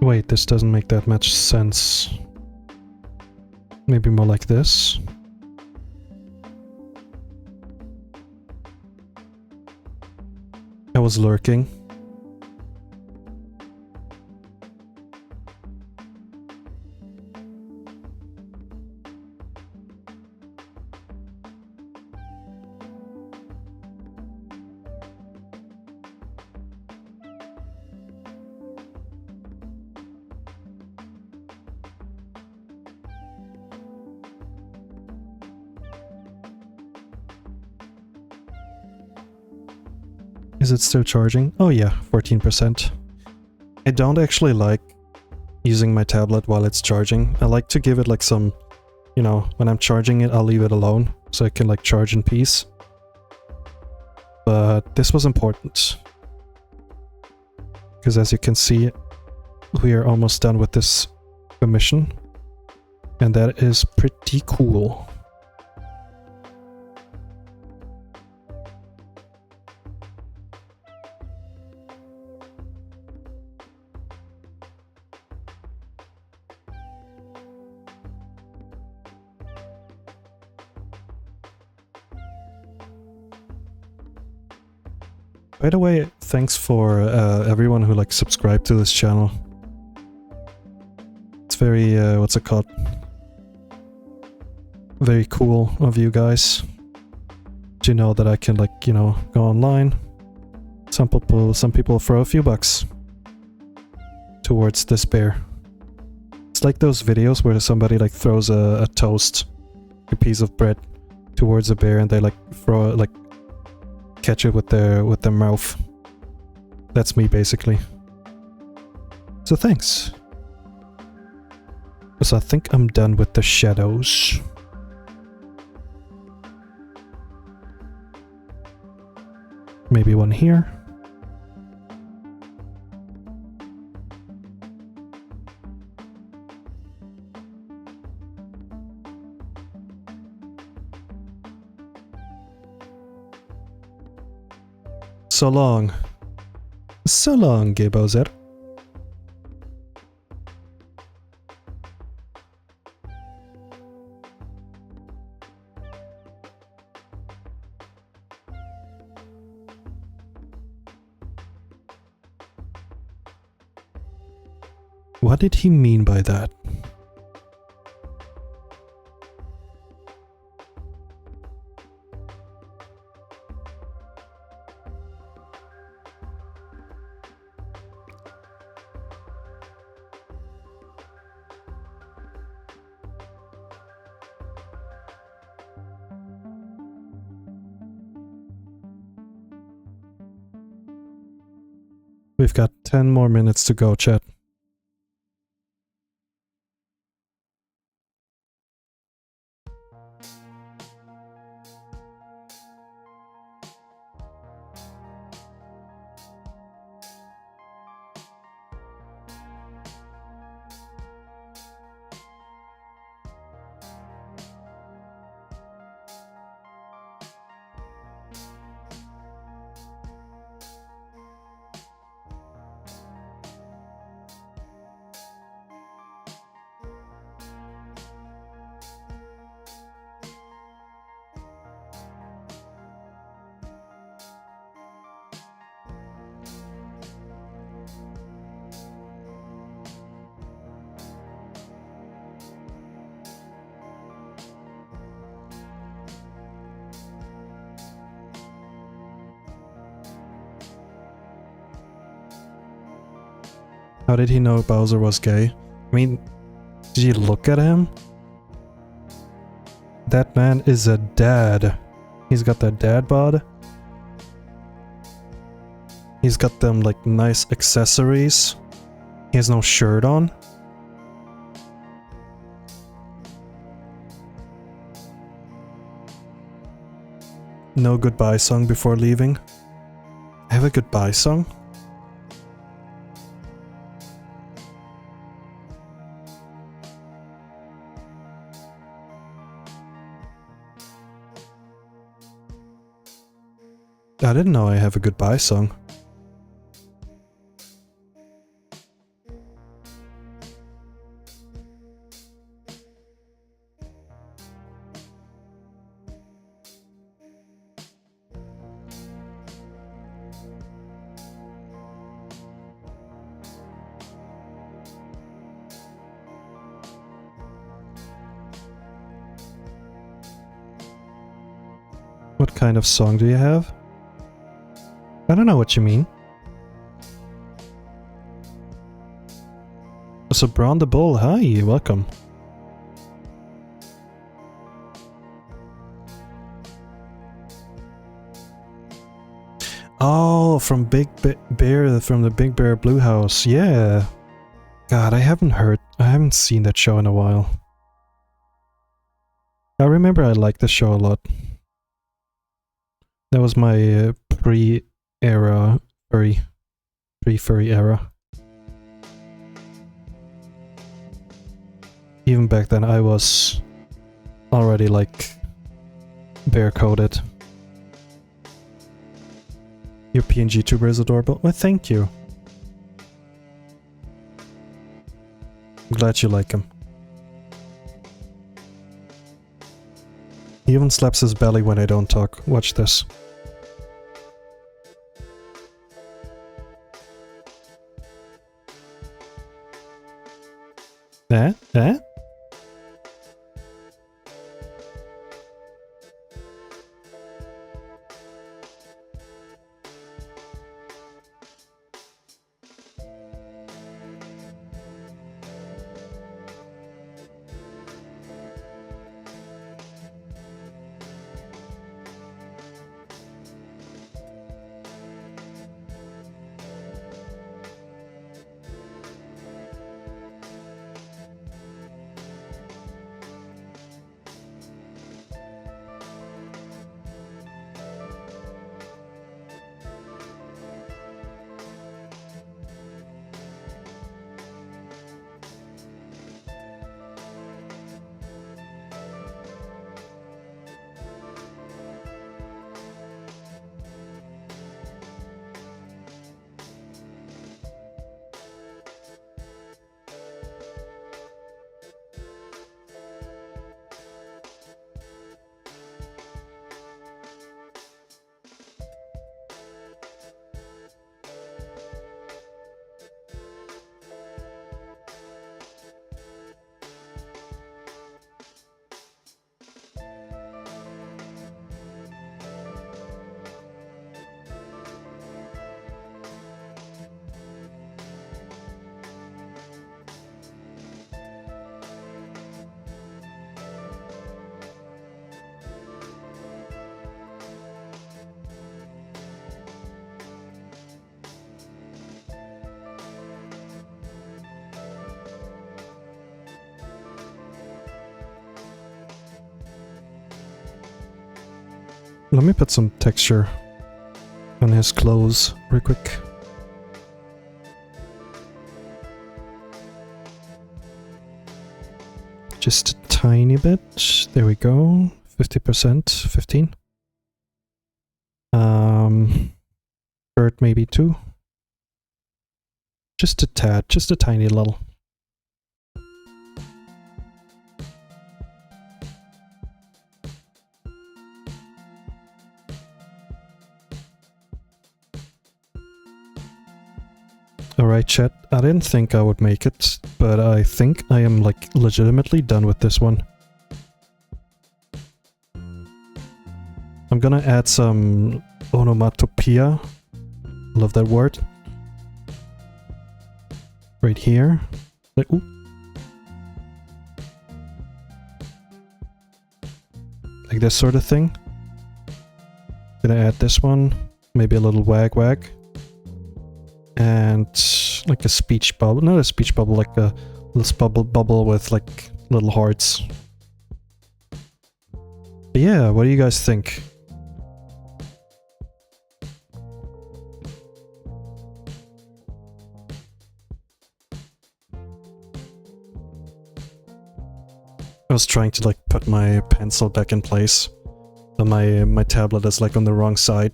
Wait, this doesn't make that much sense. Maybe more like this? I was lurking. Is it still charging? Oh yeah, 14%. I don't actually like using my tablet while it's charging. I like to give it like some, you know, when I'm charging it, I'll leave it alone so it can like charge in peace. But this was important. Because as you can see, we are almost done with this mission. And that is pretty cool. By the way, thanks for everyone who like subscribed to this channel. It's very, what's it called? Very cool of you guys to know that I can like, you know, go online. Some people throw a few bucks towards this bear. It's like those videos where somebody like throws a toast, a piece of bread towards a bear and they like throw it, like catch it with their mouth. That's me basically. So thanks. So I think I'm done with the shadows. Maybe one here. So long. So long, Gay Bowser. What did he mean by that? We've got 10 more minutes to go, chat. How did he know Bowser was gay? I mean, did you look at him? That man is a dad. He's got that dad bod. He's got them like nice accessories. He has no shirt on. No goodbye song before leaving. I have a goodbye song? I didn't know I have a goodbye song. What kind of song do you have? I don't know what you mean. So Braun the Bull, hi, welcome. Oh, from Big Bear, from the Big Bear Blue House, yeah. God, I haven't seen that show in a while. I remember I liked the show a lot. That was my pre-era, pre-furry era. Even back then I was already like bear-coded. Your PNG tuber is adorable. Well, thank you. I'm glad you like him. He even slaps his belly when I don't talk. Watch this. Eh? Eh? let me put some texture on his clothes real quick. Just a tiny bit. There we go. 50%, 15. Bird maybe 2. Just a tad, just a tiny little. Alright chat, I didn't think I would make it, but I think I am like legitimately done with this one. I'm gonna add some onomatopoeia. Love that word. Right here. Like, ooh. Like this sort of thing. Gonna add this one. Maybe a little wag wag. And like a speech bubble. Not a speech bubble, like a little bubble with like little hearts. But yeah, what do you guys think? I was trying to like put my pencil back in place, but my tablet is like on the wrong side.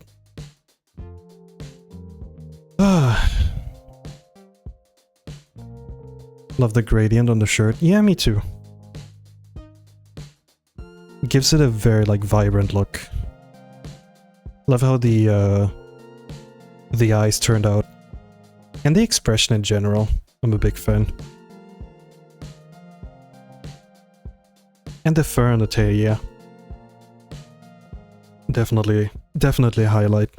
Love the gradient on the shirt. Yeah, me too. Gives it a very like vibrant look. Love how the eyes turned out. And the expression in general. I'm a big fan. And the fur on the tail, yeah. Definitely a highlight.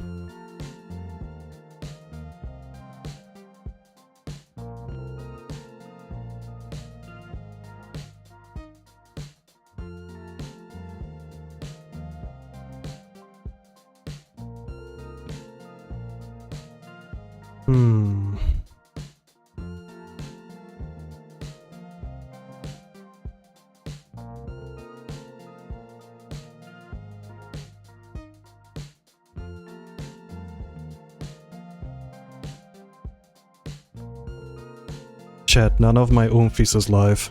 Chat, none of my oomphies is live.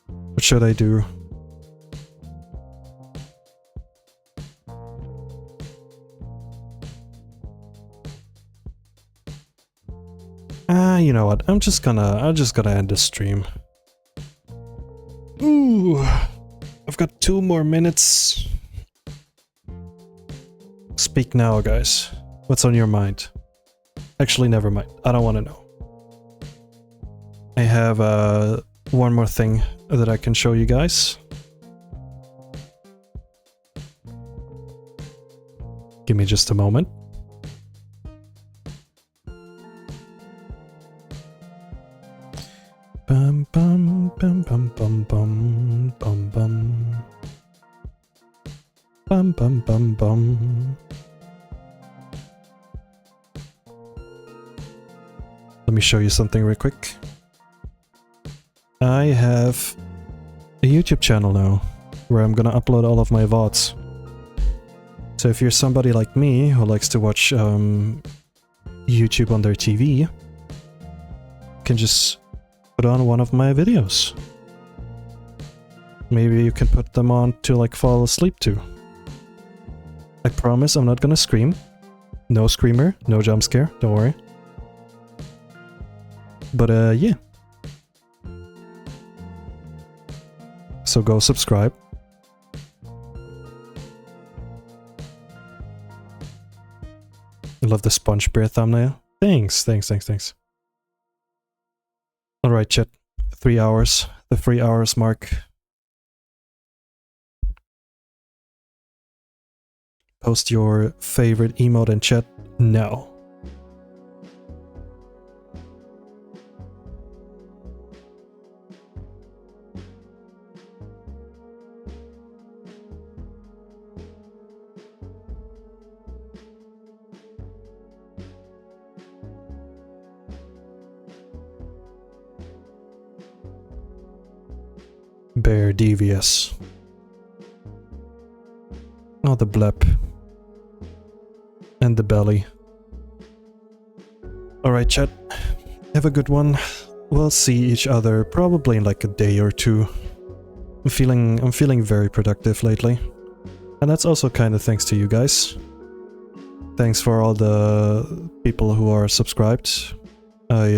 What should I do? You know what? I'm just gonna end the stream. Ooh, I've got 2 more minutes. Speak now, guys. What's on your mind? Actually, never mind. I don't want to know. I have one more thing that I can show you guys. Give me just a moment. Bum bum bum bum bum bum bum bum bum bum bum bum. Let me show you something real quick. I have a YouTube channel now where I'm gonna upload all of my VODs. So if you're somebody like me who likes to watch YouTube on their TV, you can just put on one of my videos. Maybe you can put them on to like fall asleep to. I promise I'm not gonna scream. No screamer, no jump scare, don't worry. But yeah. So go subscribe. I love the Sponge Bear thumbnail. Thanks. Alright, chat. 3 hours. The 3 hours mark. Post your favorite emote in chat now. Bear Devious. Oh, now the blep. And the belly. Alright, chat. Have a good one. We'll see each other probably in like a day or two. I'm feeling very productive lately. And that's also kind of thanks to you guys. Thanks for all the people who are subscribed. I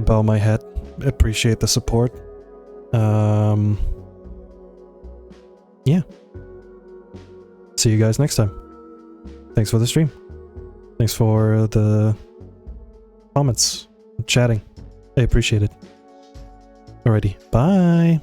bow my head. Appreciate the support. Yeah. See you guys next time. Thanks for the stream. Thanks for the comments, chatting. I appreciate it. Alrighty, bye.